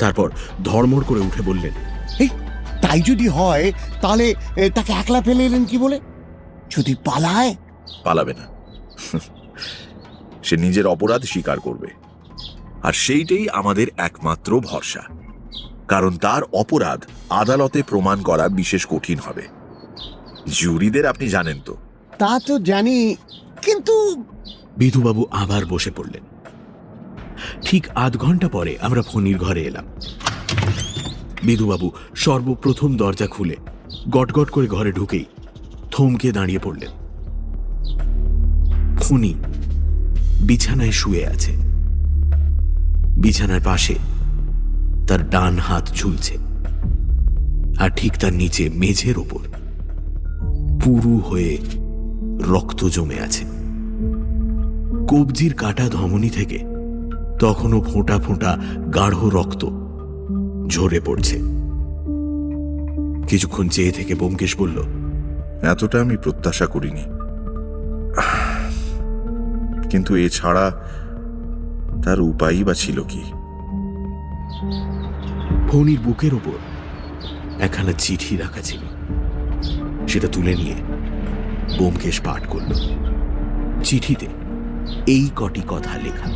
তারপর ধড়মড় করে উঠে বললেন, এই তাই যদি হয় তাহলে তাকে একলা ফেলে এলেন কি বলে? যদি পালায়? পালাবে না, সে নিজের অপরাধ স্বীকার করবে, আর সেইটাই আমাদের একমাত্র ভরসা। কারণ তার অপরাধ আদালতে প্রমাণ করা বিশেষ কঠিন হবে। জুরিদের আপনি জানেন তো। তা তো জানি, কিন্তু বিধুবাবু আবার বসে পড়লেন। ঠিক আধ ঘন্টা পরে আমরা ফণির ঘরে এলাম। বিধুবাবু সর্বপ্রথম দরজা খুলে গটগট করে ঘরে ঢুকেই থমকে দাঁড়িয়ে পড়লেন। ফণি বিছানায় শুয়ে আছে। বিছানার পাশে তার ডান হাত ঝুলছে, আর ঠিক তার নিচে মেঝের ওপর পুরু হয়ে রক্ত জমে আছে। কবজির কাটা ধমনী থেকে তখনও ফোঁটা ফোঁটা গাঢ় রক্ত ঝরে পড়ছে। কিছুক্ষণ চেয়ে থেকে ব্যোমকেশ বলল, এতটা আমি প্রত্যাশা করিনি, কিন্তু এছাড়া তার উপায়ই বা ছিল কি? ফণির বুকের ওপর একখানা চিঠি রাখা ছিল। সেটা তুলে নিয়ে ব্যোমকেশ পাঠ করল। চিঠিতে এই কটি কথা লেখা।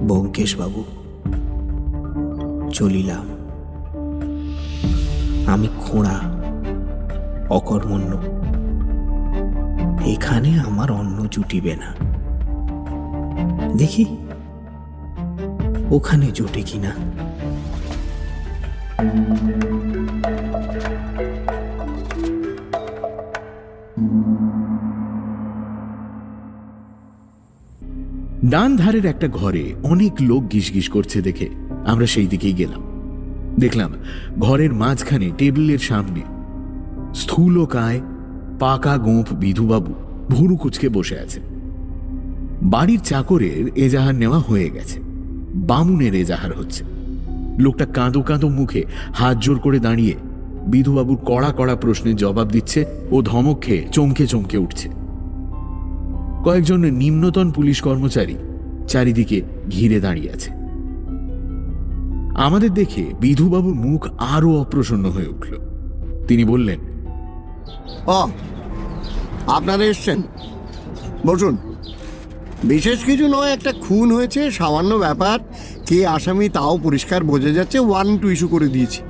ব্যোমকেশ বাবু, চলিলাম। আমি খোঁড়া, অকর্মণ্য। এখানে আমার অন্ন জুটিবে না। দেখি ওখানে জোটে কিনা। ডান ধারের একটা ঘরে অনেক লোক গিসগিস করছে দেখে আমরা সেই দিকেই গেলাম। দেখলাম ঘরের মাঝখানে টেবিলের সামনে স্থূলকায় পাকা গোঁফ বিধুবাবু ভুরু কুচকে বসে আছে। বাড়ির চাকরের এজাহার নেওয়া হয়ে গেছে, বামুনের এজাহার হচ্ছে। লোকটা কাঁদো কাঁদো মুখে হাত জোর করে দাঁড়িয়ে বিধুবাবুর কড়া কড়া প্রশ্নের জবাব দিচ্ছে ও ধমক খেয়ে চমকে চমকে উঠছে। কয়েকজন নিম্নতন পুলিশ কর্মচারী চারিদিকে ঘিরে দাঁড়িয়ে আছে। আমাদের দেখে বিধুবাবুর মুখ আরো অপ্রসন্ন হয়ে উঠল। তিনি বললেন, আপনারা এসছেন, বসুন। বিশেষ কিছু নয়, একটা খুন হয়েছে, সামান্য ব্যাপার। কে আসামি তাও পরিষ্কার বোঝা যাচ্ছে, ওয়ারেন্ট ইস্যু করে দিয়েছি।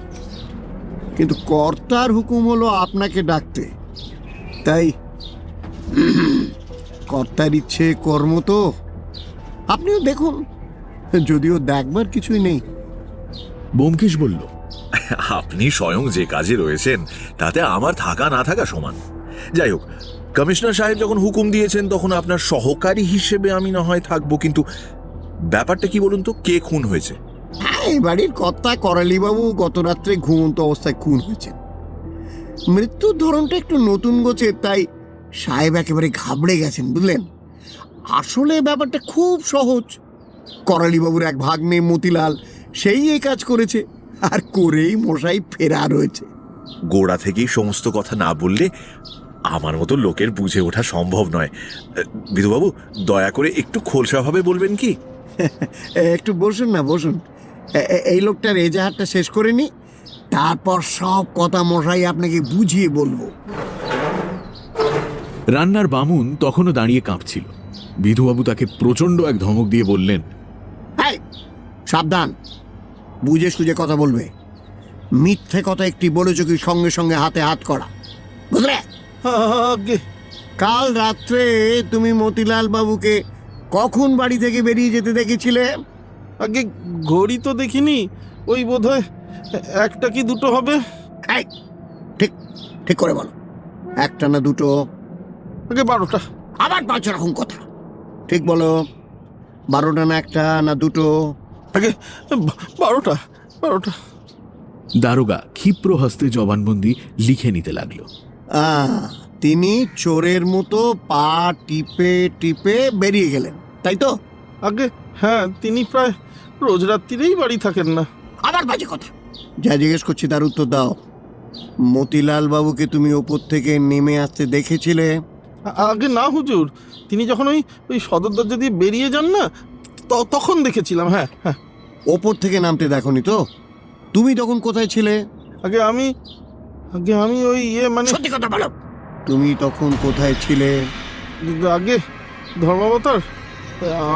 কিন্তু কর্তার হুকুম হলো আপনাকে ডাকতে, তাই কর্তার ইচ্ছে কর্ম তো। আপনিও দেখুন, যদিও দেখবার কিছুই নেই। ব্যোমকেশ বলল, আপনি স্বয়ং যে কাজে রয়েছেন তাতে আমার থাকা না থাকা সমান। যাই হোক, কমিশনার সাহেব যখন হুকুম দিয়েছেন তখন আপনার সহকারী হিসেবে আমি না হয় থাকবো, কিন্তু ব্যাপারটা কি বলুন তো, কে খুন হয়েছে? হ্যাঁ, এই বাড়ির কর্তা করালিবাবু গত রাত্রে ঘুমন্ত অবস্থায় খুন হয়েছে। মৃত্যুর ধরনটা একটু নতুন গোছের, তাই সাহেব একেবারে ঘাবড়ে গেছেন, বুঝলেন। আসলে ব্যাপারটা খুব সহজ। করালিবাবুর এক ভাগ্নে মতিলাল, সেই এই কাজ করেছে, আর করেই মশাই ফেরার হয়েছে। গোড়া থেকেই সমস্ত কথা না বললে আমার মতো লোকের বুঝে ওঠা সম্ভব নয়। বিধুবাবু, দয়া করে একটু খোলসাভাবে বলবেন কি? একটু বসুন না, বসুন। এই লোকটার এজাহারটা শেষ করে নি, তারপর সব কথা মশাই আপনাকে বুঝিয়ে বলবো। রান্নার বামুন তখনও দাঁড়িয়ে কাঁপছিল। বিধুবাবু তাকে প্রচন্ড এক ধমক দিয়ে বললেন, সাবধান, বুঝে সুঝে কথা বলবে। মিথ্যে কথা একটি বলেছ কি সঙ্গে সঙ্গে হাতে হাত করা, বুঝলে? কাল রাত্রে তুমি মতিলাল বাবুকে কখন বাড়ি থেকে বেরিয়ে যেতে দেখেছিলে? আগে ঘড়ি তো দেখিনি, ওই বোধহয় একটা কি দুটো হবে। ঠিক ঠিক করে বলো, একটা না দুটো? আগে 12টা। আবার 5 রকম কথা, ঠিক বলো। 12টা না একটা না দুটো? আগে 12টা। দারোগা ক্ষিপ্র হস্তে জবানবন্দি লিখে নিতে লাগলো। তিনি চোরের মতো পা টিপে টিপে বেরিয়ে গেলেন, তাই তো? আগে হ্যাঁ, তিনি প্রায় রোজ রাত্রিরেই বাড়ি থাকেন না। আবার বাজে কথা। যা জিজ্ঞেস করছি তার উত্তর দাও। মতিলাল বাবুকে তুমি ওপর থেকে নেমে আসতে দেখেছিলে? আগে না হুজুর, তিনি যখন ওই সদর দরজা দিয়ে বেরিয়ে যান না, তখন দেখেছিলাম। হ্যাঁ। ওপর থেকে নামতে দেখনি তো? তুমি তখন কোথায় ছিলে? আগে আমি ওই মানে সত্যি কথা বলো, তুমি তখন কোথায় ছিলে? আগে ধর্মাবতার,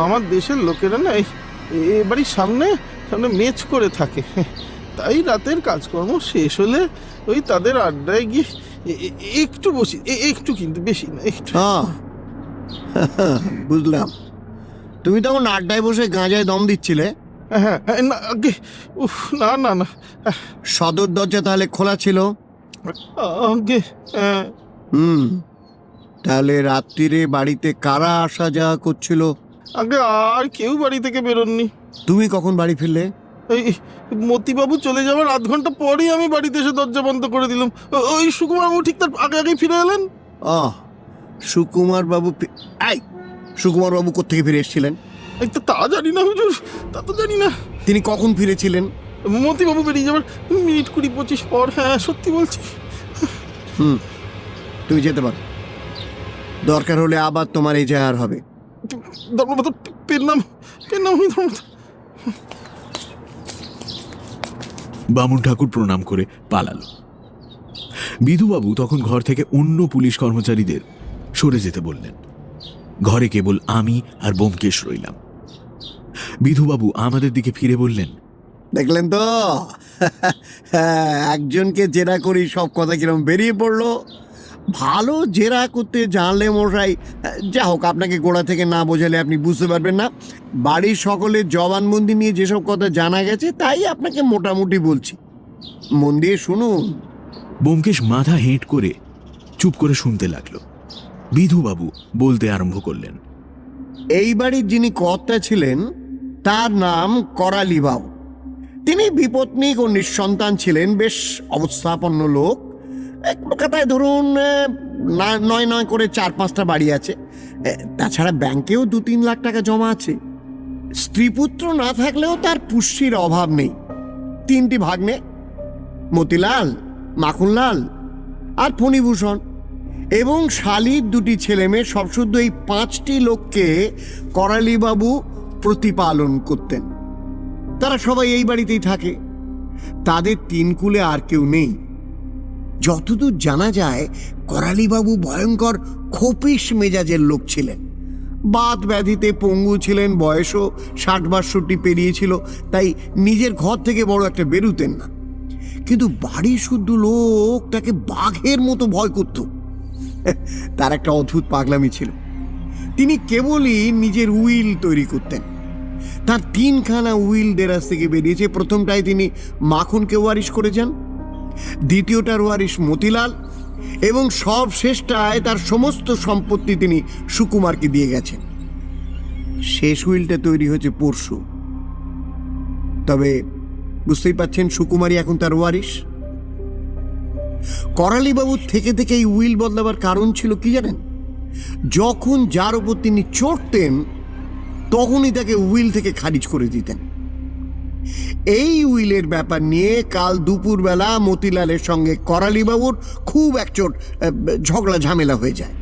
আমার দেশের লোকেরা না এ বাড়ির সামনে সামনে মেচ করে থাকে, তাই রাতের কাজকর্ম শেষ হলে ওই তাদের আড্ডায় গিয়ে একটু বসি, একটু, কিন্তু বেশি না, একটু। হ্যাঁ, বুঝলাম। তুমি তখন আড্ডায় বসে গাঁজায় দম দিচ্ছিলে? হ্যাঁ, না আগে, উফ, না না না, সদর দরজা তাহলে খোলা ছিল? আগে হ্যাঁ। তাহলে রাত্রিরে বাড়িতে কারা আসা যাওয়া করছিল? আগে আর কেউ বাড়ি থেকে বেরোননি। তুমি কখন বাড়ি ফিরলে? এই মতিবাবু চলে যাওয়ার আধ ঘন্টা পরেই আমি বাড়িতে এসে দরজা বন্ধ করে দিলাম। ওই সুকুমারবাবু ঠিক তার আগে আগেই ফিরে এলেন। সুকুমার বাবু? এই, সুকুমার বাবু কোত্থেকে ফিরে এসেছিলেন? এই তো তা জানি না হুজুর, তা তো জানি না। তিনি কখন ফিরেছিলেন? মতিবাবু বেরিয়ে যাবার মিনিট 20-25 পর। হ্যাঁ, সত্যি বলছি। তুমি যেতে পারো, দরকার হলে আবার তোমার এই জাহার হবে। ধর্মপাত, পেন নাম আমি ধর্মপাত। বামুন ঠাকুর প্রণাম করে পালালো। বিধুবাবু তখন ঘর থেকে অন্য পুলিশ কর্মচারীদের সরে যেতে বললেন। ঘরে কেবল আমি আর ব্যোমকেশ রইলাম। বিধুবাবু আমাদের দিকে ফিরে বললেন, দেখলেন তো, একজনকে জেরা করি সব কথা কিরম বেরিয়ে পড়লো। ভালো জেরা করতে জানলে মশাই, যা হোক, আপনাকে গোড়া থেকে না বোঝালে আপনি বুঝতে পারবেন না। বাড়ির সকলের জবানবন্দি নিয়ে যেসব কথা জানা গেছে তাই আপনাকে মোটামুটি বলছি, মন দিয়ে শুনুন। ব্যোমকেশ মাথা হেঁট করে চুপ করে শুনতে লাগলো। বিধুবাবু বলতে আরম্ভ করলেন, এই বাড়ির যিনি কর্তা ছিলেন তার নাম করালি বাবু। তিনি বিপত্নিক ও নিঃসন্তান ছিলেন, বেশ অবস্থাপন্ন লোক। এক কথায় ধরুন 9 করে 4-5টা বাড়ি আছে, তাছাড়া ব্যাংকেও 2-3 লাখ টাকা জমা আছে। স্ত্রীপুত্র না থাকলেও তার পুষ্যির অভাব নেই। 3টি ভাগ্নে, মতিলাল, মাখনলাল আর ফণিভূষণ, এবং শালির 2টি ছেলে মেয়ে। সবশুদ্ধ এই 5টি লোককে করালিবাবু প্রতিপালন করতেন। তারা সবাই এই বাড়িতেই থাকে। তাদের 3 কুলে আর কেউ নেই। যতদূর জানা যায় করালিবাবু ভয়ঙ্কর খোপিস মেজাজের লোক ছিলেন। বাত ব্যাধিতে পঙ্গু ছিলেন, বয়সও 60-62 পেরিয়েছিল, তাই নিজের ঘর থেকে বড় একটা বেরুতেন না। কিন্তু বাড়ি শুদ্ধ লোক তাকে বাঘের মতো ভয় করত। তার একটা অদ্ভুত পাগলামি ছিল। তিনি কেবলই নিজের উইল তৈরি করতেন। তার 3খানা উইল দেরাজ থেকে বেরিয়েছে। প্রথমটায় তিনি মাখনকে ওয়ারিশ করে যান, দ্বিতীয়টার ওয়ারিশ মতিলাল, এবং সব শেষটায় তার সমস্ত সম্পত্তি তিনি সুকুমারকে দিয়ে গেছেন। শেষ উইলটা তৈরি হয়েছে পরশু। তবে বুঝতেই পাচ্ছেন, সুকুমারই এখন তার ওয়ারিশ। করালিবাবুর থেকে থেকে এই উইল বদলাবার কারণ ছিল কি জানেন? যখন যার উপর তিনি চড়তেন তখনই তাকে উইল থেকে খারিজ করে দিতেন। এই উইলের ব্যাপার নিয়ে কাল দুপুরবেলা মতিলালের সঙ্গে করালিবাবুর খুব একচোট ঝগড়া ঝামেলা হয়ে যায়।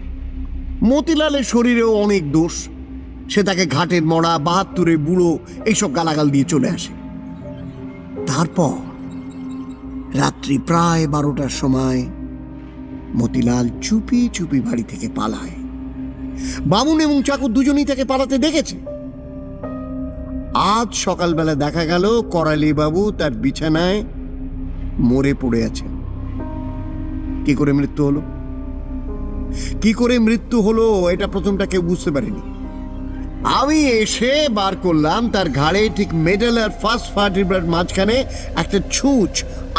মতিলালের শরীরেও অনেক দোষ। সে তাকে ঘাটের মরা, 72-এ বুড়ো এইসব গালাগাল দিয়ে চলে আসে। তারপর রাত্রি প্রায় 12টার সময় মতিলাল চুপি চুপি বাড়ি থেকে পালায়। বামুন এবং চাকর দুজনেই তাকে পালাতে দেখেছে। আজ সকালবেলা দেখা গেল করালিবাবু তার বিছানায় মরে পড়ে আছেন। কি করে মৃত্যু হলো? কি করে মৃত্যু হলো এটা প্রথমটা কেউ বুঝতে পারেনি। আমি এসে বার করলাম তার ঘাড়ে ঠিক মেডেল আর ফার্স্ট ভার্টিব্রার মাঝখানে একটা ছুঁচ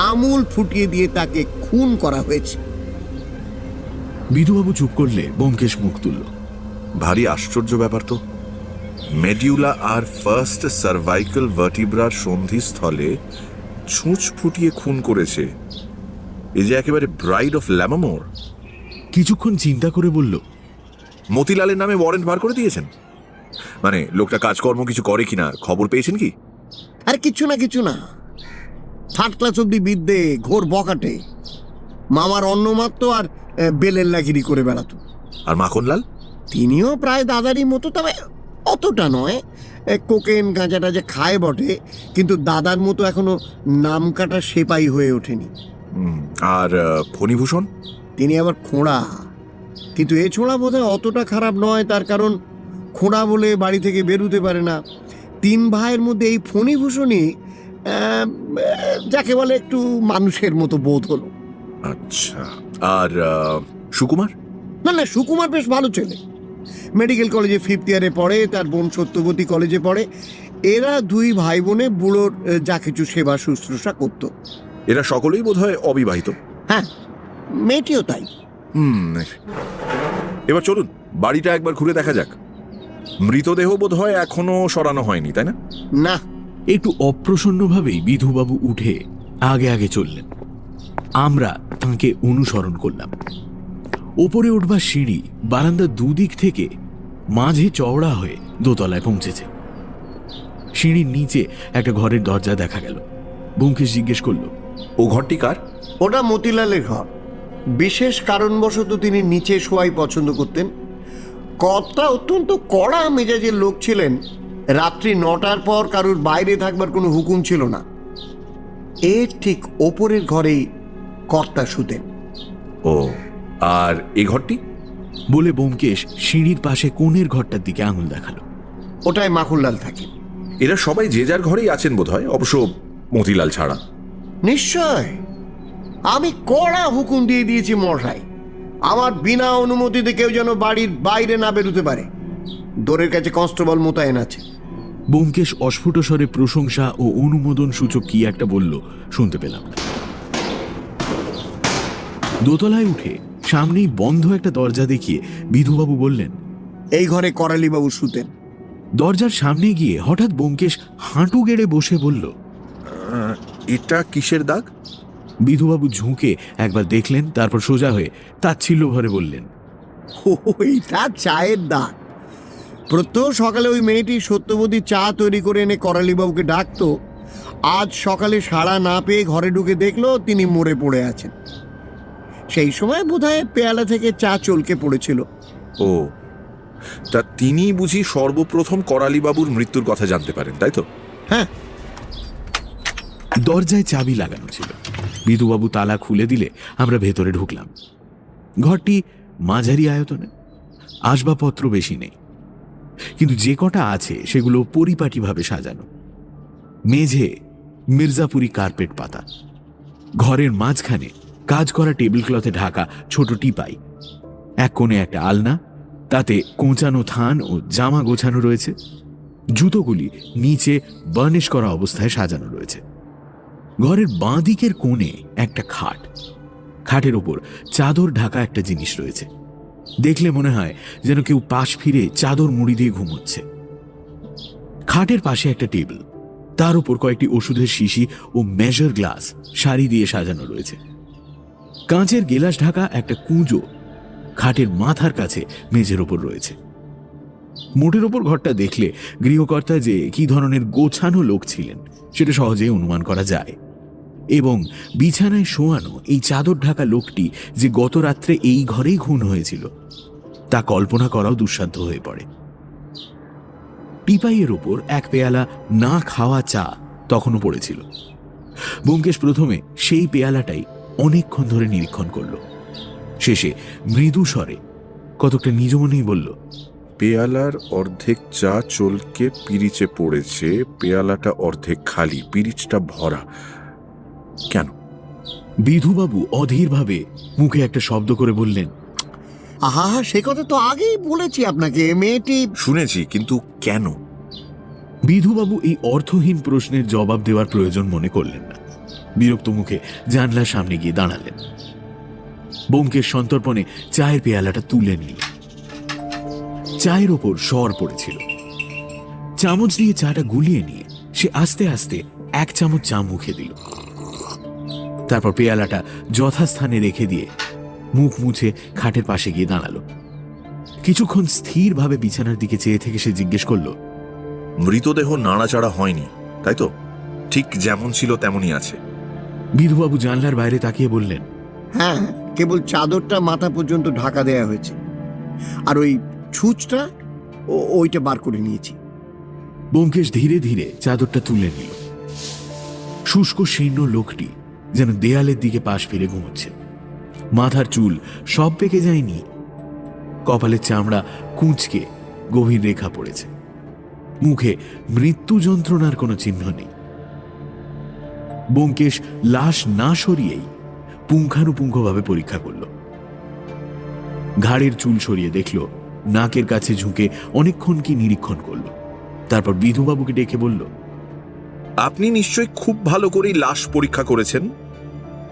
আমূল ফুটিয়ে দিয়ে তাকে খুন করা হয়েছে। বিধুবাবু চুপ করলে ব্যোমকেশ মুখ তুলল। ভারী আশ্চর্য ব্যাপার তো। মেডিউলা আর ফার্স্ট সার্ভাইকাল ভার্টিব্রার সন্ধিস্থলে ছুঁচ ফুটিয়ে খুন করেছে। এই যে একেবারে ব্রাইড অফ ল্যামামোর। কিছুক্ষণ চিন্তা করে বলল, মতিলালের নামে ওয়ারেন্ট বার করে দিয়েছেন? মানে লোকটা কাজকর্ম কিছু করে কিনা খবর পেয়েছেন কি? আর কিছু না, 3rd ক্লাস অব্দি বিদ্যে, ঘোর বকাটে, মামার অন্ন মারত আর বেলের লাগিরি করে বেড়াতো। আর মাখনলাল? তিনিও প্রায় দাদারই মতো, তবে অতটা নয়, কোকেন গাঁজা টাজা খায় বটে, কিন্তু দাদার মতো এখনো নামকাটা সেপাই হয়ে ওঠেনি। আর ফণিভূষণ? তিনি আবার খোঁড়া, কিন্তু এ ছোঁড়া বোধহয় অতটা খারাপ নয়। তার কারণ খোঁড়া বলে বাড়ি থেকে বেরোতে পারে না। 3 ভাইয়ের মধ্যে এই ফণিভূষণই যাকে বলে একটু মানুষের মতো বোধ হলো। আচ্ছা, আর সুকুমার? না, সুকুমার বেশ ভালো ছেলে, মেডিকেল কলেজে 5th ইয়ারে পড়ে, তার বোন সত্যবতী কলেজে পড়ে। এরা 2 ভাই বোনে বুড়োর যা কিছু সেবা শুশ্রূষা করত। এরা সকলেই বোধহয় অবিবাহিত। হ্যাঁ, মেয়েটিও তাই। এবার চলুন বাড়িটা একবার ঘুরে দেখা যাক। মৃতদেহ বোধহয় এখনো সরানো হয়নি, তাই না? না, একটু অপ্রসন্নভাবেই বিধুবাবু উঠে আগে আগে চললেন। আমরা তাঁকে অনুসরণ করলাম। ওপরে উঠবার সিঁড়ি বারান্দার দুদিক থেকে মাঝে চওড়া হয়ে দোতলায় পৌঁছেছে। সিঁড়ির নিচে একটা ঘরের দরজা দেখা গেল। ব্যোমকেশ জিজ্ঞেস করল, ও ঘরটি কার? ওটা মতিলালের ঘর। বিশেষ কারণবশত তিনি নিচে শোয়াই পছন্দ করতেন। কর্তা অত্যন্ত কড়া মেজাজের লোক ছিলেন। রাত্রি 9টার পর কারুর বাইরে থাকবার কোনো হুকুম ছিল না। এর ঠিক ওপরের ঘরেই কর্তা শুতেন। ও, আর এই ঘরটি? বলে ব্যোমকেশ সিঁড়ির পাশে কোণের ঘরটার দিকে আঙুল দেখালো। ওটায় মাখনলাল থাকেন। এরা সবাই যে যার ঘরেই আছেন বোধহয়, অবশ্য মতিলাল ছাড়া। নিশ্চয়, আমি কড়া হুকুম দিয়ে দিয়েছি মশাই, আমার বিনা অনুমতিতে কেউ যেন বাড়ির বাইরে না বেরোতে পারে। দোরের কাছে কনস্টেবল মোতায়েন আছে। ব্যোমকেশ অস্ফুট স্বরে প্রশংসা ও অনুমোদন সূচক কি একটা বলল, শুনতে পেলাম না। দোতলায় উঠে সামনেই বন্ধ একটা দরজা দেখিয়ে বিধুবাবু বললেন, এই ঘরে করালিবাবু শুতেন। দরজার সামনে গিয়ে হঠাৎ ব্যোমকেশ হাঁটু গেড়ে বসে বলল, এটা কিসের দাগ? বিধুবাবু ঝুঁকে একবার দেখলেন, তারপর সোজা হয়ে তাচ্ছিল্য ভরে বললেন, ওইটা চায়ের দাগ। প্রত্যহ সকালে ওই মেয়েটি সত্যবতী চা তৈরি করে এনে করালিবাবুকে ডাকতো। আজ সকালে সাড়া না পেয়ে ঘরে ঢুকে দেখলো তিনি মরে পড়ে আছেন। সেই সময় বোধহয় পেয়ালা থেকে চা চলকে পড়েছিল। ও, তা তিনি বুঝি সর্বপ্রথম করালিবাবুর মৃত্যুর কথা জানতে পারেন, তাই তো? হ্যাঁ, দরজায় চাবি লাগানো ছিল। বিধুবাবু তালা খুলে দিলে আমরা ভেতরে ঢুকলাম। ঘরটি মাঝারি আয়তনে, আসবাবপত্র বেশি নেই, কিন্তু যে কটা আছে সেগুলো পরিপাটিভাবে সাজানো। মেঝে মির্জাপুরি কার্পেট পাতা। ঘরের মাঝখানে কাজ করা টেবিল ক্লথে ঢাকা ছোট টিপাই। এক কোণে একটা আলনা, তাতে কোঁচানো থান ও জামা গোছানো রয়েছে। জুতোগুলি নিচে বার্নিশ করা অবস্থায় সাজানো রয়েছে। ঘরের বাঁ দিকের কোণে একটা খাট। খাটের ওপর চাদর ঢাকা একটা জিনিস রয়েছে। দেখলে মনে হয় যেন কেউ পাশ ফিরে চাদর মুড়ি দিয়ে ঘুমোচ্ছে। খাটের পাশে একটা টেবিল, তার উপর কয়েকটি ওষুধের শিশি ও মেজার গ্লাস সারি দিয়ে সাজানো রয়েছে। কাঁচের গেলাস ঢাকা একটা কুঁজো খাটের মাথার কাছে মেঝের ওপর রয়েছে। মোটের ওপর ঘরটা দেখলে গৃহকর্তা যে কি ধরনের গোছানো লোক ছিলেন সেটা সহজেই অনুমান করা যায়। এবং বিছানায় শোয়ানো এই চাদর ঢাকা লোকটি যে গত রাত্রে এই ঘরেই খুন হয়েছিল তা কল্পনা করাও দুঃসাধ্য হয়ে পড়ে। টিপাইয়ের ওপর এক পেয়ালা না খাওয়া চা তখনও পড়েছিল। ব্যোমকেশ প্রথমে সেই পেয়ালাটাই অনেকক্ষণ ধরে নিরীক্ষণ করল। শেষে মৃদু স্বরে কতকটা নিজ মনেই বলল, পেয়ালার অর্ধেক চা চলকে পিরিচে পড়েছে, পেয়ালাটা অর্ধেক খালি, পিরিচটা ভরা। কেন? বিধুবাবু অধীরভাবে মুখে একটা শব্দ করে বললেন, আহা, সে কথা তো আগেই বলেছি আপনাকে। মেয়েটি শুনেছি, কিন্তু কেন? বিধুবাবু এই অর্থহীন প্রশ্নের জবাব দেওয়ার প্রয়োজন মনে করলেন না। বিরক্ত মুখে জানলার সামনে গিয়ে দাঁড়ালেন। ব্যোমকেশ সন্তর্পণে চায়ের পেয়ালাটা তুলে নিল। চায়ের ওপর সর পড়েছিল। চামচ দিয়ে চাটা গুলিয়ে নিয়ে সে আস্তে আস্তে 1 চামচ চা মুখে দিল। তারপর পেয়ালাটা যথাস্থানে রেখে দিয়ে মুখ মুছে খাটের পাশে গিয়ে দাঁড়ালো। কিছুক্ষণ স্থিরভাবে বিছানার দিকে চেয়ে থেকে সে জিজ্ঞেস করল, মৃতদেহ নাড়াচাড়া হয়নি, তাই তো? ঠিক যেমন ছিল তেমনই আছে? বিধুবাবু জানলার বাইরে তাকিয়ে বললেন, হ্যাঁ, কেবল চাদরটা মাথা পর্যন্ত ঢাকা দেয়া হয়েছে। আর ওই ছুঁচটা ওইটা বার করে নিয়েছি। ব্যোমকেশ ধীরে ধীরে চাদরটা তুলে নিল। শুষ্ক শীর্ণ লোকটি যেন দেয়ালের দিকে পাশ ফিরে ঘুমোচ্ছে। মাথার চুল সব পেকে যায়নি, কপালের চামড়া কুঁচকে গভীর রেখা পড়েছে। মুখে মৃত্যু যন্ত্রণার কোনো চিহ্ন নেই। ব্যোমকেশ লাশ না সরিয়েই পুঙ্খানুপুঙ্খভাবে পরীক্ষা করল। ঘাড়ের চুল সরিয়ে দেখল, নাকের কাছে ঝুঁকে অনেকক্ষণ কি নিরীক্ষণ করল। তারপর বিধুবাবুকে ডেকে বলল, আপনি নিশ্চয়ই খুব ভালো করেই লাশ পরীক্ষা করেছেন।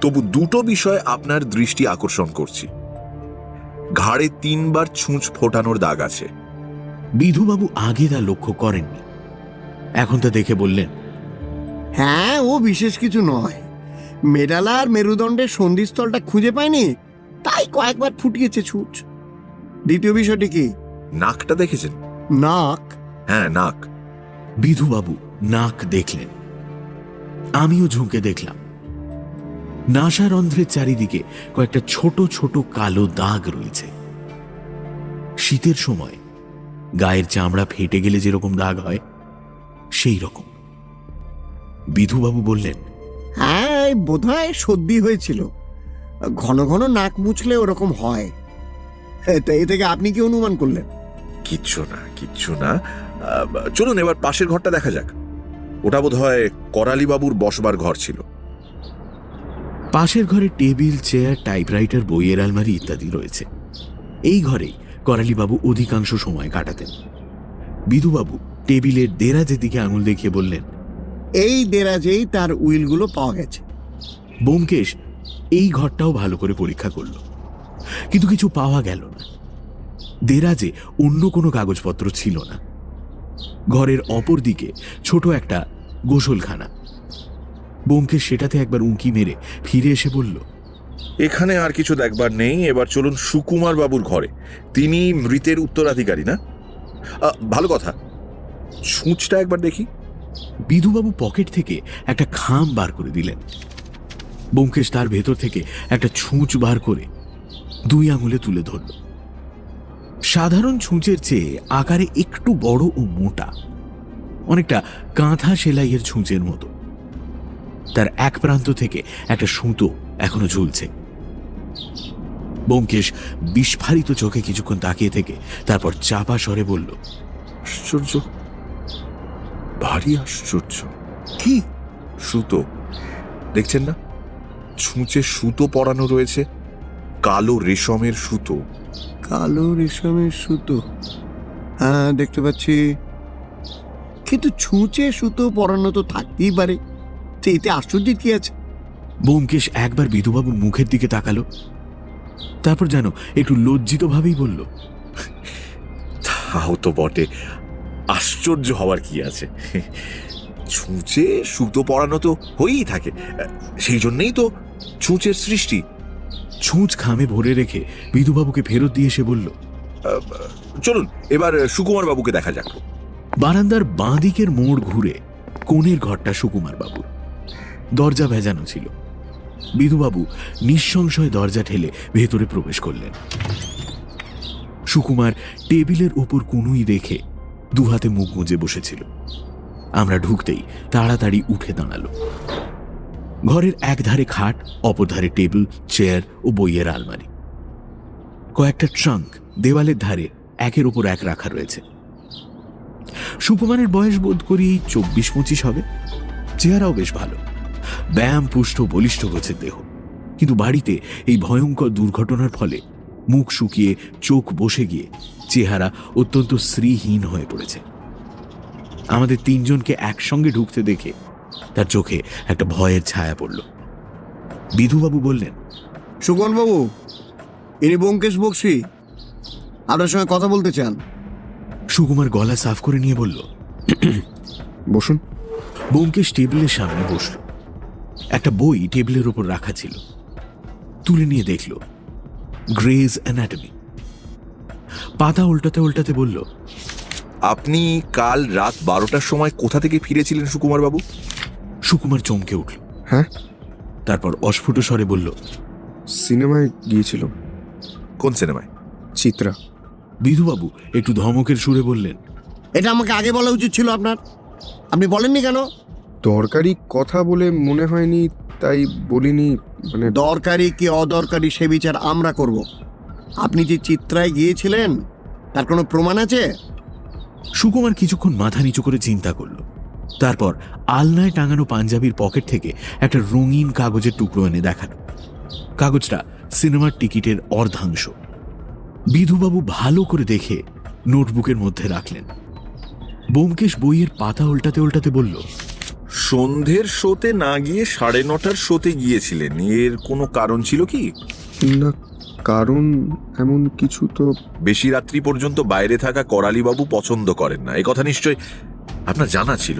তবু দুটো বিষয় আপনার দৃষ্টি আকর্ষণ করছি। ঘাড়ে 3 বার ছুঁচ ফোটানোর দাগ আছে। বিধুবাবু আগে তা লক্ষ্য করেননি, এখন তা দেখে বললেন, হ্যাঁ, ও বিশেষ কিছু নয়। মেডালা আর মেরুদণ্ডের সন্ধিস্থলটা খুঁজে পায়নি, তাই কয়েকবার ফুটিয়েছে ছুঁচ। দ্বিতীয় বিষয়টি কি? নাকটা দেখেছেন? নাক? হ্যাঁ, নাক। বিধুবাবু নাক দেখলেন। আমিও ঝুঁকে দেখলাম। নাসারন্ধ্রের চারিদিকে কয়েকটা ছোট ছোট কালো দাগ রয়েছে। শীতের সময় গায়ের চামড়া ফেটে গেলে যেরকম দাগ হয় সেই রকম। বিধুবাবু বললেন, হ্যাঁ, বোধহয় সর্দি হয়েছিল। ঘন ঘন নাক মুছলে ওরকম হয়। তা এ থেকে আপনি কি অনুমান করলেন? কিচ্ছু না, কিচ্ছু না। চলুন এবার পাশের ঘরটা দেখা যাক। ওটা বোধহয় করালিবাবুর বসবার ঘর ছিল। পাশের ঘরে টেবিল, চেয়ার, টাইপরাইটার, বইয়ের আলমারি ইত্যাদি রয়েছে। এই ঘরেই করালিবাবু অধিকাংশ সময় কাটাতেন। বিধুবাবু টেবিলের দেরাজের দিকে আঙুল দেখিয়ে বললেন, এই দেরাজেই তার উইলগুলো পাওয়া গেছে। ব্যোমকেশ এই ঘরটাও ভালো করে পরীক্ষা করল, কিন্তু কিছু পাওয়া গেল না। দেরাজে অন্য কোনো কাগজপত্র ছিল না। ঘরের অপর দিকে ছোট একটা গোসলখানা। ব্যোমকেশ সেটাতে একবার উঁকি মেরে ফিরে এসে বলল, এখানে আর কিছু দেখবার নেই। এবার চলুন সুকুমার বাবুর ঘরে। তিনি মৃতের উত্তরাধিকারী না? ভালো কথা, ছুঁচটা একবার দেখি। বিধুবাবু পকেট থেকে একটা খাম বার করে দিলেন। ব্যোমকেশ তার ভেতর থেকে একটা ছুঁচ বার করে 2 আঙুলে তুলে ধরল। সাধারণ ছুঁচের চেয়ে আকারে একটু বড় ও মোটা, অনেকটা কাঁথা সেলাইয়ের ছুঁচের মতো। তার এক প্রান্ত থেকে একটা সুতো এখনো ঝুলছে। ব্যোমকেশ বিস্ফারিত চোখে কিছুক্ষণ তাকিয়ে থেকে তারপর চাপা স্বরে বলল, আশ্চর্য, ভারী আশ্চর্য। কি? সুতো দেখছেন না? ছুঁচে সুতো পরানো রয়েছে, কালো রেশমের সুতো। কালো রেশমের সুতো? হ্যাঁ, দেখতে পাচ্ছি। কিন্তু ছুঁচে সুতো পরানো তো থাকতেই পারে। তো এতে আশ্চর্যের কি আছে? ব্যোমকেশ একবার বিধুবাবুর মুখের দিকে তাকালো, তারপর যেন একটু লজ্জিত ভাবেই বলল, তাও তো বটে, আশ্চর্য হওয়ার কি আছে? ছুঁচে সুতো পরানো তো হয়েই থাকে, সেই জন্যই তো ছুঁচের সৃষ্টি। ছুঁচ খামে ভরে রেখে বিধুবাবুকে ফেরত দিয়ে সে বলল, চলুন এবার সুকুমার বাবুকে দেখা যাক। বারান্দার বাঁ দিকের মোড় ঘুরে কোণের ঘরটা সুকুমার বাবুর। দরজা ভেজানো ছিল। বিধুবাবু নিঃসংশয় দরজা ঠেলে ভেতরে প্রবেশ করলেন। সুকুমার টেবিলের ওপর কুনুই রেখে 2 হাতে মুখ গুঁজে বসেছিল। আমরা ঢুকতেই তাড়াতাড়ি উঠে দাঁড়ালো। ঘরের এক ধারে খাট, অপর ধারে টেবিল, চেয়ার ও বইয়ের আলমারি। কয়েকটা ট্রাঙ্ক দেওয়ালের ধারে একের ওপর এক রাখা রয়েছে। সুকুমারের বয়স বোধ করি 24-25 হবে। চেহারাও বেশ ভালো, ব্যায়াম পুষ্ট বলিষ্ঠ গোছের দেহ। কিন্তু বাড়িতে এই ভয়ঙ্কর দুর্ঘটনার ফলে মুখ শুকিয়ে চোখ বসে গিয়ে চেহারা অত্যন্ত শ্রীহীন হয়ে পড়েছে। আমাদের 3 জনকে একসঙ্গে ঢুকতে দেখে তার চোখে একটা ভয়ের ছায়া পড়ল। বিধুবাবু বললেন, সুকন বাবু, ইনি ব্যোমকেশ বক্সী, আপনার সঙ্গে কথা বলতে চান। সুকুমার গলা সাফ করে নিয়ে বলল, বসুন। ব্যোমকেশ টেবিলের সামনে বসল। একটা বই টেবিলের ওপর রাখা ছিল। তুলে নিয়ে দেখল গ্রেজ অ্যানাটমি। পাতা উল্টাতে উল্টাতে বলল, আপনি কাল রাত 12টার সময় কোথা থেকে ফিরেছিলেন সুকুমার বাবু? সুকুমার চমকে উঠল। হ্যাঁ, তারপর অস্ফুট স্বরে বলল, সিনেমায় গিয়েছিল। কোন সিনেমায়? চিত্রা। বিধুবাবু একটু ধমকের সুরে বললেন, এটা আমাকে আগে বলা উচিত ছিল আপনার। আপনি বলেননি কেন? দরকারি কথা বলে মনে হয়নি, তাই বলিনি। মানে দরকারি কি অদরকারি সে বিচার আমরা করব। আপনি যে চিত্রায় গিয়েছিলেন তার কোনো প্রমাণ আছে? সুকুমার কিছুক্ষণ মাথা নিচু করে চিন্তা করল। তারপর আলনায় টাঙানো পাঞ্জাবির পকেট থেকে একটা রঙিন কাগজের টুকরো এনে দেখালো। কাগজটা সিনেমার টিকিটের অর্ধাংশ। বিধুবাবু ভালো করে দেখে নোটবুকের মধ্যে রাখলেন। ব্যোমকেশ বইয়ের পাতা উল্টাতে উল্টাতে বলল, সন্ধ্যের শোতে না গিয়ে 9:30টার শোতে গিয়েছিলেন, এর কোনো কারণ ছিল কি? না, কারণ এমন কিছু তো। বেশি রাত্রি পর্যন্ত বাইরে থাকা করালিবাবু পছন্দ করেন না, এ কথা নিশ্চয় আপনার জানা ছিল।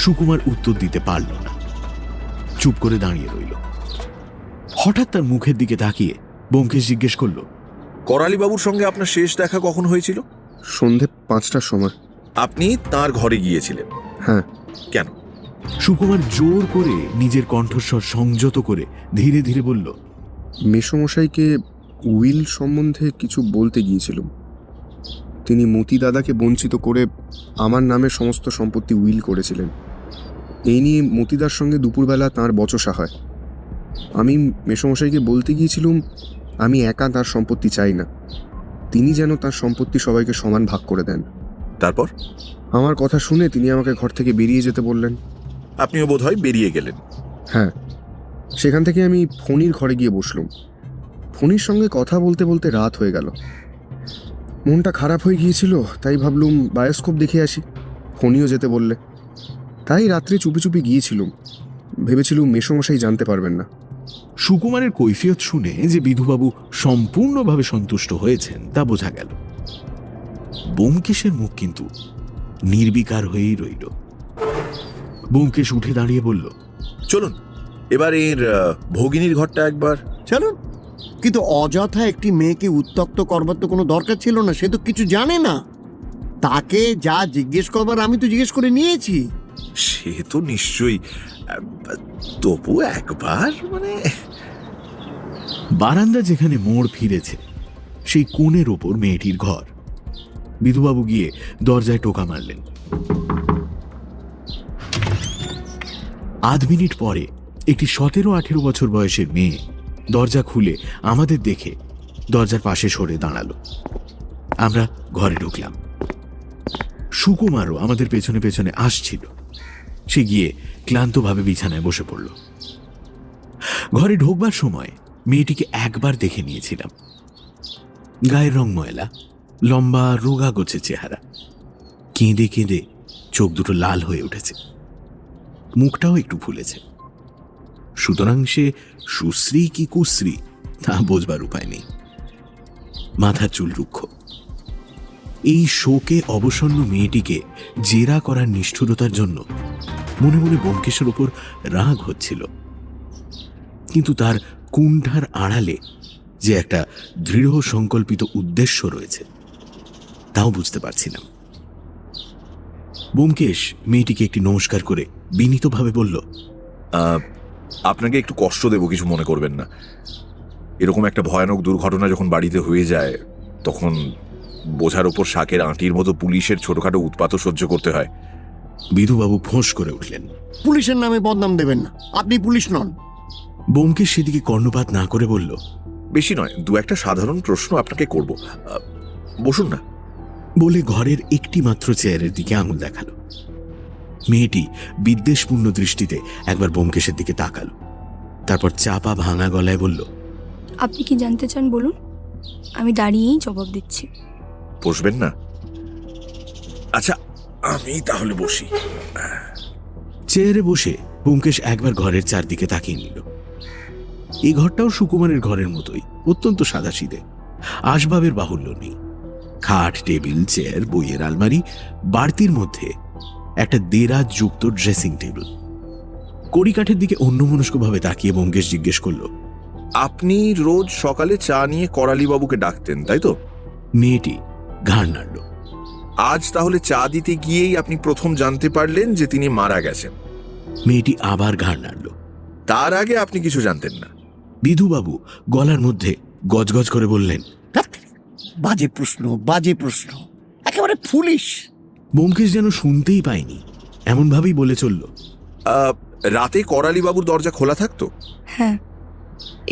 সুকুমার উত্তর দিতে পারল না, চুপ করে দাঁড়িয়ে রইল। হঠাৎ তার মুখের দিকে তাকিয়ে ব্যোমকেশ জিজ্ঞেস করল, করালিবাবুর সঙ্গে আপনার শেষ দেখা কখন হয়েছিল? সন্ধে 5টার সময়। আপনি তার ঘরে গিয়েছিলেন? হ্যাঁ। কেন? সুকুমার জোর করে নিজের কণ্ঠস্বর সংযত করে ধীরে ধীরে বলল, মেসমশাইকে উইল সম্বন্ধে কিছু বলতে গিয়েছিলাম। তিনি মতি দাদাকে বঞ্চিত করে আমার নামে সমস্ত সম্পত্তি উইল করেছিলেন। এই নিয়ে মতিদার সঙ্গে দুপুরবেলা তাঁর বচসা হয়। আমি মেসমশাইকে বলতে গিয়েছিলাম আমি একা তার সম্পত্তি চাই না, তিনি যেন তার সম্পত্তি সবাইকে সমান ভাগ করে দেন। তারপর? আমার কথা শুনে তিনি আমাকে ঘর থেকে বেরিয়ে যেতে বললেন। আপনিও বোধহয় বেরিয়ে গেলেন? হ্যাঁ। সেখান থেকে আমি ফণির ঘরে গিয়ে বসলাম। ফণির সঙ্গে কথা বলতে বলতে রাত হয়ে গেল। মনটা খারাপ হয়ে গিয়েছিল, তাই ভাবলুম বায়োস্কোপ দেখে আসি। ফণিও যেতে বললে, তাই রাত্রে চুপি চুপি গিয়েছিলুম। ভেবেছিলুম মেসমশাই জানতে পারবেন না। সুকুমারের কৈফিয়ত শুনে যে বিধুবাবু সম্পূর্ণভাবে সন্তুষ্ট হয়েছেন তা বোঝা গেল। ব্যোমকেশের মুখ কিন্তু নির্বিকার হয়েই রইল। ব্যোমকেশ উঠে দাঁড়িয়ে বলল, চলুন এবার এর ভগিনীর ঘরটা একবার। চলুন। কিন্তু অযথা একটি মেয়েকে উত্ত্যক্ত করবার তো কোনো দরকার ছিল না। সে তো কিছু জানে না। তাকে যা জিজ্ঞেস করবার আমি তো জিজ্ঞেস করে নিয়েছি। সে তো নিশ্চয়ই, তবু একবার মানে। বারান্দা যেখানে মোড় ফিরেছে সেই কোণের ওপর মেয়েটির ঘর। বিধুবাবু গিয়ে দরজায় টোকা মারলেন। আধ মিনিট পরে একটি 17-18 বছর বয়সের মেয়ে দরজা খুলে আমাদের দেখে দরজার পাশে সরে দাঁড়ালো। আমরা ঘরে ঢুকলাম। সুকুমারও আমাদের পেছনে পেছনে আসছিল। সে গিয়ে ক্লান্তভাবে বিছানায় বসে পড়ল। ঘরে ঢোকবার সময় মেয়েটিকে একবার দেখে নিয়েছিলাম। গায়ের রং ময়লা, লম্বা রোগা গোছে চেহারা, কেঁদে কেঁদে চোখ দুটো লাল হয়ে উঠেছে, মুখটাও একটু ফুলেছে। সুতরাং সে সুশ্রী কি কুশ্রী তা বোঝবার উপায় নেই। মাথার চুল রুক্ষ। এই শোকে অবসন্ন মেয়েটিকে জেরা করার নিষ্ঠুরতার জন্য মনে মনে ব্যোমকেশের ওপর রাগ হচ্ছিল, কিন্তু তার কুণ্ঠার আড়ালে যে একটা দৃঢ় সংকল্পিত উদ্দেশ্য রয়েছে তাও বুঝতে পারছিলাম। ব্যোমকেশ মেয়েটিকে একটি নমস্কার করে বিনীতভাবে বলল, আপনাকে একটু কষ্ট দেব, কিছু মনে করবেন না। এরকম একটা ভয়ানক দুর্ঘটনা যখন বাড়িতে হয়ে যায় তখন বোঝার ওপর শাকের আঁটির মতো পুলিশের ছোটখাটো উৎপাতও সহ্য করতে হয়। বিধুবাবু ফোঁস করে উঠলেন। পুলিশের নামে বদনাম দেবেন না, আপনি পুলিশ নন। ব্যোমকেশ সেদিকে কর্ণপাত না করে বলল, বেশি নয়, দু একটা সাধারণ প্রশ্ন আপনাকে করব, বসুন না। বলে ঘরের একটি মাত্র চেয়ারের দিকে আঙুল দেখালো। মেয়েটি বিদ্বেষপূর্ণ দৃষ্টিতে একবার ব্যোমকেশের দিকে তাকালো, তারপর চাপা ভাঙা গলায় বলল, আপনি কি জানতে চান বলুন, আমি দাঁড়িয়েই জবাব দিচ্ছি। বসবেন না? আচ্ছা, আমি তাহলে বসি। চেয়ারে বসে ব্যোমকেশ একবার ঘরের চারদিকে তাকিয়ে নিল। এই ঘরটাও সুকুমারের ঘরের মতোই, অত্যন্ত সাদাসিধে। আসবাবের বাহুল্য নেই। খাট, টেবিল, চেয়ার, বইয়ের আলমারি, বাড়তির মধ্যে একটা দেরাজ যুক্ত ড্রেসিং টেবিল। কড়িকাঠের দিকে অন্যমনস্কভাবে তাকিয়ে ব্যোমকেশ জিজ্ঞেস করল, আপনি রোজ সকালে চা নিয়ে করালিবাবুকে ডাকতেন, তাই তো? মেয়েটি ঘাড় নাড়ল। আজ তাহলে চা দিতে গিয়েই আপনি প্রথম জানতে পারলেন যে তিনি মারা গেছেন? মেয়েটি আবার ঘাড় নাড়ল। তার আগে আপনি কিছু জানতেন না? বিধুবাবু গলার মধ্যে গজগজ করে বললেন, বাজে প্রশ্ন, বাজে প্রশ্ন, একেবারে ফুলিশ। ব্যোমকেশ যেন শুনতেই পায়নি, এমনভাবেই বলে চলল। রাতে করালি বাবুর দরজা খোলা থাকতো? হ্যাঁ,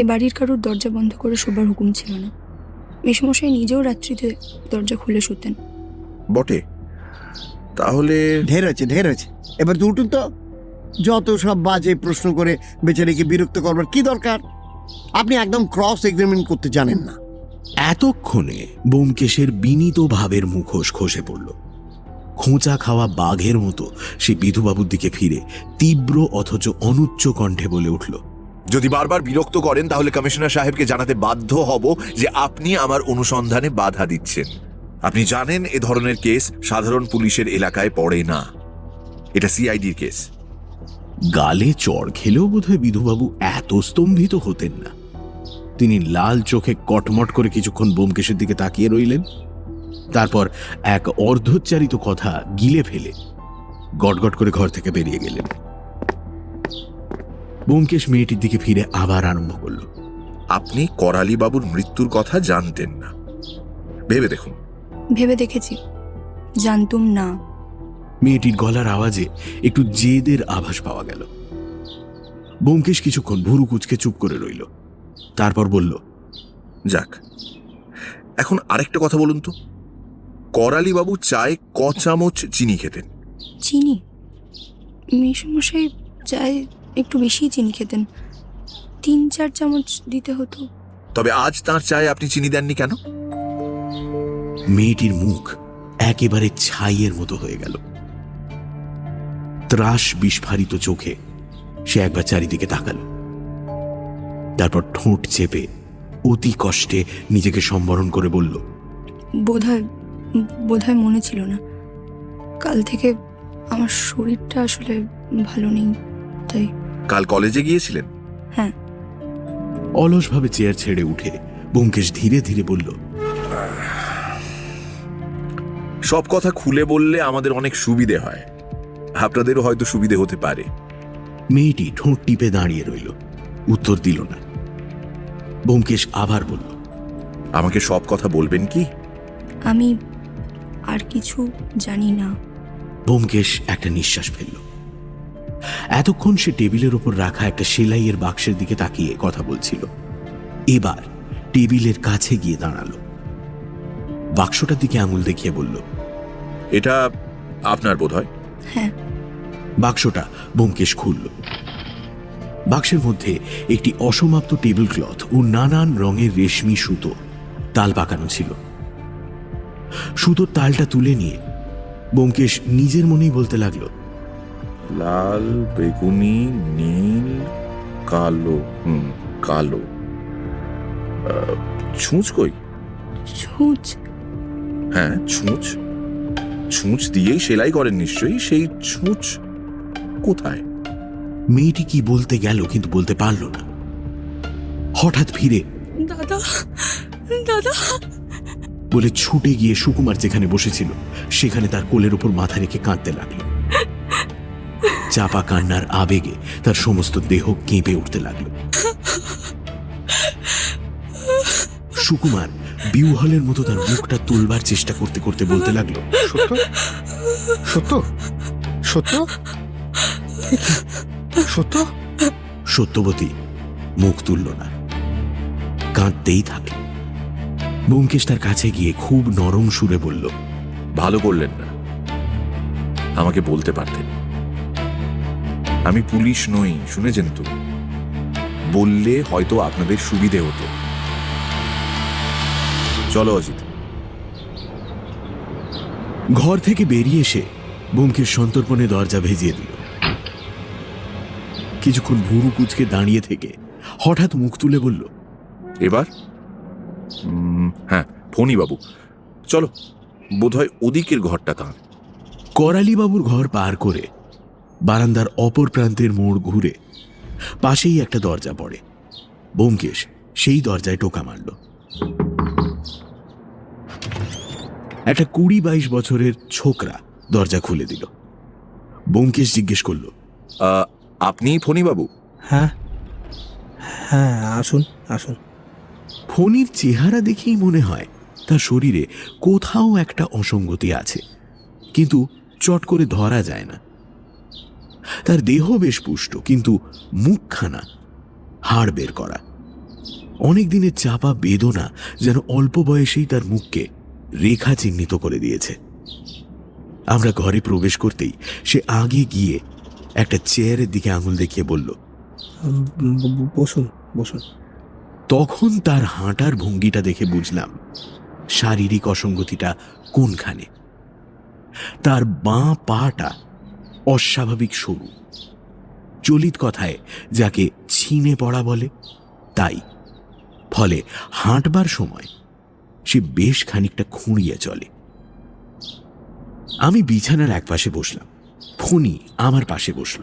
এ বাড়ির কারোর দরজা বন্ধ করে শোবার হুকুম ছিল না। মেসমশাই নিজেও রাত্রিতে দরজা খুলে শুতেন। বটে, তাহলে ঢের হয়েছে, ঢের হয়েছে, এবার তো উঠুন তো। যত সব বাজে প্রশ্ন করে বেচারিকে বিরক্ত করবার কি দরকার? আপনি একদম ক্রস এক্সামিন করতে জানেন না। এতক্ষণে ব্যোমকেশের বিনীত ভাবের মুখোশ খসে পড়ল। খোঁচা খাওয়া বাঘের মতো সে বিধুবাবুর দিকে ফিরে তীব্র অথচ অনুচ্চ কণ্ঠে বলে উঠল, যদি বারবার বিরক্ত করেন তাহলে কমিশনার সাহেবকে জানাতে বাধ্য হব যে আপনি আমার অনুসন্ধানে বাধা দিচ্ছেন। আপনি জানেন এ ধরনের কেস সাধারণ পুলিশের এলাকায় পড়ে না, এটা সিআইডির কেস। গালে চড় খেলেও বোধহয় বিধুবাবু এত স্তম্ভিত হতেন না। তিনি লাল চোখে কটমট করে কিছুক্ষণ ব্যোমকেশের দিকে তাকিয়ে রইলেন, তারপর এক অর্ধোচ্চারিত কথা গিলে ফেলে গটগট করে ঘর থেকে বেরিয়ে গেলেন। ব্যোমকেশ মেয়েটির দিকে ফিরে আবার আরম্ভ করল, আপনি করালি বাবুর মৃত্যুর কথা জানতেন না, ভেবে দেখুন। ভেবে দেখেছি, জানতুম না। মেয়েটির গলার আওয়াজে একটু জেদের আভাস পাওয়া গেল। ব্যোমকেশ কিছুক্ষণ ভুরু কুচকে চুপ করে রইল, তারপর বলল, যাক, এখন আরেকটা কথা বলুন তো, করালি বাবু চায়ে ক চামচ চিনি খেতেন? চিনি? মেসমশাই চায় একটু বেশি চিনি খেতেন, 3-4 চামচ দিতে হতো। তবে আজ তার চায়ে আপনি চিনি দেননি কেন? মেয়েটির মুখ একেবারে ছাইয়ের মতো হয়ে গেল। ত্রাস বিস্ফারিত চোখে সে একবার চারিদিকে তাকালো, তারপর ঠোঁট চেপে অতি কষ্টে নিজেকে সম্বরণ করে বলল, বোধহয় মনে ছিল না। কাল থেকে আমার শরীরটা আসলে ভালো নেই, তাই। কাল কলেজে গিয়েছিলেন? হ্যাঁ। অলসভাবে চেয়ার ছেড়ে উঠে ব্যোমকেশ ধীরে ধীরে বলল, সব কথা খুলে বললে আমাদের অনেক সুবিধে হয়, আপনাদেরও হয়তো সুবিধে হতে পারে। মেয়েটি ঠোঁট টিপে দাঁড়িয়ে রইল, উত্তর দিল না। ব্যোমকেশ আবার বলল, আমাকে সব কথা বলবেন কি? আমি আর কিছু জানি না। ব্যোমকেশ একটা নিঃশ্বাস ফেলল। এতক্ষণ সে টেবিলের ওপর রাখা একটা সেলাইয়ের বাক্সের দিকে তাকিয়ে কথা বলছিল। এবার টেবিলের কাছে গিয়ে দাঁড়ালো, বাক্সটার দিকে আঙুল দেখিয়ে বলল, এটা আপনার বোধ হয়। হ্যাঁ। বাক্সটা ব্যোমকেশ খুলল। বাক্সের মধ্যে একটি অসমাপ্ত টেবিল ক্লথ ও নানান রঙের রেশমি সুতো তাল পাকানো ছিল। সুতোর তালটা তুলে নিয়ে ব্যোমকেশ নিজের মনেই বলতে লাগলো, লাল, বেগুনি, নীল, কালো। কালো। ছুঁচ কই? ছুঁচ? হ্যাঁ, ছুঁচ। ছুঁচ দিয়েই সেলাই করেন নিশ্চয়ই, সেই ছুঁচ কোথায়? মেয়েটি কি বলতে গেল কিন্তু বলতে পারল না। হঠাৎ ফিরে দাদা, দাদা বলে ছুটে গিয়ে সুকুমার যেখানে বসেছিল সেখানে তার কোলের উপর মাথা রেখে কাঁদতে লাগলো। চাপা কান্নার আবেগে তার সমস্ত দেহ কেঁপে উঠতে লাগলো। সুকুমার বিউহলের মতো তার মুখটা তুলবার চেষ্টা করতে করতে বলতে লাগলো, সত্য, সত্য, সত্য, সত্য। সত্যবতী মুখ তুলল না, কাঁদতেই থাকল। ব্যোমকেশ তার কাছে গিয়ে খুব নরম সুরে বলল, ভালো করলেন না, আমাকে বলতে পারতেন। আমি পুলিশ নই, শুনেছেন তো? বললে হয়তো আপনাদের সুবিধে হতো। চলো অজিত। ঘর থেকে বেরিয়ে এসে ব্যোমকেশ সন্তর্পণে দরজা ভেজিয়ে দিল। কিছুক্ষণ ভুরু কুচকে দাঁড়িয়ে থেকে হঠাৎ মুখ তুলে বলল, এবার হ্যাঁ, ফণি বাবু, চলো, বোধহয় ওদিকের ঘরটা তাঁর। করালি বাবুর ঘর পার করে বারান্দার অপর প্রান্তের মোড় ঘুরে পাশেই একটা দরজা পড়ে। ব্যোমকেশ সেই দরজায় টোকা মারল। একটা 20-22 বছরের ছোকরা দরজা খুলে দিল। ব্যোমকেশ জিজ্ঞেস করল, আপনি ফণি বাবু? হ্যাঁ হ্যাঁ, আসুন আসুন। ফণির চেহারা দেখেই মনে হয় তার শরীরে কোথাও একটা অসঙ্গতি আছে, কিন্তু চট করে ধরা যায় না। তার দেহ বেশ পুষ্ট, কিন্তু মুখখানা হাড় বের করা। অনেক দিনের চাপা বেদনা যেন অল্প বয়সেই তার মুখকে রেখা চিহ্নিত করে দিয়েছে। আমরা ঘরে প্রবেশ করতেই সে আগে গিয়ে একটা চেয়ারের দিকে আঙুল দেখিয়ে বলল, বসুন বসুন। তখন তার হাঁটার ভঙ্গিটা দেখে বুঝলাম শারীরিক অসঙ্গতিটা কোনখানে। তার বাঁ পাটা অস্বাভাবিক সরু, চলিত কথায় যাকে ছিনে পড়া বলে তাই। ফলে হাঁটবার সময় সে বেশ খানিকটা খুঁড়িয়ে চলে। আমি বিছানার একপাশে বসলাম, ফণি আমার পাশে বসল।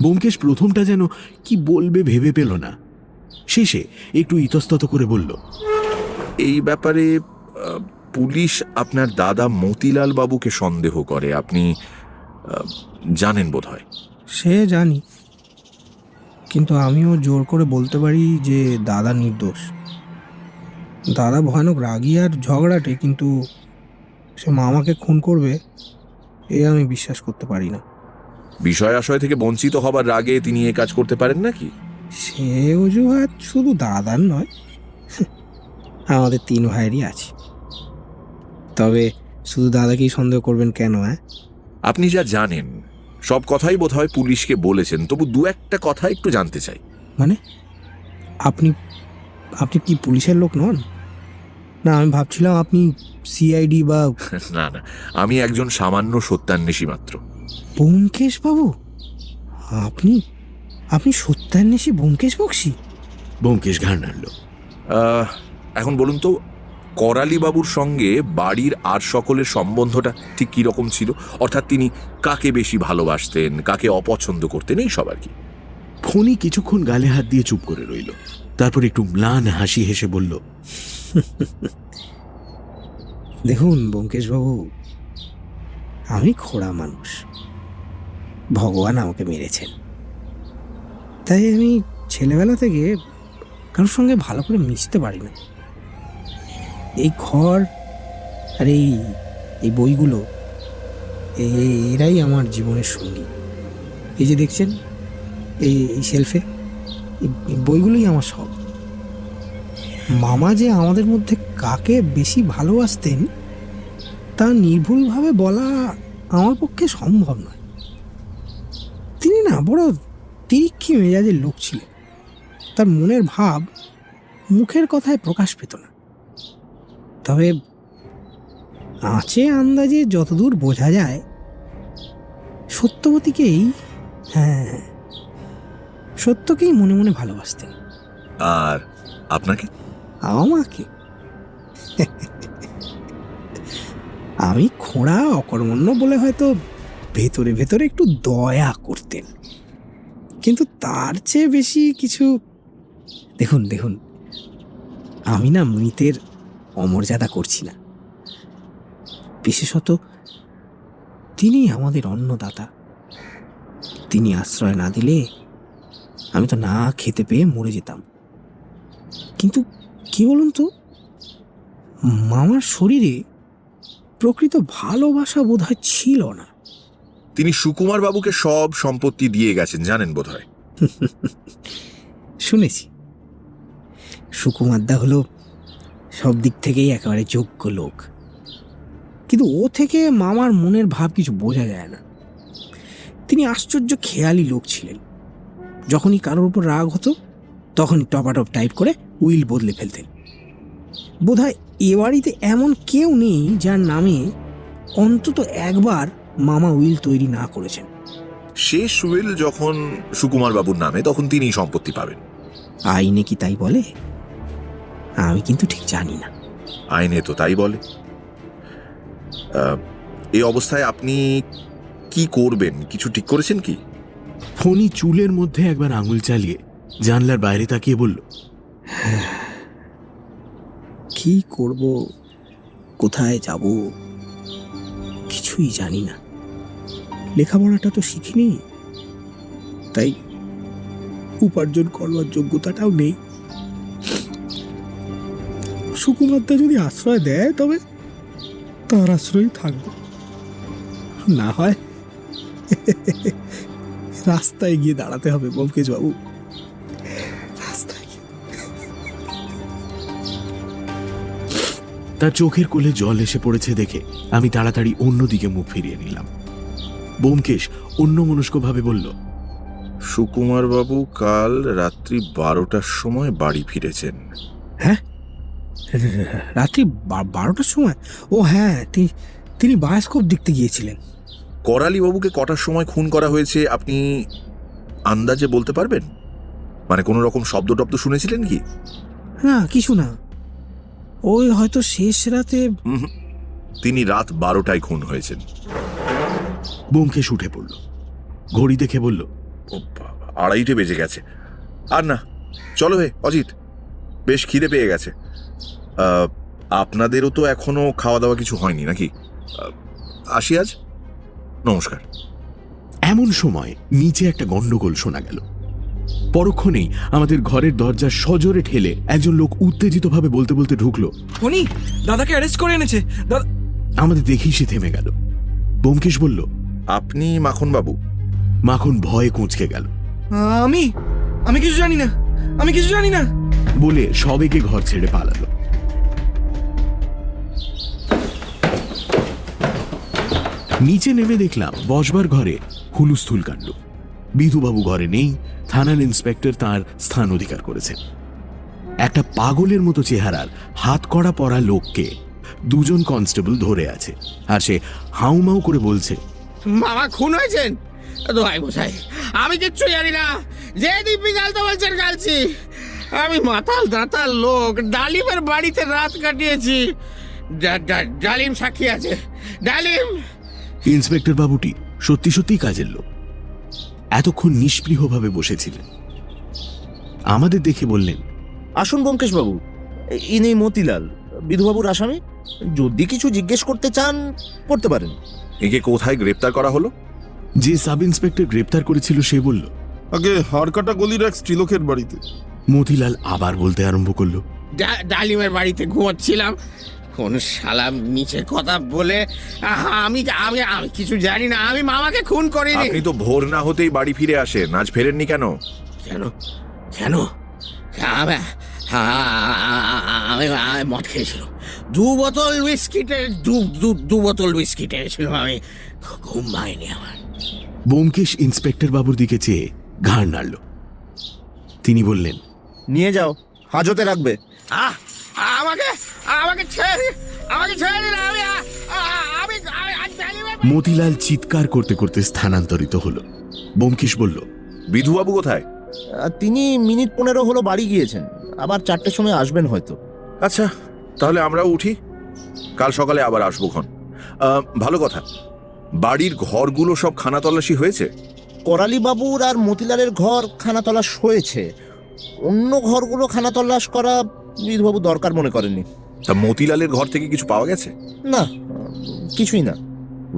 ব্যোমকেশ প্রথমটা যেন কি বলবে ভেবে পেল না, শেষে একটু ইতস্তত করে বলল, এই ব্যাপারে পুলিশ আপনার দাদা মতিলাল বাবুকে সন্দেহ করে, আপনি জানেন বোধ হয়। সে জানি, কিন্তু আমিও জোর করে বলতে পারি যে দাদা নির্দোষ। দাদা ভয়ানক রাগী আর ঝগড়াটে, কিন্তু সে মামাকে খুন করবে এ আমি বিশ্বাস করতে পারি না। বিষয় আশয় থেকে বঞ্চিত হবার রাগে তিনি এ কাজ করতে পারেন নাকি? সে অজুহাত শুধু দাদার নয়, আমাদের 3 ভাইয়েরই আছে। তবে শুধু দাদাকেই সন্দেহ করবেন কেন? আপনি যা জানেন সব কথাই বোধহয় পুলিশকে বলেছেন, তবু 2-1টা কথা একটু জানতে চাই। মানে আপনি আপনি কি পুলিশের লোক নন? না, আমি ভাবছিলাম আপনি সিআইডি বা। না না, আমি একজন সামান্য সত্যান্বেষী মাত্র। ব্যোমকেশ বাবু, আপনি আপনি সত্যান্বেষী ব্যোমকেশ বক্সী? ব্যোমকেশ ঘাড় নাড়ল। এখন বলুন তো, করালি বাবুর সঙ্গে বাড়ির আর সকলের সম্বন্ধটা ঠিক কি রকম ছিল? অর্থাৎ তিনি কাকে বেশি ভালোবাসতেন, কাকে অপছন্দ করতেন, এই সব আর কি। ফণি কিছুক্ষণ গালে হাত দিয়ে চুপ করে রইল, তারপর একটু ম্লান হাসি হেসে বলল, দেখুন ব্যোমকেশ বাবু, আমি খোড়া মানুষ, ভগবান আমাকে মেরেছেন। তাই আমি ছেলেবেলা থেকে কারোর সঙ্গে ভালো করে মিশতে পারি না। এই ঘর আর এই বইগুলো, এরাই আমার জীবনের সঙ্গী। এই যে দেখছেন এই শেলফে, এই বইগুলোই আমার সব। মামা যে আমাদের মধ্যে কাকে বেশি ভালোবাসতেন তা নির্ভুলভাবে বলা আমার পক্ষে সম্ভব নয়। তিনি না বড় তিরিক্ষি মেজাজের লোক ছিলেন। তার মনের ভাব মুখের কথায় প্রকাশ পেত না। তবে আঁচে আন্দাজে যতদূর বোঝা যায়, সত্যবতীকেই, সত্যকেই মনে মনে ভালোবাসতেন। আর আপনাকে? আমাকে আমি খোঁড়া অকর্মণ্য বলে হয়তো ভেতরে ভেতরে একটু দয়া করতেন, কিন্তু তার চেয়ে বেশি কিছু। দেখুন দেখুন, আমি না মৃতের অমর্যাদা করছি না। বিশেষত তিনি আমাদের অন্নদাতা। তিনি আশ্রয় না দিলে আমি তো না খেতে পেয়ে মরে যেতাম। কিন্তু কি বলুন তো, মামার শরীরে প্রকৃত ভালোবাসা বোধহয় ছিল না। তিনি সুকুমার বাবুকে সব সম্পত্তি দিয়ে গেছেন, জানেন বোধহয়। শুনেছি। সুকুমারদা হলো সব দিক থেকেই একেবারে যোগ্য লোক, কিন্তু ও থেকে মামার মনের ভাব কিছু বোঝা যায় না। তিনি আশ্চর্য খেয়ালি লোক ছিলেন। যখনই কারোর উপর রাগ হতো তখনই টপাটপ টাইপ করে উইল বদলে ফেলতেন। বোধহয় এ বাড়িতে এমন কেউ নেই যার নামে অন্তত একবার মামা উইল তৈরি না করেছেন। শেষ উইল যখন সুকুমার বাবুর নামে, তখন তিনি সম্পত্তি পাবেন। আইনে কি তাই বলে? আমি কিন্তু ঠিক জানি না। আইনে তো তাই বলে। এই অবস্থায় আপনি কি করবেন, কিছু ঠিক করেছেন কি? ফণি চুলের মধ্যে একবার আঙুল চালিয়ে জানলার বাইরে তাকিয়ে বলল, কি করব, কোথায় যাব, কিছুই জানি না। লেখাপড়াটা তো শিখিনি, তাই উপার্জন করবার যোগ্যতাটাও নেই। সুকুমারদা যদি আশ্রয় দেয় তবে তার আশ্রয়ই থাকবো, না হয় রাস্তায় গিয়ে দাঁড়াতে হবে ব্যোমকেশ বাবু, রাস্তায় গিয়ে। তার চোখের কোলে জল এসে পড়েছে দেখে আমি তাড়াতাড়ি অন্যদিকে মুখ ফিরিয়ে নিলাম। ব্যোমকেশ অন্যমনস্কভাবে বলল, সুকুমার বাবু কাল রাত্রি 12টার সময় বাড়ি ফিরেছেন। হ্যাঁ, রাত্রি 12টার সময়? ও হ্যাঁ, তিনি বায়োস্কোপ দেখতে গিয়েছিলেন। করালি বাবুকে কটার সময় খুন করা হয়েছে আপনি আন্দাজে বলতে পারবেন? মানে কোনো রকম শব্দ টব্দ শুনেছিলেন কি? না, কিছু না, ওই হয়তো শেষ রাতে। তিনি রাত 12টায় খুন হয়েছেন। ব্যোমকেশ উঠে পড়ল, ঘড়ি দেখে বলল, ও বাবা, 2:30 বেজে গেছে। আর না, চলো হে অজিত, বেশ খিদে পেয়ে গেছে। আপনাদেরও তো এখনো খাওয়া দাওয়া কিছু হয়নি নাকি? আসি আজ, নমস্কার। এমন সময় নিচে একটা গন্ডগোল শোনা গেল। পরক্ষণেই আমাদের ঘরের দরজা সজোরে ঠেলে একজন লোক উত্তেজিতভাবে বলতে বলতে ঢুকলো, উনি দাদাকে অ্যারেস্ট করে এনেছে। আমাদের দেখেই সে থেমে গেল। ব্যোমকেশ বলল, আপনি মাখন বাবু? মাখন ভয়ে কুঁচকে গেল। আমি কিছু জানি না, আমি কিছু জানি না বলে সবেগে ঘর ছেড়ে পালালো। নিচে নেমে দেখলাম বসবার ঘরে হুলুস্থুল কাণ্ড। বিধুবাবু ঘরে নেই, থানার ইন্সপেক্টর তার স্থান অধিকার করেছেন। একটা পাগলের মতো চেহারার হাত কড়া পরা লোককে 2জন কনস্টেবল ধরে আছে, আর সে হাউমাউ করে বলছে, মামা খুন হয়েছেন? দোহাই মশাই, আমি কিচ্ছু জানি না, যে দিব্যি গালতে বলছেন গালছি। আমি মাতাল দাঁতাল লোক, ডালিমের বাড়িতে রাত কাটিয়েছি। ডালিম সাক্ষী আছে, ডালিম। ইন্সপেক্টর বাবুটি সত্যি সত্যিই কাজের লোক। এতক্ষণ নিষ্পৃহভাবে বসেছিলেন। আমাদের দেখে বললেন, আসুন ব্যোমকেশ বাবু, ইনি মতিলাল, বিধুবাবুর আসামি। যদি কিছু জিজ্ঞেস করতে চান করতে পারেন। একে কোথায় গ্রেপ্তার করা হলো? যে সাব ইন্সপেক্টর গ্রেপ্তার করেছিল সে বলল, আগে হাড়কাটা গলির এক স্ত্রীলোকের বাড়িতে। মতিলাল আবার বলতে আরম্ভ করলো, ডালিমের বাড়িতে ঘুমোচ্ছিলাম, কোন শালা নিচে কথা বলে। আমি আমি আমি কিছু জানি না, আমি মামাকে খুন করিনি। আপনি তো ভোর না হতেই বাড়ি ফিরে আসেন, আজ ফেরেননি কেন? কেন কেন? আমি মদ খেয়েছিলাম, 2 বোতল উইস্কিটে, 2 বোতল উইস্কি টেনেছিলাম আমি, ঘুম ভাঙেনি আমার। ব্যোমকেশ ইন্সপেক্টর বাবুর দিকে চেয়ে ঘাড় নাড়ল। তিনি বললেন, নিয়ে যাও, হাজতে রাখবে। আমাকে আমাকে ছেড়ে দিন, আমি মতিলাল চিৎকার করতে করতে স্থানান্তরিত হলো। ব্যোমকেশ বলল, বিধুবাবু কোথায়? তিনি মিনিট 15 হলো বাড়ি গিয়েছেন, আবার 4টের সময় আসবেন হয়তো। আচ্ছা, তাহলে আমরাও উঠি, কাল সকালে আবার আসবো খন। ভালো কথা, বাড়ির ঘরগুলো সব খানা তল্লাশি হয়েছে? করালি বাবুর আর মতিলালের ঘর খানা তল্লাশ হয়েছে, অন্য ঘরগুলো খানা তল্লাশ করা বিধুবাবু দরকার মনে করেননি। তা মতিলালের ঘর থেকে কিছু পাওয়া গেছে? না, কিছুই না।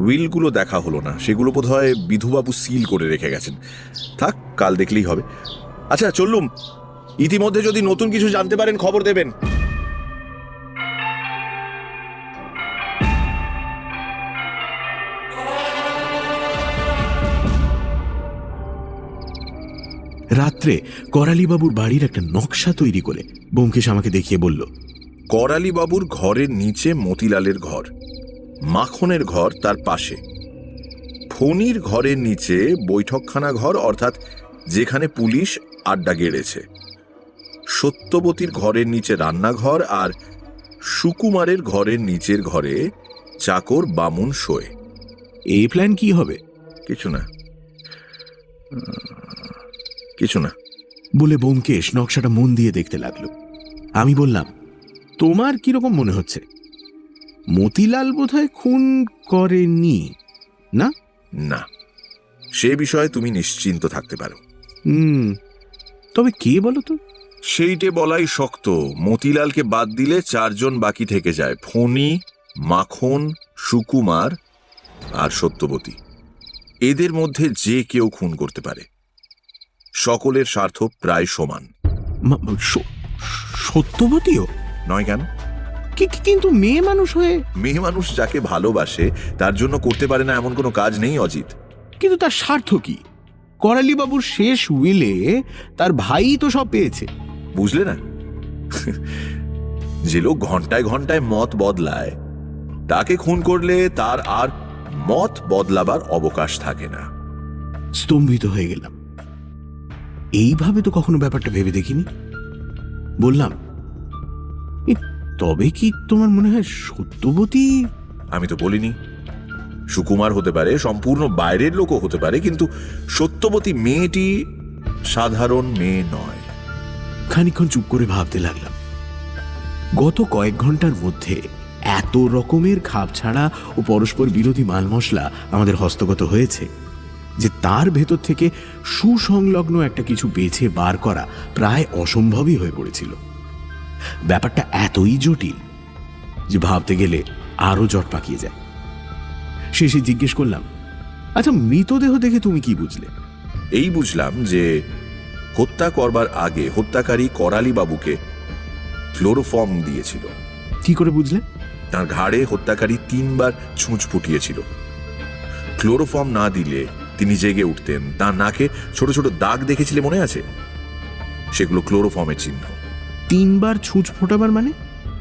উইলগুলো দেখা হলো না, সেগুলো বোধহয় বিধুবাবু সিল করে রেখে গেছেন। থাক, কাল দেখলেই হবে। আচ্ছা চললুম, ইতিমধ্যে যদি নতুন কিছু জানতে পারেন খবর দেবেন। রাত্রে করালিবাবুর বাড়ির একটা নকশা তৈরি করে ব্যোমকেশ আমাকে দেখিয়ে বলল, করালি বাবুর ঘরের নিচে মতিলালের ঘর, মাখনের ঘর তার পাশে, ফণির ঘরের নিচে বৈঠকখানা ঘর, অর্থাৎ যেখানে পুলিশ আড্ডা গেড়েছে, সত্যবতীর ঘরের নিচে রান্নাঘর, আর সুকুমারের ঘরের নিচের ঘরে চাকর বামুন শোয়। এই প্ল্যান কি হবে? কিছু না বলে ব্যোমকেশ নকশাটা মন দিয়ে দেখতে লাগলো। আমি বললাম, তোমার কিরকম মনে হচ্ছে? মতিলাল বোধহয় খুন করেনি না? না, সে বিষয়ে তুমি নিশ্চিন্ত থাকতে পারো। তবে কে বলো তো? সেইটে বলাই শক্ত। মতিলালকে বাদ দিলে 4 জন বাকি থেকে যায়, ফণি, মাখন, সুকুমার আর সত্যবতী। এদের মধ্যে যে কেউ খুন করতে পারে, সকলের স্বার্থ প্রায় সমান। সত্যবতীও নয় কেন? কিন্তু মেয়ে মানুষ হয়ে। মেয়ে মানুষ যাকে ভালোবাসে তার জন্য করতে পারে না এমন কোনো কাজ নেই অজিত। কিন্তু তার স্বার্থ কি? করালি বাবুর শেষ উইলে তার ভাই তো সব পেয়েছে। বুঝলে না, যে লোক ঘন্টায় ঘন্টায় মত বদলায় তাকে খুন করলে তার আর মত বদলাবার অবকাশ থাকে না। স্তম্ভিত হয়ে গেলাম। এইভাবে তো কখনো ব্যাপারটা ভেবে দেখিনি। বললাম, তবে কি তোমার মনে হয় সত্যবতী? আমি তো বলিনি। সুকুমার হতে পারে, সম্পূর্ণ বাইরের লোকও হতে পারে, কিন্তু সত্যবতী মেয়েটি সাধারণ মেয়ে নয়। খানিকক্ষণ চুপ করে ভাবতে লাগলাম। গত কয়েক ঘন্টার মধ্যে এত রকমের খাপ ছাড়া ও পরস্পর বিরোধী মাল মশলা আমাদের হস্তগত হয়েছে যে তার ভেতর থেকে সুসংলগ্ন একটা কিছু বেছে বার করা প্রায় অসম্ভবই হয়ে পড়েছিল। ব্যাপারটা এতই জটিল যে ভাবতে গেলে আরো জট পাকিয়ে যায়। শেষে জিজ্ঞেস করলাম, আচ্ছা, মৃতদেহ দেখে তুমি কি বুঝলে? এই বুঝলাম যে হত্যা করবার আগে হত্যাকারী করালি বাবুকে ক্লোরোফর্ম দিয়েছিল। কি করে বুঝলে? তার ঘাড়ে হত্যাকারী 3 বার ছুঁচ ফুটিয়েছিল। ক্লোরোফর্ম না দিলে তিনি জেগে উঠতেন। তার নাকে ছোট ছোট দাগ দেখেছিলে, মনে আছে? সেগুলো ক্লোরোফর্মের চিহ্ন। 3 বার ছুঁচ ফোটাবার মানে?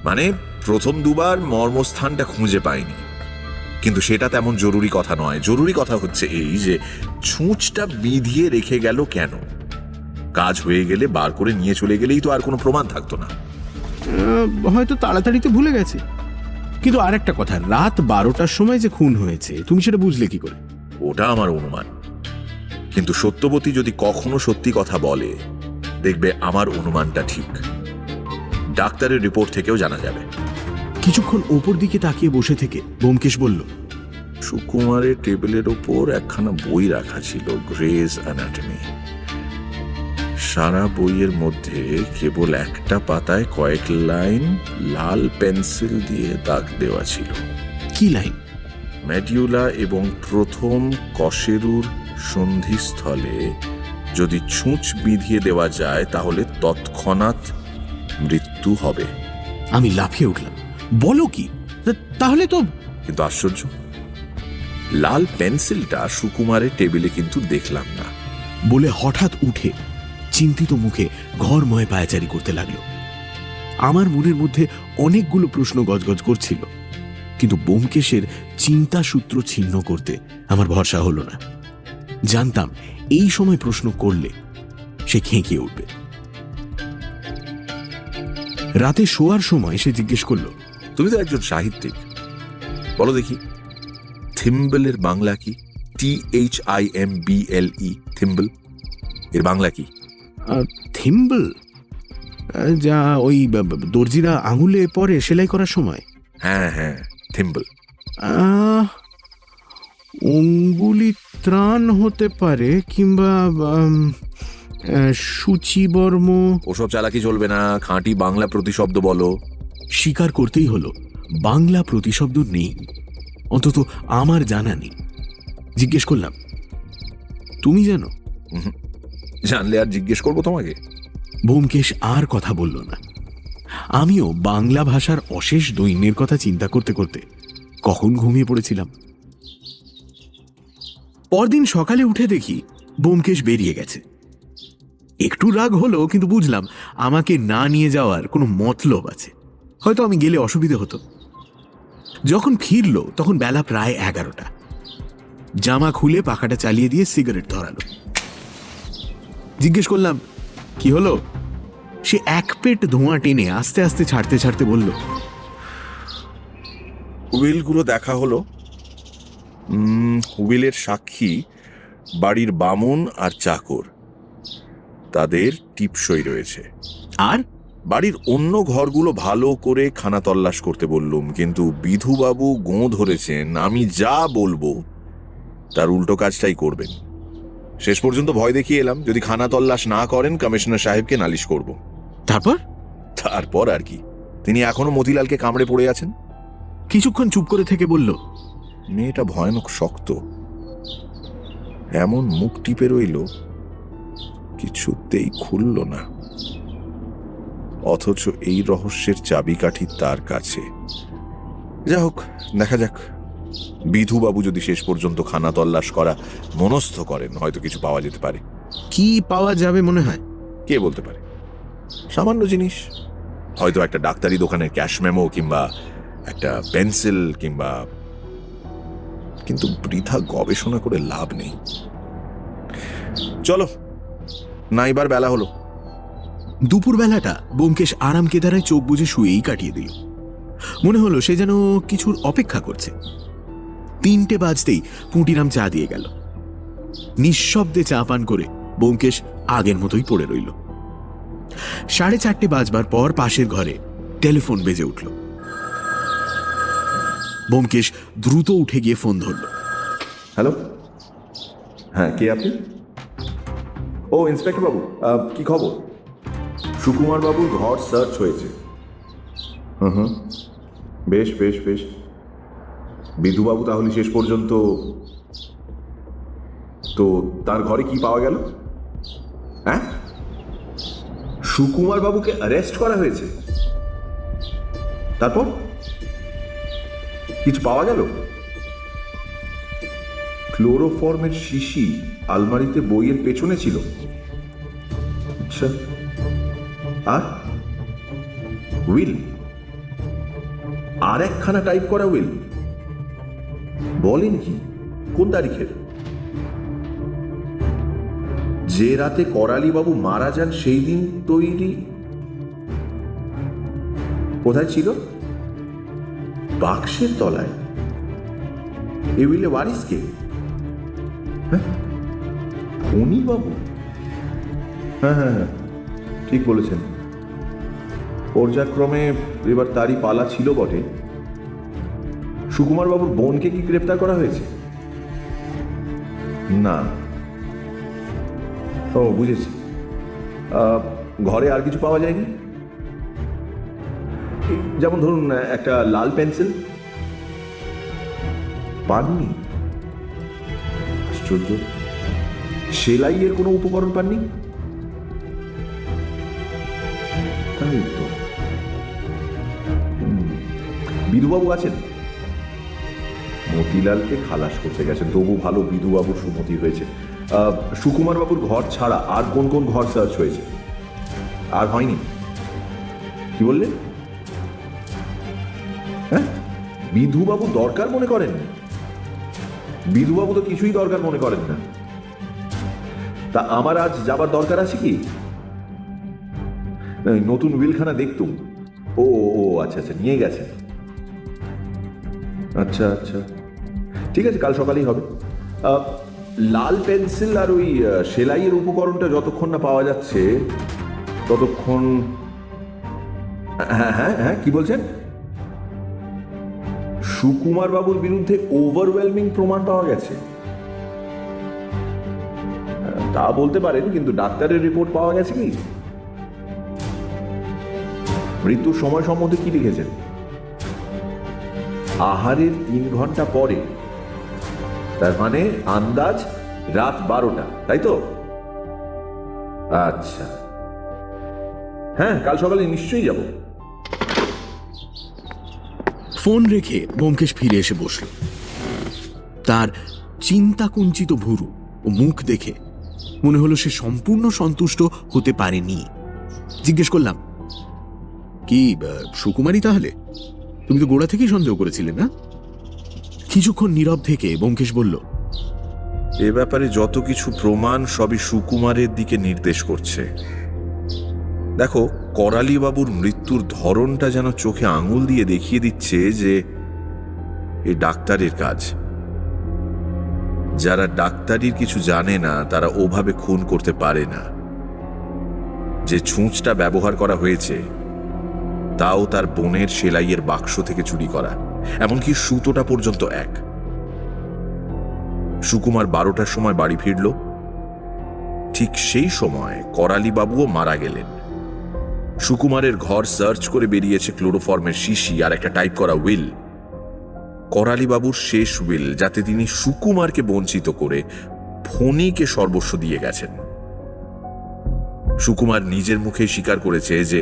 মানে প্রথম 2 বার মর্মস্থানটা খুঁজে পায়নি, কিন্তু সেটা তেমন জরুরি কথা নয়। জরুরি কথা হচ্ছে এই যে ছুঁচটা বিধিয়ে রেখে গেল কেন? কাজ হয়ে গেলে বার করে নিয়ে চলে গেলেই তো আর কোনো প্রমাণ থাকতো না। হয়তো তাড়াতাড়িতে ভুলে গেছে। কিন্তু আরেকটা কথা, রাত 12টার সময় যে খুন হয়েছে তুমি সেটা বুঝলে কি করে? ওটা আমার অনুমান, কিন্তু সত্যবতী যদি কখনো সত্যি কথা বলে দেখবে আমার অনুমানটা ঠিক। ডাক্তারের রিপোর্ট থেকেও জানা যাবে। কিছুক্ষণ ওপর দিকে তাকিয়ে বসে থেকে ব্যোমকেশ বলল, সুকুমারের টেবিলের ওপর একখানা বই রাখা ছিল, গ্রেজ অ্যানাটমি। সারা বইয়ের মধ্যে কেবল একটা পাতায় কয়েক লাইন লাল পেন্সিল দিয়ে দাগ দেওয়া ছিল। কি লাইন? মেডিউলা এবং প্রথম কশেরুর সন্ধিস্থলে যদি ছুঁচ বিধিয়ে দেওয়া যায় তাহলে তৎক্ষণাৎ মৃত্যু হবে। আমি লাফিয়ে উঠলাম, বলো কি? তাহলে তো। কিন্তু আশ্চর্য, লাল পেন্সিলটা সুকুমারের টেবিলে কিন্তু দেখলাম না। বলে হঠাৎ উঠে চিন্তিত মুখে ঘরময় পায়চারি করতে লাগলো। আমার মনের মধ্যে অনেকগুলো প্রশ্ন গজগজ করছিল, কিন্তু ব্যোমকেশের চিন্তা সূত্র ছিন্ন করতে আমার ভরসা হলো না। জানতাম এই সময় প্রশ্ন করলে সে খেঁকিয়ে উঠবে। রাতে শোয়ার সময় সে জিজ্ঞেস করলো, তুমি তো একজন সাহিত্যিক, বলো দেখি থিম্বলের বাংলা কি? THIMBLE, থিম্বল এর বাংলা কি? থিম্বল? যা ওই দর্জিরা আঙুলে পরে সেলাই করার সময়। হ্যাঁ হ্যাঁ, থিম্বল। অঙ্গুলি ত্রাণ হতে পারে, কিংবা সূচিবর্ম। ওসব চালাকি চলবে না, খাঁটি বাংলা প্রতিশব্দ বলো। স্বীকার করতেই হলো বাংলা প্রতিশব্দ নেই, অন্তত আমার জানা নেই। জিজ্ঞেস করলাম, তুমি জানো? জানলে আর জিজ্ঞেস করবো তোমাকে? ব্যোমকেশ আর কথা বলল না। আমিও বাংলা ভাষার অশেষ দৈন্যের কথা চিন্তা করতে করতে কখন ঘুমিয়ে পড়েছিলাম। পরদিন সকালে উঠে দেখি ব্যোমকেশ বেরিয়ে গেছে। একটু রাগ হলো, কিন্তু বুঝলাম আমাকে না নিয়ে যাওয়ার কোনো মতলব আছে। হয়তো আমি গেলে অসুবিধে হতো। যখন ফিরল তখন বেলা প্রায় 11টা। জামা খুলে পাখাটা চালিয়ে দিয়ে সিগারেট ধরালো। জিজ্ঞেস করলাম, কি হলো? সে এক পেট ধোঁয়া টেনে আস্তে আস্তে ছাড়তে ছাড়তে বলল, উইলগুলো দেখা হলো। উইলের সাক্ষী বাড়ির বামুন আর চাকর, তাদের টিপসই রয়েছে। আর বাড়ির অন্য ঘরগুলো ভালো করে খানা তল্লাশ করতে বললুম, কিন্তু বিধুবাবু গোঁ ধরেছেন আমি যা বলবো তার উল্টো কাজটাই করবেন। শেষ পর্যন্ত ভয় দেখিয়ে এলাম, যদি খানা তল্লাশ না করেন কমিশনার সাহেবকে নালিশ করব। তারপর আর কি, তিনি এখনো মতিলালকে কামড়ে পড়ে আছেন। কিছুক্ষণ চুপ করে থেকে বলল, মেয়েটা ভয়ানক শক্ত, এমন মুখ টিপে রইল, কিছুতেই খুলল না। অথচ এই রহস্যের চাবিকাঠি তার কাছে। যা হোক, দেখা যাক। বিধুবাবু যদি শেষ পর্যন্ত খানা তল্লাশ করা মনস্থ করেন, হয়তো কিছু পাওয়া যেতে পারে। কি পাওয়া যাবে মনে হয়? কে বলতে পারে? সামান্য জিনিস, হয়তো একটা ডাক্তারি দোকানের ক্যাশ মেমো, কিংবা একটা পেন্সিল, কিংবা, কিন্তু বৃথা গবেষণা করে লাভ নেই। চলো, নাইবার বেলা হলো। দুপুরবেলাটা ব্যোমকেশ আরাম কেদারায় চোখ বুজে শুয়েই কাটিয়ে দিল। মনে হলো সে যেন কিছুর অপেক্ষা করছে। 3টে বাজতেই পুঁটিরাম চা দিয়ে গেল। নিঃশব্দে চা পান করে ব্যোমকেশ আগের মতোই পড়ে রইল। 4:30 বাজবার পর পাশের ঘরে টেলিফোন বেজে উঠল। ব্যোমকেশ দ্রুত উঠে গিয়ে ফোন ধরল। হ্যালো, হ্যাঁ, কে আপনি? ও, ইন্সপেক্টর বাবু, কি খবর? সুকুমার বাবুর ঘর সার্চ হয়েছে। হুম, বেশ বেশ বেশ। বিধুবাবু তাহলে শেষ পর্যন্ত, তো তার ঘরে কি পাওয়া গেল? হ্যাঁ, সুকুমার বাবুকে অ্যারেস্ট করা হয়েছে? তারপর কিছু পাওয়া গেল? ক্লোরোফর্মের শিশি আলমারিতে বইয়ের পেছনে ছিল। আচ্ছা, আর উইল? আর একখানা টাইপ করা উইল? বলেন কি? কোন তারিখের? যে রাতে করালি বাবু মারা যান সেই দিন তৈরি? কোথায় ছিল? বাক্সের তলায়। এ উইলে ওয়ারিস কে? হ্যাঁ, ফণী বাবু। হ্যাঁ হ্যাঁ হ্যাঁ, ঠিক বলেছেন। পর্যায়ক্রমে এবার তারই পালা ছিল বটে। সুকুমার বাবুর বোনকে কি গ্রেপ্তার করা হয়েছে? না। ও, বুঝেছি। ঘরে আর কিছু পাওয়া যায়নি? যেমন ধরুন একটা লাল পেন্সিল? পাননি? আশ্চর্য। সেলাইয়ের কোনো উপকরণ পাননি? তাই তো। বিধুবাবু আছেন? মতিলালকে খালাস করতে গেছেন, তবু ভালো বিধুবাবু সুমতি হয়েছে। সুকুমার বাবুর ঘর ছাড়া আর কোন কোন ঘর সার্চ হয়েছে? আর হয়নি? কি বললেন? হ্যাঁ, বিধুবাবু দরকার মনে করেন? বিধুবাবু তো কিছুই দরকার মনে করেন না। তা আমার আজ যাবার দরকার আছে কি? নতুন উইলখানা দেখতুম। ও ও, আচ্ছা আচ্ছা, নিয়ে গেছেন। আচ্ছা আচ্ছা, ঠিক আছে, কাল সকালেই হবে। লাল পেন্সিল আর ওই সেলাইয়ের উপকরণটা যতক্ষণ না পাওয়া যাচ্ছে ততক্ষণ। হ্যাঁ হ্যাঁ হ্যাঁ, কি বলছেন? সুকুমার বাবুর বিরুদ্ধে ওভারওয়েলমিং প্রমাণ পাওয়া গেছে? তা বলতে পারেন, কিন্তু ডাক্তারের রিপোর্ট পাওয়া গেছে কি? মৃত্যুর সময় সম্বন্ধে কি লিখেছেন? আহারের 3 ঘন্টা পরে, তার মানে আন্দাজ রাত 12টা, তাই তো? আচ্ছা, হ্যাঁ, কাল সকালে নিশ্চয়ই যাব। ফোন রেখে ব্যোমকেশ ফিরে এসে বসল। তার চিন্তাকুঞ্চিত ভুরু ও মুখ দেখে মনে হলো সে সম্পূর্ণ সন্তুষ্ট হতে পারেনি। জিজ্ঞেস করলাম, কি সুকুমারী তাহলে? তুমি তো গোড়া থেকেই সন্দেহ করেছিলে না? কিছুক্ষণ নীরব থেকে ব্যোমকেশ বলল, এ ব্যাপারে যত কিছু প্রমাণ সবই সুকুমারের দিকে নির্দেশ করছে। দেখো, করালি বাবুর মৃত্যুর ধরনটা যেন চোখে আঙুল দিয়ে দেখিয়ে দিচ্ছে যে এই ডাক্তারের কাজ। যারা ডাক্তারির কিছু জানে না তারা ওভাবে খুন করতে পারে না। যে ছুঁচটা ব্যবহার করা হয়েছে তাও তার বোনের সেলাইয়ের বাক্স থেকে চুরি করা, এমনকি সুতোটা পর্যন্ত এক। সুকুমার 12টার সময় বাড়ি ফিরল, ঠিক সেই সময় করালি বাবুও মারা গেলেন। সুকুমারের ঘর সার্চ করে বেরিয়েছে ক্লোরোফর্মের শিশি আর একটা টাইপ করা উইল। করালি বাবুর শেষ উইল, যাতে তিনি সুকুমারকে বঞ্চিত করে ফণীকে সর্বস্ব দিয়ে গেছেন। সুকুমার নিজের মুখে স্বীকার করেছে যে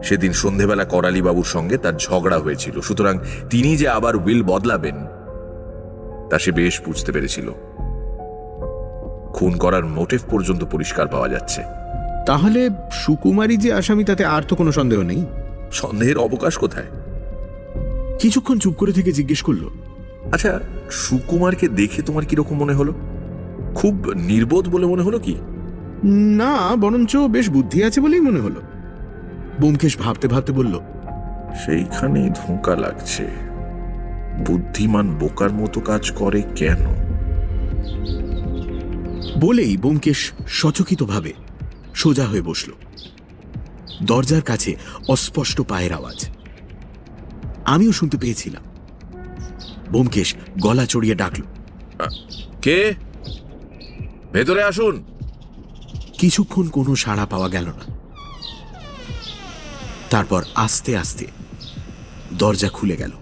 সেদিন সন্ধেবেলা করালি বাবুর সঙ্গে তার ঝগড়া হয়েছিল, সুতরাং তিনি যে আবার উইল বদলাবেন তা সে বেশ বুঝতে পেরেছিল। খুন করার মোটিভ পর্যন্ত পরিষ্কার পাওয়া যাচ্ছে। তাহলে সুকুমারী যে আসামি তাতে আর তো কোনো সন্দেহ নেই। সন্দেহের অবকাশ কোথায়? কিছুক্ষণ চুপ করে থেকে জিজ্ঞেস করলো, আচ্ছা, সুকুমারকে দেখে তোমার কিরকম মনে হলো? খুব নির্বোধ বলে মনে হলো কি? না, বরঞ্চ বেশ বুদ্ধি আছে বলেই মনে হলো। ব্যোমকেশ ভাবতে ভাবতে বলল, সেইখানেই ধোঁকা লাগছে। বুদ্ধিমান বোকার মতো কাজ করে কেন? বলেই ব্যোমকেশ সচকিতভাবে সোজা হয়ে বসল। দরজার কাছে অস্পষ্ট পায়ের আওয়াজ আমিও শুনতে পেয়েছিলাম। ব্যোমকেশ গলা চড়িয়ে ডাকল, কে? ভেতরে আসুন। কিছুক্ষণ কোনো সাড়া পাওয়া গেল না। তারপর আস্তে আস্তে দরজা খুলে গেল।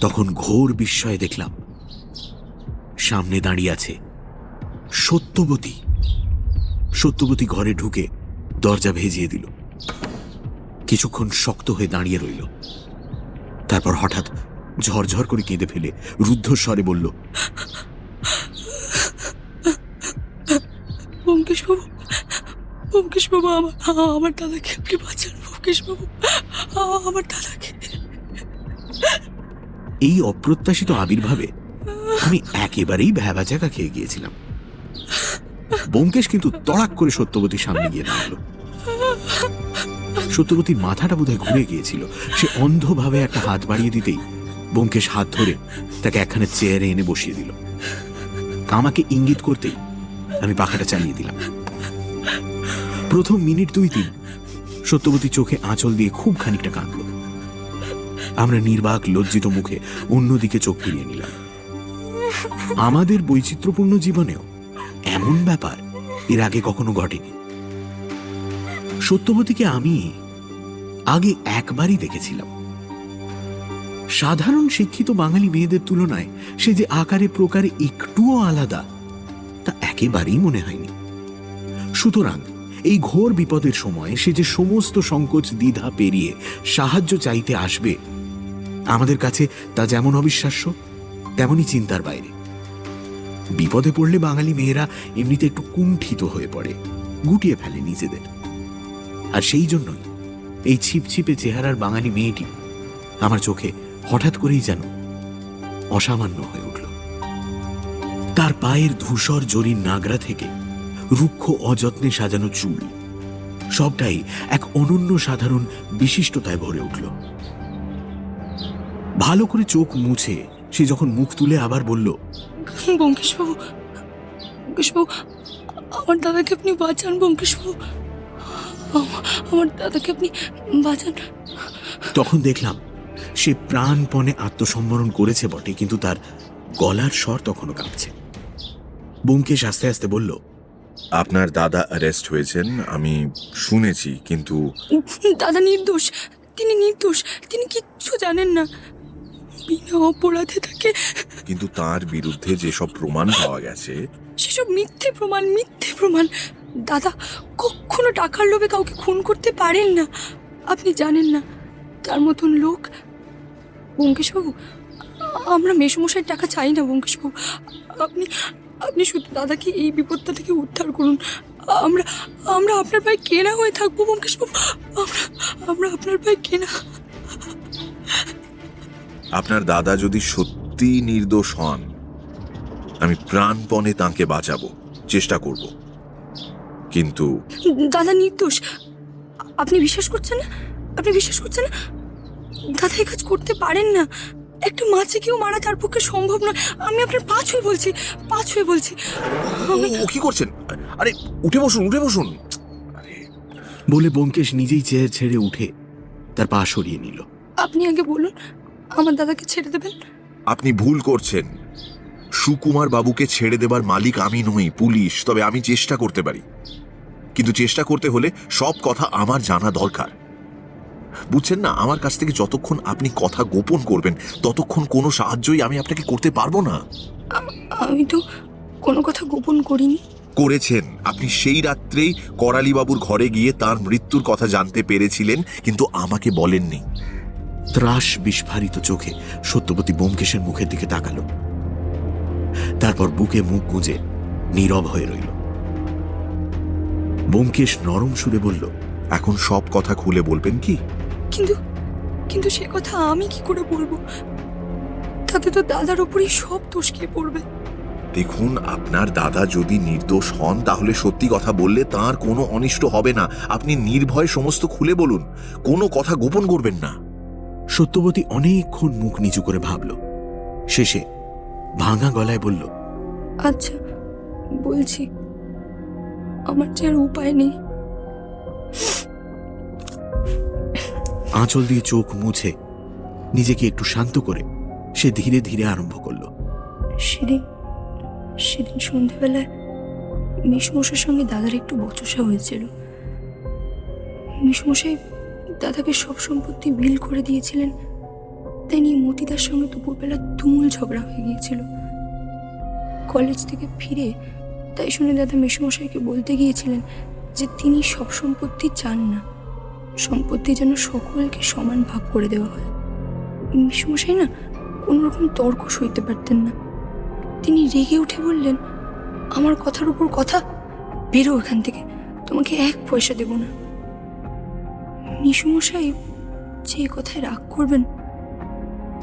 তখন ঘোর বিস্ময়ে দেখলাম সামনে দাঁড়িয়ে আছে সত্যবতী। সত্যবতী ঘরে ঢুকে দরজা ভেজিয়ে দিল। কিছুক্ষণ শক্ত হয়ে দাঁড়িয়ে রইল। তারপর হঠাৎ ঝরঝর করে কেঁদে ফেলে রুদ্ধস্বরে বলল, ব্যোমকেশবাবু, ব্যোমকেশবাবু, আমার দাদাকে আপনি বাঁচান। ব্যোমকেশবাবু, আমার দাদাকে। এই অপ্রত্যাশিত আবির্ভাবে আমি একেবারেই ভ্যাবাচাকা খেয়ে গিয়েছিলাম। ব্যোমকেশ কিন্তু তড়াক করে সত্যবতীর সামনে গিয়ে দাঁড়ালো। সত্যবতীর মাথাটা বোধহয় ঘুরে গিয়েছিল। সে অন্ধভাবে একটা হাত বাড়িয়ে দিতেই ব্যোমকেশ হাত ধরে তাকে একখানে চেয়ারে এনে বসিয়ে দিল। আমাকে ইঙ্গিত করতেই আমি পাখাটা চালিয়ে দিলাম। প্রথম মিনিট 2-3 সত্যবতী চোখে আঁচল দিয়ে খুব খানিকটা কাঁদল। আমরা নির্বাক লজ্জিত মুখে অন্যদিকে চোখ ফিরিয়ে নিলাম। আমাদের বৈচিত্র্যপূর্ণ জীবনেও এমন ব্যাপার এর আগে কখনো ঘটেনি। সত্যবতীকে আমি আগে একবারই দেখেছিলাম। সাধারণ শিক্ষিত বাঙালি মেয়েদের তুলনায় সে যে আকারে প্রকারে একটুও আলাদা তা একেবারেই মনে হয়নি। সুতরাং এই ঘোর বিপদের সময় সে যে সমস্ত সংকোচ দ্বিধা পেরিয়ে সাহায্য চাইতে আসবে, আমাদের কাছে তা যেমন অবিশ্বাস্য তেমনই চিন্তার বাইরে। বিপদে পড়লে বাঙালি মেয়েরা এমনিতে একটু কুণ্ঠিত হয়ে পড়ে, গুটিয়ে ফেলে নিজেদের। আর সেই জন্যই এই ছিপছিপে চেহারার বাঙালি মেয়েটি আমার চোখে হঠাৎ করেই যেন অসামান্য হয়ে উঠল। তার পায়ের ধূসর জরির নাগরা থেকে রুক্ষ অযত্নে সাজানো চুল সবটাই এক অনন্য সাধারণ বিশিষ্টতায় ভরে উঠল। ভালো করে চোখ মুছে সে যখন মুখ তুলে আবার বলল, ব্যোমকেশবাবু, ব্যোমকেশবাবু, আমার দাদাকে আপনি বাঁচান। ব্যোমকেশবাবু, আমার দাদাকে আপনি বাঁচান। তখন দেখলাম সে প্রাণপণে আত্মসম্বরণ করেছে বটে, কিন্তু তার গলার স্বর তখনও কাঁপছে। ব্যোমকেশ আস্তে আস্তে বলল, আপনার দাদা অ্যারেস্ট হয়েছেন আমি শুনেছি, কিন্তু দাদা নির্দোষ। তিনি নির্দোষ। তিনি কিচ্ছু জানেন না। বিনা অপরাধে তাকে। কিন্তু তার বিরুদ্ধে যেসব প্রমাণ পাওয়া গেছে সেসব মিথ্যে প্রমাণ, মিথ্যে প্রমাণ। দাদা কখনো টাকার লোভে কাউকে খুন করতে পারেন না। আপনি জানেন না তার মতন লোক। ব্যোমকেশবাবু, আমরা মেসমশাইয়ের টাকা চাই না। ব্যোমকেশবাবু, আপনি আপনি শুধু দাদাকে এই বিপদটা থেকে উদ্ধার করুন। আমরা আমরা আপনার পায়ে কেনা হয়ে থাকবো। ব্যোমকেশবাবু, আমরা আপনার পায়ে কেনা। আপনার দাদা যদি সত্যি নির্দোষ হন, আমি প্রাণপণে তাঁকে বাঁচাবো, চেষ্টা করব। কিন্তু দাদা নির্দোষ। আপনি বিশ্বাস করছেন না? আপনি বিশ্বাস করছেন না? দাদা এই কাজ করতে পারেন না। একটা মাছিকেও মারা তার পক্ষে সম্ভব নয়। আমি আপনার পা ছুঁয়ে বলছি, পা ছুঁয়ে বলছি। ও কি করছেন? আরে উঠে বসুন, উঠে বসুন। বলে ব্যোমকেশ নিজেই চেয়ার ছেড়ে উঠে তার পা সরিয়ে নিল। আপনি আগে বলুন, আমার দাদাকে ছেড়ে দেবেন? আপনি ভুল করছেন। সুকুমার বাবুকে ছেড়ে দেবার মালিক আমি নই, পুলিশ। তবে আমি চেষ্টা করতে পারি, কিন্তু চেষ্টা করতে হলে সব কথা আমার জানা দরকার। বুঝছেন না? আমার কাছ থেকে যতক্ষণ আপনি কথা গোপন করবেন ততক্ষণ কোনো সাহায্যই আমি আপনাকে করতে পারবো না। আমি তো কোনো কথা গোপন করিনি। করেছেন। আপনি সেই রাত্রেই করালিবাবুর ঘরে গিয়ে তার মৃত্যুর কথা জানতে পেরেছিলেন, কিন্তু আমাকে বলেননি। ত্রাস বিস্ফারিত চোখে সত্যবতী ব্যোমকেশের মুখের দিকে তাকালো, তারপর বুকে মুখ গুঁজে নীরব হয়ে রইল। ব্যোমকেশ নরম সুরে বলল, এখন সব কথা খুলে বলবেন কি? কিন্তু কিন্তু সে কথা আমি কি করে বলবো? তাতে তো দাদার উপরই সব দোষ গিয়ে পড়বে। দেখুন, আপনার দাদা যদি নির্দোষ হন তাহলে সত্যি কথা বললে তার কোনো অনিষ্ট হবে না। আপনি নির্ভয়ে সমস্ত খুলে বলুন, কোনো কথা গোপন করবেন না। সত্যবতী অনেকক্ষণ মুখ নিচু করে ভাবল, শেষে ভাঙা গলায় বলল, আচ্ছা বলছি, আমার যে আর উপায় নেই। আঁচল দিয়ে চোখ মুছে নিজেকে একটু শান্ত করে সে ধীরে ধীরে আরম্ভ করল। সেদিন সন্ধেবেলায় মেসমশাইয়ের সঙ্গে দাদার একটু বচসা হয়েছিল। মেসমশাই দাদাকে সব সম্পত্তি উইল করে দিয়েছিলেন, তাই নিয়ে মতিদার সঙ্গে দুপুরবেলা তুমুল ঝগড়া হয়ে গিয়েছিল। কলেজ থেকে ফিরে তাই শুনে দাদা মেসমশাইকে বলতে গিয়েছিলেন যে তিনি সব সম্পত্তি চান না, সম্পত্তি যেন সকলকে সমান ভাগ করে দেওয়া হয়। মেসমশাই না কোনো রকম তর্ক সইতে পারতেন না। তিনি রেগে উঠে বললেন, আমার কথার উপর কথা, বেরো এখান থেকে, তোমাকে 1 পয়সা দেব না। মেসমশাই যে কথায় রাগ করবেন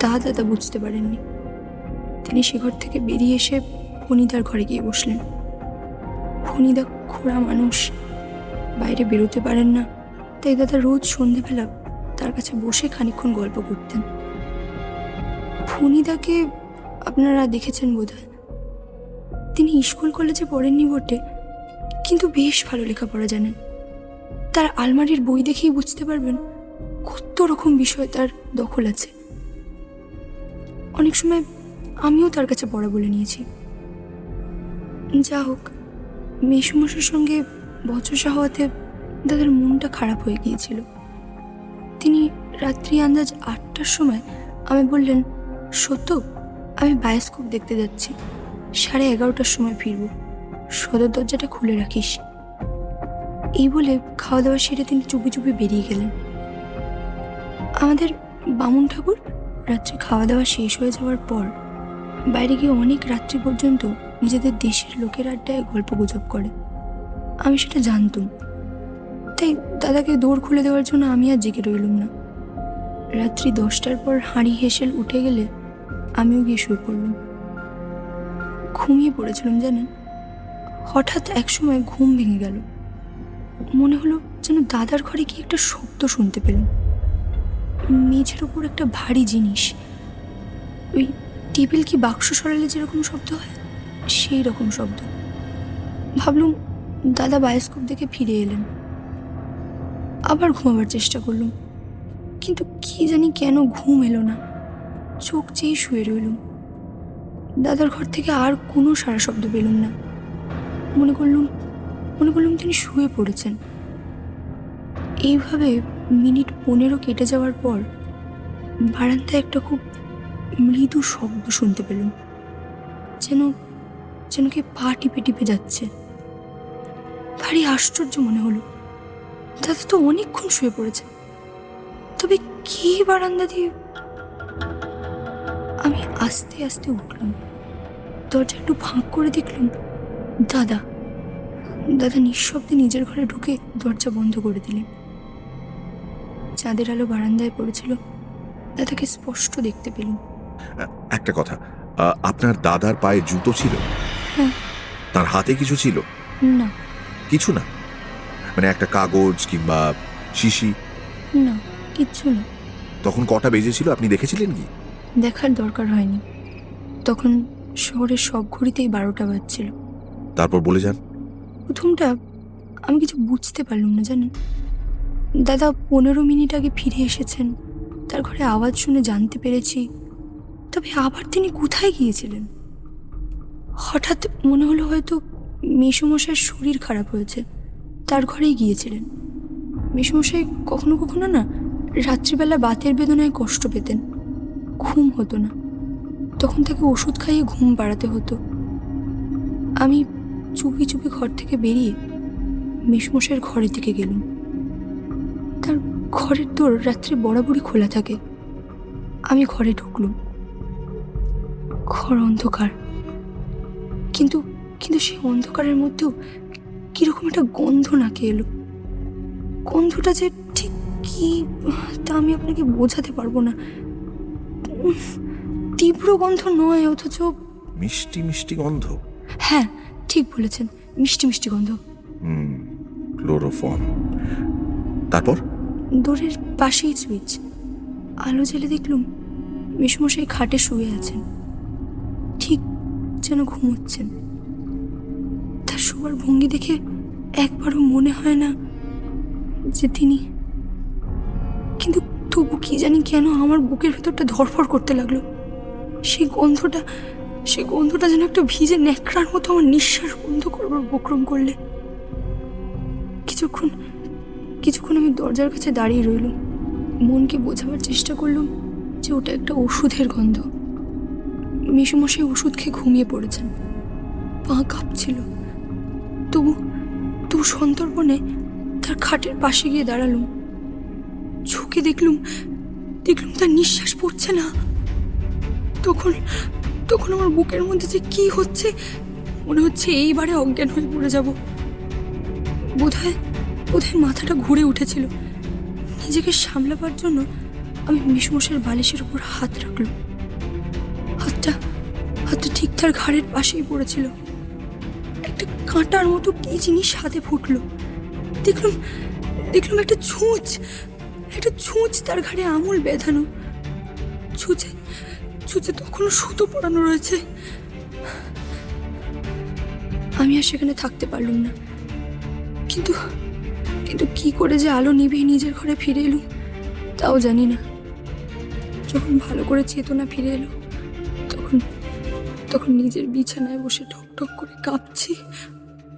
তা দাদা বুঝতে পারেননি। তিনি সে ঘর থেকে বেরিয়ে এসে ফণিদার ঘরে গিয়ে বসলেন। ফণিদা খোড়া মানুষ, বাইরে বেরোতে পারেন না, তাই দাদা রোজ সন্ধেবেলা তার কাছে বসে খানিকক্ষণ গল্প করতেন। ফণিদাকে আপনারা দেখেছেন বোধহয়। তিনি স্কুল কলেজে পড়েননি বটে, কিন্তু বেশ ভালো লেখাপড়া জানেন। তার আলমারির বই দেখেই বুঝতে পারবেন কত রকম বিষয় তার দখল আছে। অনেক সময় আমিও তার কাছে পড়া বলে নিয়েছি। যা হোক, মেসমশাইয়ের সঙ্গে বচসা হওয়াতে দাদার মনটা খারাপ হয়ে গিয়েছিল। তিনি রাত্রি আন্দাজ 8টার সময় আমি বললেন, সত্য, আমি বায়োস্কোপ দেখতে যাচ্ছি, 11:30টার সময় ফিরব, সদর দরজাটা খুলে রাখিস। এই বলে খাওয়া দাওয়া সেরে তিনি চুপি চুপি বেরিয়ে গেলেন। আমাদের বামুন ঠাকুর রাত্রে খাওয়া দাওয়া শেষ হয়ে যাওয়ার পর বাইরে গিয়ে অনেক রাত্রি পর্যন্ত নিজেদের দেশের লোকের আড্ডায় গল্প গুজব করে। আমি সেটা জানতাম, তাই দাদাকে দৌড় খুলে দেওয়ার জন্য আমি আর জেগে রইলাম না। রাত্রি 10টার পর হাঁড়ি হেসেল উঠে গেলে আমিও গিয়ে শুয়ে পড়লাম। ঘুমিয়ে পড়েছিলাম জানেন। হঠাৎ একসময় ঘুম ভেঙে গেল। মনে হলো যেন দাদার ঘরে কি একটা শব্দ শুনতে পেলাম। মেঝের ওপর একটা ভারী জিনিস, ওই টেবিল কি বাক্স সরালে যেরকম শব্দ হয় সেই রকম শব্দ। ভাবলুম দাদা বায়োস্কোপ দেখে ফিরে এলেন। আবার ঘুমাবার চেষ্টা করলুম, কিন্তু কি জানি কেন ঘুম এলো না। চোখ চেয়ে শুয়ে রইলুম। দাদার ঘর থেকে আর কোনো সারা শব্দ পেলুম না। মনে করলুম তিনি শুয়ে পড়েছেন। এইভাবে মিনিট 15 কেটে যাওয়ার পর বারান্দায় একটা খুব মৃদু শব্দ শুনতে পেলুম, যেন কে পা টিপে টিপে যাচ্ছে। ভারী আশ্চর্য মনে হলো। দাদা তো অনেকক্ষণ শুয়ে পড়েছে, তবে কি বারান্দা দিয়ে? আমি আস্তে আস্তে উঠলাম, দরজা একটু ফাঁক করে দেখলাম দাদা নিঃশব্দে নিজের ঘরে ঢুকে দরজা বন্ধ করে দিলেন। চাঁদের আলো বারান্দায় পড়েছিল, দাদাকে স্পষ্ট দেখতে পেলাম। একটা কথা, আপনার দাদার পায়ে জুতো ছিল? হ্যাঁ। তার হাতে কিছু ছিল? না। কিছু না? মানে একটা কাগজ কিংবা শিশি? না, কিচ্ছু না। তখন কটা বেজেছিল আপনি দেখেছিলেন কি? দেখার দরকার হয়নি, তখন শহরের সব ঘড়িতেই 12টা বাজছিল। তারপর বলে যান। প্রথমটা আমি কিছু বুঝতে পারলাম না জানেন। দাদা 15 মিনিট আগে ফিরে এসেছেন, তার ঘরে আওয়াজ শুনে জানতে পেরেছি। তবে আবার তিনি কোথায় গিয়েছিলেন? হঠাৎ মনে হলো হয়তো মেসমশাইয়ের শরীর খারাপ হয়েছে, তার ঘরেই গিয়েছিলেন। মেসমশাই কখনো কখনো না রাত্রিবেলা বাতের বেদনায় কষ্ট পেতেন, ঘুম হতো না, তখন তাকে ওষুধ খাইয়ে ঘুম বাড়াতে হতো। আমি চুপি চুপি ঘর থেকে বেরিয়ে মেসমশাইয়ের ঘরের দিকে গেলুম। তার ঘরের দোর রাত্রে বরাবরই খোলা থাকে। আমি ঘরে ঢুকলুম। ঘর অন্ধকার, কিন্তু কিন্তু সেই অন্ধকারের মধ্যেও কিরকম একটা গন্ধ নাকে এলো। গন্ধটা যে ঠিক কি তা আমি আপনাকে বোঝাতে পারবো না। তীব্র গন্ধ নয়, অথচ মিষ্টি মিষ্টি গন্ধ। হ্যাঁ, ঠিক বলেছেন, মিষ্টি মিষ্টি গন্ধ। ক্লোরোফর্ম। তারপর দোরের পাশেই সুইচ। আলো জ্বেলে দেখলুম মেসমশাই খাটে শুয়ে আছেন, ঠিক যেন ঘুমোচ্ছেন। তার শোবার ভঙ্গি দেখে একবারও মনে হয় না যে তিনি, কিন্তু তবু কি জানি কেন আমার বুকের ভেতরটা ধড়ফড় করতে লাগলো। সেই গন্ধটা যেন একটা ভিজে ন্যাকড়ার মতো আমার নিঃশ্বাস বন্ধ করবার উপক্রম করলে। কিছুক্ষণ আমি দরজার কাছে দাঁড়িয়ে রইলুম। মনকে বোঝাবার চেষ্টা করলুম যে ওটা একটা ওষুধের গন্ধ। মেসমশাই ওষুধ খেয়ে ঘুমিয়ে পড়েছেন, পা কাঁপছিল। তবু সন্তর্পণে তার খাটের পাশে গিয়ে দাঁড়ালুম। ঝুঁকে দেখলুম তার নিঃশ্বাস পড়ছে না। তখন আমার বুকের মধ্যে যে কি হচ্ছে, মনে হচ্ছে এইবারে অজ্ঞান হয়ে পড়ে যাব। বোধহয় মাথাটা ঘুরে উঠেছিল। নিজেকে সামলাবার জন্য আমি মেসমশাইয়ের বালিশের উপর হাত রাখলাম। হাতটা ঠিক তার ঘাড়ের পাশেই পড়েছিল। একটা কাঁটার মতো কি জিনিস হাতে ফুটলো। দেখলাম একটা ছুঁচ তার ঘাড়ে আঙুল বেঁধানো। ছুঁচে তখনও সুতো পরানো রয়েছে। আমি আর সেখানে থাকতে পারলুম না। কিন্তু কি করে যে আলো নিভিয়ে নিজের ঘরে ফিরে এলুম তাও জানি না। যখন ভালো করে চেতনা ফিরে এলো, তখন নিজের বিছানায় বসে ঠক করে কাঁপছি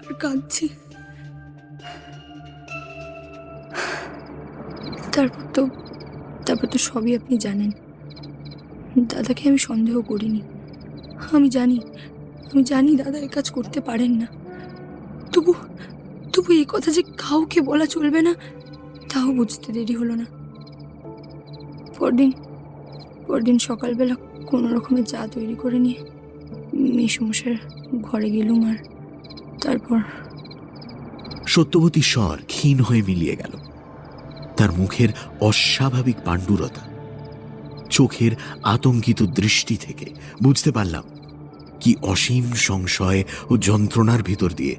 আর কাঁদছি। তারপর তো সবই আপনি জানেন। দাদাকে আমি সন্দেহ করিনি। আমি জানি দাদা এই কাজ করতে পারেন না। তবু এই কথা যে কাউকে বলা চলবে না, তাও বুঝতে দেরি হলো না। পরদিন সকালবেলা কোনো রকমের চা তৈরি করে নিয়ে মেসমশাইয়ের ঘরে গেলুম। আর তারপর সত্যবতীর স্বর ক্ষীণ হয়ে মিলিয়ে গেল। তার মুখের অস্বাভাবিক পাণ্ডুরতা, চোখের আতঙ্কিত দৃষ্টি থেকে বুঝতে পারলাম কি অসীম সংশয় ও যন্ত্রণার ভিতর দিয়ে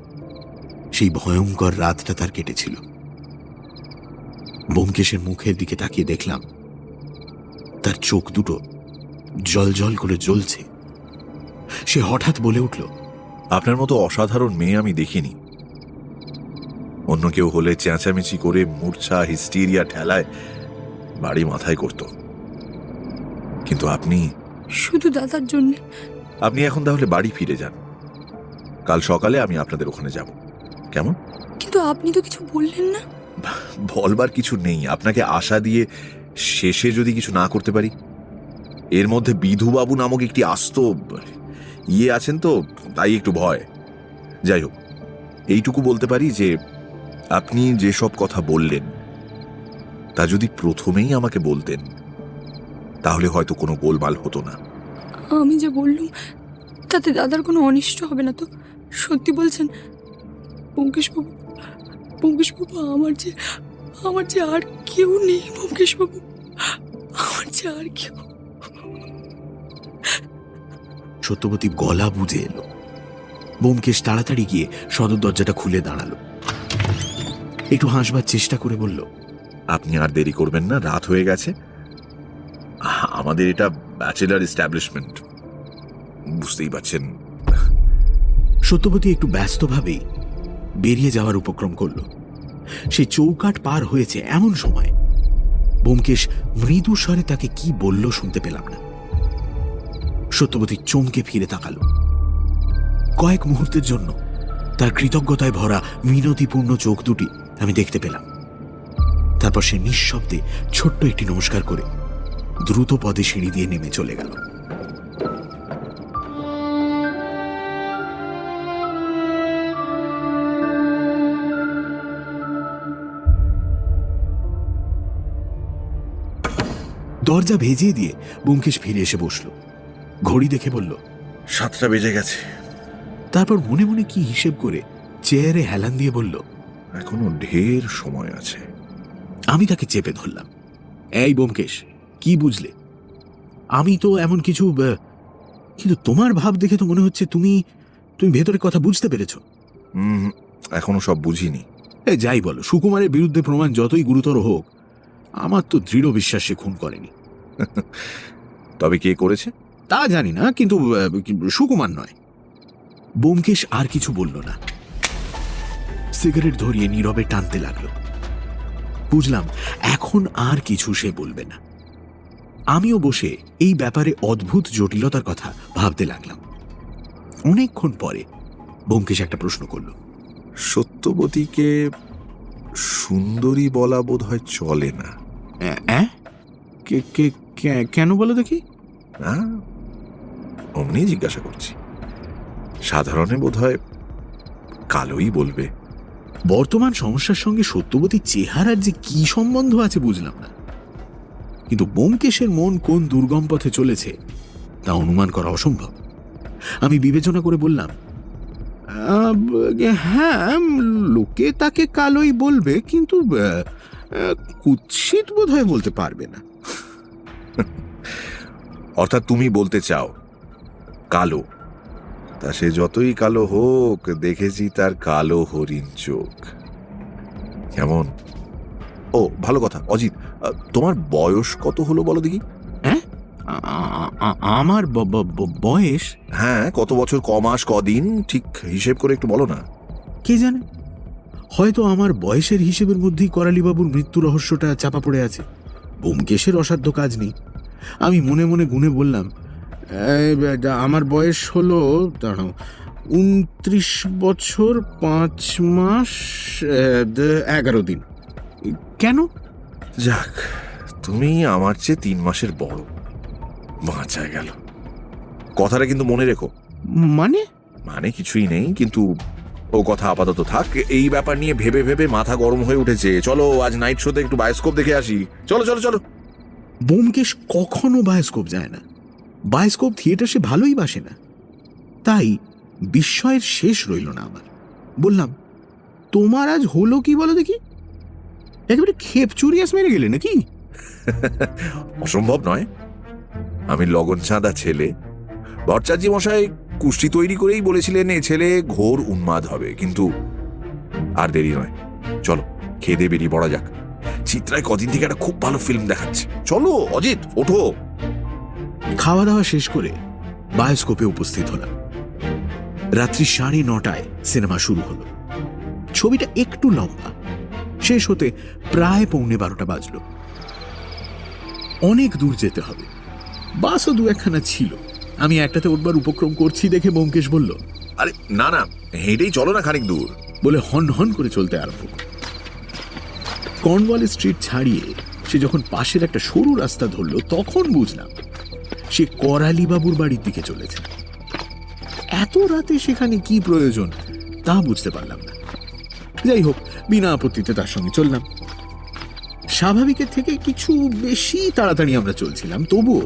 সেই ভয়ঙ্কর রাতটা তার কেটেছিল। ব্যোমকেশের মুখের দিকে তাকিয়ে দেখলাম তার চোখ দুটো জল করে জ্বলছে। সে হঠাৎ বলে উঠল, আপনার মতো অসাধারণ মেয়ে আমি দেখিনি। অন্য কেউ হলে চেঁচামেচি করে মূর্ছা হিস্টিরিয়া ঠেলায় বাড়ি মাথায় করত, কিন্তু আপনি শুধু দাদার জন্য। আপনি এখন তাহলে বাড়ি ফিরে যান। কাল সকালে আমি আপনাদের ওখানে যাব, কেমন? কিন্তু আপনি তো কিছু বললেন না। বলবার কিছু নেই। আপনাকে আশা দিয়ে শেষে যদি কিছু না করতে পারি। এর মধ্যে বিধুবাবু নামক একটি আস্ত আছেন, তো তাই একটু ভয়। যাই হোক, এইটুকু বলতে পারি যে আপনি যেসব কথা বললেন তা যদি প্রথমেই আমাকে বলতেন তাহলে হয়তো কোনো গোলমাল হতো না। আমি যে বললুম তাতে দাদার কোনো অনিষ্ট হবে না তো? সত্যি বলছেন? ব্যোমকেশবাবু, আমার যে আর কেউ নেই। ব্যোমকেশবাবু, আমার যে আর কেউ। সত্যবতী গলা বুঝে এলো। ব্যোমকেশ তাড়াতাড়ি গিয়ে সদর দরজাটা খুলে দাঁড়ালো। একটু হাসবার চেষ্টা করে বলল, আপনি আর দেরি করবেন না, রাত হয়ে গেছে। আমাদের এটা ব্যাচেলার এস্টাবলিশমেন্ট, বুঝতেই পারছেন। সত্যবতী একটু ব্যস্তভাবেই বেরিয়ে যাওয়ার উপক্রম করল। সে চৌকাঠ পার হয়েছে এমন সময় ব্যোমকেশ মৃদু স্বরে তাকে কি বলল শুনতে পেলাম না। সত্যবতী চমকে ফিরে তাকালো। কয়েক মুহূর্তের জন্য তার কৃতজ্ঞতায় ভরা মিনতিপূর্ণ চোখ দুটি আমি দেখতে পেলাম। তারপর সে নিঃশব্দে ছোট্ট একটি নমস্কার করে দ্রুত পদে সিঁড়ি দিয়ে নেমে চলে গেল। দরজা ভেজিয়ে দিয়ে ব্যোমকেশ ফিরে এসে বসল, ঘড়ি দেখে বলল, 7টা বেজে গেছে। তারপর মনে মনে কি হিসেব করে চেয়ারে হেলান দিয়ে বলল, এখনো ঢের সময় আছে। আমি তাকে চেপে ধরলাম। এই ব্যোমকেশ, কি বুঝলে? আমি তো এমন কিছু, কিন্তু তোমার ভাব দেখে তো মনে হচ্ছে তুমি ভেতরে কথা বুঝতে পেরেছ। এখনো সব বুঝিনি। যাই বলো, সুকুমারের বিরুদ্ধে প্রমাণ যতই গুরুতর হোক, আমার তো দৃঢ় বিশ্বাস সে খুন করেনি। তবে কে করেছে তা জানি না, কিন্তু সুকুমার নয়। ব্যোমকেশ আর কিছু বলল না, সিগারেট ধরিয়ে নীরবে টানতে লাগলো। বুঝলাম এখন আর কিছু সে বলবে না। আমিও বসে এই ব্যাপারে অদ্ভুত জটিলতার কথা ভাবতে লাগলাম। অনেকক্ষণ পরে ব্যোমকেশ একটা প্রশ্ন করল। সত্যবতীকে সুন্দরী বলা বোধ হয় চলে না। কেন বলো দেখি? না, অমনি জিজ্ঞাসা করছি। সাধারণে বোধ হয় কালোই বলবে। বর্তমান সমস্যার সঙ্গে সত্যবতীর চেহারার যে কি সম্বন্ধ আছে বুঝলাম না, কিন্তু ব্যোমকেশের মন কোন দুর্গম পথে চলেছে তা অনুমান করা অসম্ভব। আমি বিবেচনা করে বললাম, হ্যাঁ, লোকে তাকে কালোই বলবে, কিন্তু কুৎসিত বোধ হয় বলতে পারবে না। অর্থাৎ তুমি বলতে চাও কালো? তা সে যতই কালো হোক, দেখেছি তার কালো হরিণ চোখ। কেমন? ও ভালো কথা। অজিত, তোমার বয়স কত হলো বলো দেখি? হ্যাঁ, আমার বয়স? হ্যাঁ, কত বছর, কমাস, কদিন, ঠিক হিসেব করে একটু বলো না। কে জানে, হয়তো আমার বয়সের হিসেবের মধ্যেই করালিবাবুর মৃত্যু রহস্যটা চাপা পড়ে আছে। ব্যোমকেশের অসাধ্য কাজ নেই। আমি মনে মনে গুনে বললাম, আমার বয়স হলো 29 বছর 5 মাস 11 দিন। কেন? যাক, তুমি আমার চেয়ে 3 মাসের বড়। বাঁচা গেল। কথাটা কিন্তু মনে রেখো। মানে কিছুই নেই, কিন্তু ও কথা আপাতত থাক। এই ব্যাপার নিয়ে ভেবে ভেবে মাথা গরম হয়ে উঠেছে। চলো আজ নাইট শোতে একটু বায়োস্কোপ দেখে আসি। চলো চলো চলো। ব্যোমকেশ কখনো বায়োস্কোপ যায় না, বায়োস্কোপ থিয়েটার সে ভালোই বাসে না। তাই বিস্ময়ের শেষ রইল না আমার। বললাম, তোমার আজ হলো কি বলো দেখি? একেবারে খেপ চুরিয়াস মেরে গেলে নাকি? অসম্ভব নয়। আমি লগন চাঁদা ছেলে। ভট্টাচার্য মশাই কুষ্টি তৈরি করেই বলেছিলেন এ ছেলে ঘোর উন্মাদ হবে। কিন্তু আর দেরি নয়, চলো খেয়ে দিয়ে বেরিয়ে পড়া যাক। চিত্রায় কদিন থেকে একটা খুব ভালো ফিল্ম দেখাচ্ছে। চলো অজিত, ওঠো। খাওয়া দাওয়া শেষ করে বায়োস্কোপে উপস্থিত হলাম। রাত্রি 9:30 সিনেমা শুরু হলো। ছবিটা একটু লম্বা, শেষ হতে প্রায় 11:15 বাজল। অনেক দূর যেতে হবে, বাসও 2-1খানা ছিল। আমি একটাতে উঠবার উপক্রম করছি দেখে ব্যোমকেশ বলল, আরে না না, হেঁটেই চলো না খানিক দূর। বলে হন হন করে চলতে আরম্ভ করল। কর্নওয়াল স্ট্রিট ছাড়িয়ে সে যখন পাশের একটা সরু রাস্তা ধরল, তখন বুঝলাম সে করালিবাবুর বাড়ির দিকে চলেছে। এত রাতে সেখানে কি প্রয়োজন তা বুঝতে পারলাম না। যাই হোক, বিনা আপত্তিতে তার সঙ্গে চললাম। স্বাভাবিকের থেকে কিছু বেশি তাড়াতাড়ি আমরা চলছিলাম, তবুও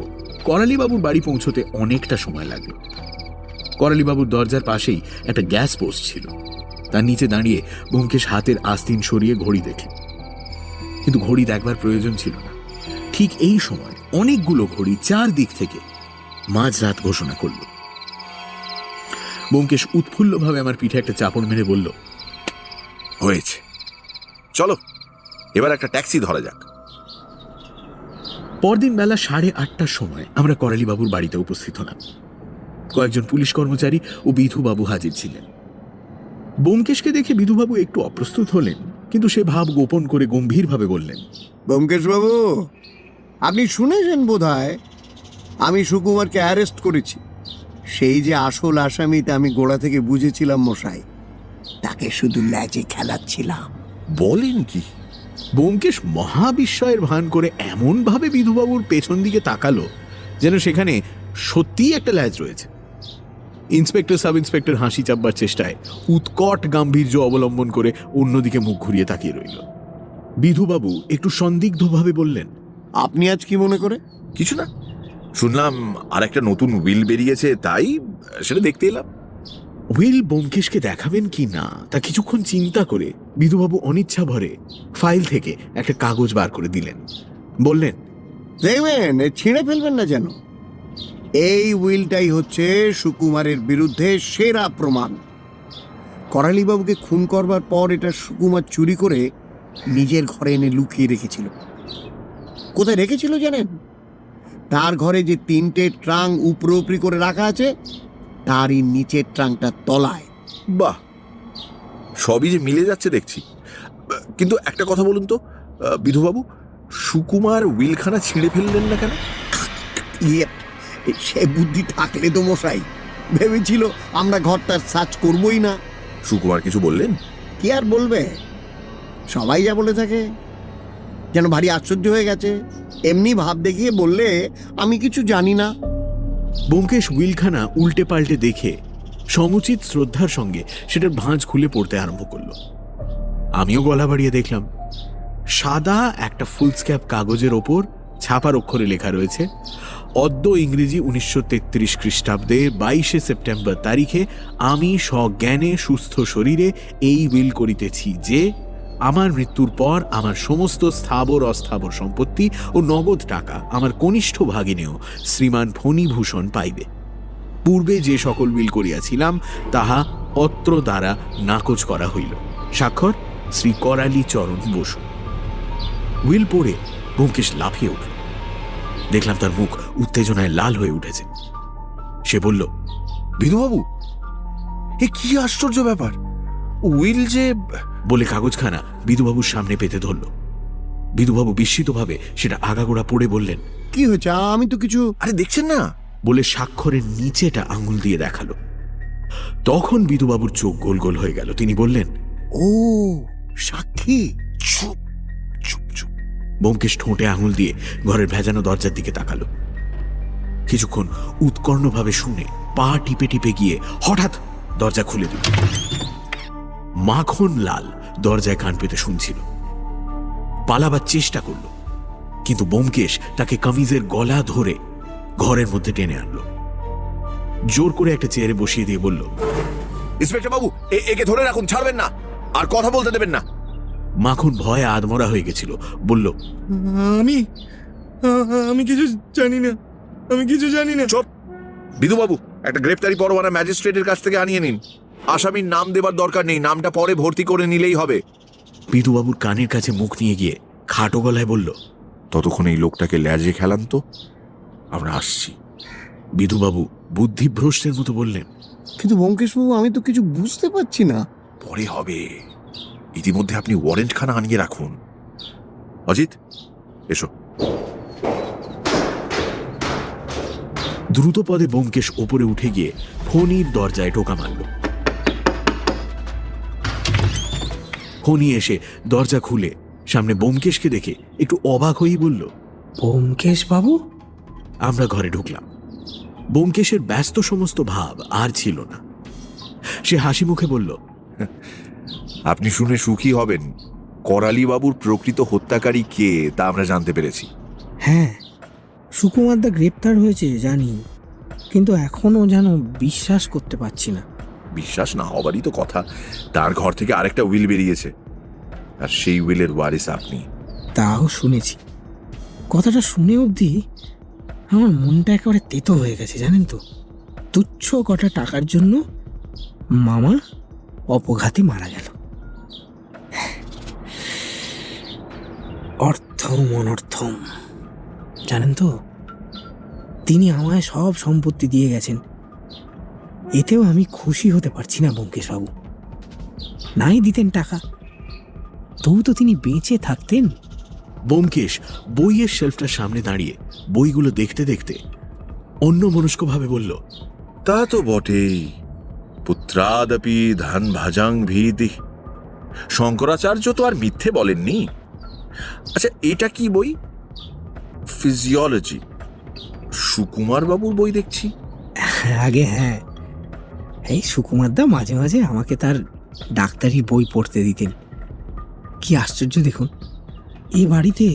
করালিবাবুর বাড়ি পৌঁছতে অনেকটা সময় লাগলো। করালিবাবুর দরজার পাশেই একটা গ্যাস পোস্ট ছিল। তার নিচে দাঁড়িয়ে ব্যোমকেশ হাতের আস্তিন সরিয়ে ঘড়ি দেখে, কিন্তু ঘড়ি দেখবার প্রয়োজন ছিল না। ঠিক এই সময় অনেকগুলো ঘড়ি চারদিক থেকে মাঝরাত ঘোষণা করল। ব্যোমকেশ উৎফুল্লভাবে আমার পিঠে একটা চাপড় মেরে বলল, হয়েছে, চলো এবার একটা ট্যাক্সি ধরা যাক। পরদিন বেলা 8:30টার সময় আমরা করালিবাবুর বাড়িতে উপস্থিত হলাম। কয়েকজন পুলিশ কর্মচারী ও বিধুবাবু হাজির ছিলেন। ব্যোমকেশকে দেখে বিধুবাবু একটু অপ্রস্তুত হলেন, কিন্তু সে ভাব গোপন করে গম্ভীরভাবে বললেন, ব্যোমকেশ বাবু, আপনি শুনেছেন বোধহয় আমি সুকুমারকে অ্যারেস্ট করেছি। সেই যে আসল আসামিটা আমি গোড়া থেকে বুঝেছিলাম মশাই, তাকে শুধু ল্যাজে খেলাচ্ছিলাম। বলেন কি? ব্যোমকেশ মহাবিস্ময়ের ভান করে এমন ভাবে বিধুবাবুর পেছন দিকে তাকালো যেন সেখানে সত্যিই একটা ল্যাজ রয়েছে। ইন্সপেক্টর সাব ইন্সপেক্টর হাসি চাপবার চেষ্টায় উৎকট গাম্ভীর্য অবলম্বন করে অন্যদিকে মুখ ঘুরিয়ে তাকিয়ে রইল। বিধুবাবু একটু সন্দিগ্ধভাবে বললেন, আপনি আজ কি মনে করে? কিছু না, শুনলাম আর একটা নতুন উইল বেরিয়েছে, তাই সেটা দেখতে এলাম। উইল ব্যোমকেশকে দেখাবেন কি না তা কিছুক্ষণ চিন্তা করে বিধুবাবু অনিচ্ছা ভরে ফাইল থেকে একটা কাগজ বার করে দিলেন। বললেন, দেখবেন ছিঁড়ে ফেলবেন না যেন। এই উইলটাই হচ্ছে সুকুমারের বিরুদ্ধে সেরা প্রমাণ। করালিবাবুকে খুন করবার পর এটা সুকুমার চুরি করে নিজের ঘরে এনে লুকিয়ে রেখেছিল। কোথায় রেখেছিল জানেন? তার ঘরে যে 3টে ট্রাং উপরে উপরি করে রাখা আছে, তারই নিচের ট্রাংটা তলায়। বাহ, সবই যে মিলে যাচ্ছে দেখছি। কিন্তু একটা কথা বলুন তো বিধুবাবু, সুকুমার উইলখানা ছিঁড়ে ফেললেন না কেন? ইয়ে, সে বুদ্ধি থাকলে তো মশাই ভেবেছিল আমরা ঘরটার সার্চ করবই না। সুকুমার কিছু বললেন? কি আর বলবে, সবাই যা বলে থাকে, যেন ভারী আশ্চর্য হয়ে গেছে। এমনি ভাব দেখিয়ে বললে আমি কিছু জানি না। ব্যোমকেশ উইলখানা উল্টে পাল্টে দেখে সমুচিত শ্রদ্ধার সঙ্গে সেটার ভাঁজ খুলে পড়তে আরম্ভ করলো। আমিও গলা বাড়িয়ে দেখলাম। সাদা একটা ফুলস্ক্যাপ কাগজের ওপর ছাপার অক্ষরে লেখা রয়েছে, অদ্য ইংরেজি 1933 খ্রিস্টাব্দে 22শে সেপ্টেম্বর তারিখে আমি সজ্ঞানে সুস্থ শরীরে এই উইল করিতেছি যে আমার মৃত্যুর পর আমার সমস্ত স্থাবর অস্থাবর সম্পত্তি ও নগদ টাকা আমার কনিষ্ঠ ভাগিনেও শ্রীমান ফণীভূষণ পাইবে। পূর্বে যে সকল উইল করিয়াছিলাম তাহা অত্র দ্বারা নাকচ করা হইল। স্বাক্ষর শ্রী করালি চরণ বসু। উইল পড়ে ব্যোমকেশ লাফিয়ে উঠল। দেখলাম তার মুখ উত্তেজনায় লাল হয়ে উঠেছে। সে বলল, বিধুবাবু, এ কি আশ্চর্য ব্যাপার! উইল যে... বলে কাগজখানা বিধুবাবুর সামনে পেতে ধরল। বিধুবাবু বিস্মিতভাবে সেটা আগাগোড়া পড়ে বললেন, কি হয়েছে? আমি তো কিছু... আরে দেখছেন না? বলে স্বাক্ষরের নিচেটা আঙুল দিয়ে দেখালো। তখন বিধুবাবুর চোখ গোল গোল হয়ে গেল। তিনি বললেন, ও সাক্ষী। চুপ চুপ চুপ। ব্যোমকেশ ঠোঁটে আঙুল দিয়ে ঘরের ভেজানো দরজার দিকে তাকালো। কিছুক্ষণ উৎকর্ণভাবে শুনে পা টিপে টিপে গিয়ে হঠাৎ দরজা খুলে দিল। মাখন লাল দরজায় কান পেতে শুনছিল। পালাবার চেষ্টা করল, কিন্তু ব্যোমকেশ তাকে কামিজের গলা ধরে ঘরের মধ্যে টেনে আনলো। জোর করে একটা চেয়ারে বসিয়ে দিয়ে বলল, ইন্সপেক্টর বাবু, একে ধরে রাখুন, ছাড়বেন না, আর কথা বলতে দেবেন না। মাখন ভয়ে আধমরা হয়ে গেছিল। বলল, আমি কিছু জানি না, আমি কিছু জানি না। চুপ! বিধুবাবু, একটা গ্রেপ্তারি পরোয়ানা ম্যাজিস্ট্রেটের কাছ থেকে আনিয়ে নিন। আসামির নাম দেবার দরকার নেই, নামটা পরে ভর্তি করে নিলেই হবে। বিধুবাবুর কানের কাছে মুখ নিয়ে গিয়ে খাটো গলায় বলল, ততক্ষণ এই লোকটাকে ল্যাজে খেলান তো, আমরা আসছি। বিধুবাবু বুদ্ধিভ্রষ্টের মতো বললেন, কিন্তু ব্যোমকেশবাবু, আমি তো কিছু বুঝতে পারছি না। পরে হবে, ইতিমধ্যে আপনি ওয়ারেন্ট খানা আনিয়ে রাখুন। অজিত, এসো। দ্রুত পদে ব্যোমকেশ ওপরে উঠে গিয়ে ফণীর দরজায় টোকা মারল। ফণী এসে দরজা খুলে সামনে ব্যোমকেশকে দেখে একটু অবাক হয়েই বলল, ব্যোমকেশ বাবু? আমরা ঘরে ঢুকলাম। ব্যোমকেশের ব্যস্ত সমস্ত ভাব আর ছিল না। সে হাসি মুখে বলল, আপনি শুনে সুখী হবেন, করালি বাবুর প্রকৃত হত্যাকারী কে তা আমরা জানতে পেরেছি। হ্যাঁ, সুকুমারদা গ্রেপ্তার হয়েছে জানি, কিন্তু এখনো যেন বিশ্বাস করতে পারছি না। বিশ্বাস না হবারই তো কথা। তার ঘর থেকে আরেকটা উইল বেরিয়েছে, আর সেই উইলের ওয়ারিস আপনি। তাও শুনেছি। কথাটা শুনে অবধি আমার মনটা একেবারে তেতো হয়ে গেছে জানেন তো। তুচ্ছ কটা টাকার জন্য মামা অপঘাতে মারা গেল। অর্থম অনর্থম, জানেন তো, তিনি আমায় সব সম্পত্তি দিয়ে গেছেন। এতেও আমি খুশি হতে পারছি না ব্যোমকেশ বাবু। নাই দিতেন টাকা, তবু তো তিনি বেঁচে থাকতেন। ব্যোমকেশ বইয়ের শেলফটার সামনে দাঁড়িয়ে বইগুলো দেখতে দেখতে অন্যমনস্কভাবে বলল, তা তো বটেই, পুত্রাদপি ধন ভাজাং ভীতি। শঙ্করাচার্য তো আর মিথ্যে বলেননি। আচ্ছা, এটা কি বই? ফিজিওলজি। সুকুমার বাবুর বই দেখছি। আগে হ্যাঁ, এই সুকুমারদা মাঝে মাঝে আমাকে তার ডাক্তারি বই পড়তে দিতেন। কি আশ্চর্য দেখুন, এ বাড়িতে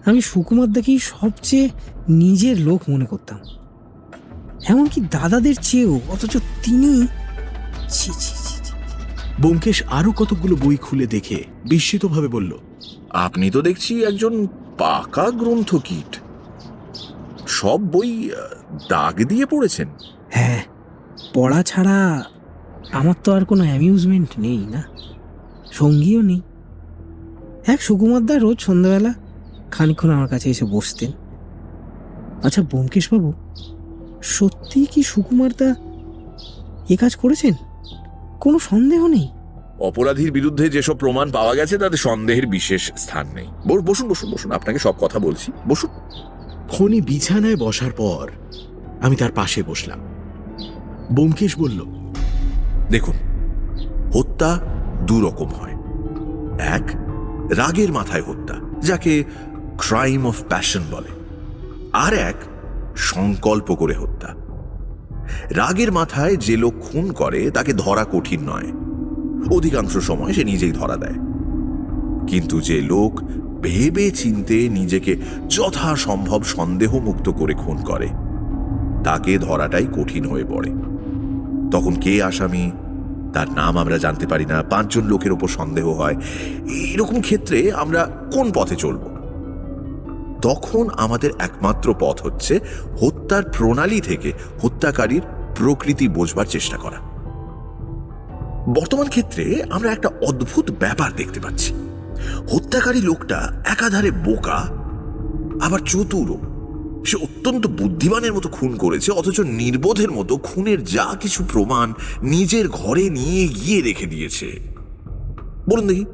আমি সুকুমারদাকেই সবচেয়ে নিজের লোক মনে করতাম, এমনকি দাদাদের চেয়েও, অথচ তিনি ছি ছি ছি ছি। ব্যোমকেশ আরো কতগুলো বই খুলে দেখে বিস্মিতভাবে বলল, আপনি তো দেখছি একজন পাকা গ্রন্থকীট। সব বই দাগ দিয়ে পড়েছেন। হ্যাঁ, পড়া ছাড়া আমার তো আর কোনো অ্যামিউজমেন্ট নেই না, সঙ্গীও নেই। এক সুকুমারদা রোজ সন্ধ্যাবেলা খানিকক্ষণ আমার কাছে এসে বসতেন। আচ্ছা ব্যোমকেশবাবু, সত্যি কি সুকুমারদা এ কাজ করেছেন? কোনো সন্দেহ নেই? অপরাধীর বিরুদ্ধে যেসব প্রমাণ পাওয়া গেছে তাতে সন্দেহের বিশেষ স্থান নেই। বসুন বসুন বসুন, আপনাকে সব কথা বলছি, বসুন। ফণি বিছানায় বসার পর আমি তার পাশে বসলাম। ব্যোমকেশ বলল, দেখুন, হত্যা দুরকম হয়। এক, রাগের মাথায় হত্যা, যাকে ক্রাইম অফ প্যাশন বলে। আর এক, সংকল্প করে হত্যা। রাগের মাথায় যে লোক খুন করে তাকে ধরা কঠিন নয়, অধিকাংশ সময় সে নিজেই ধরা দেয়। কিন্তু যে লোক ভেবে চিন্তে নিজেকে যথাসম্ভব সন্দেহমুক্ত করে খুন করে, তাকে ধরাটাই কঠিন হয়ে পড়ে। তখন কে আসামি, তার নাম আমরা জানতে পারি না, 5 জন লোকের উপর সন্দেহ হয়। এরকম ক্ষেত্রে আমরা কোন পথে চলব? তখন আমাদের একমাত্র পথ হচ্ছে হত্যার প্রণালী থেকে হত্যাকারীর প্রকৃতি বোঝবার চেষ্টা করা। বর্তমান ক্ষেত্রে আমরা একটা অদ্ভুত ব্যাপার দেখতে পাচ্ছি। হত্যাকারী লোকটা একাধারে বোকা আবার চতুরও। সে অত্যন্ত বুদ্ধিমানের মতো খুন করেছে, অথচ নির্বোধের মতো খুনের যা কিছু প্রমাণ নিজের ঘরে নিয়ে গিয়ে রেখে দিয়েছে। বলুন দেখি,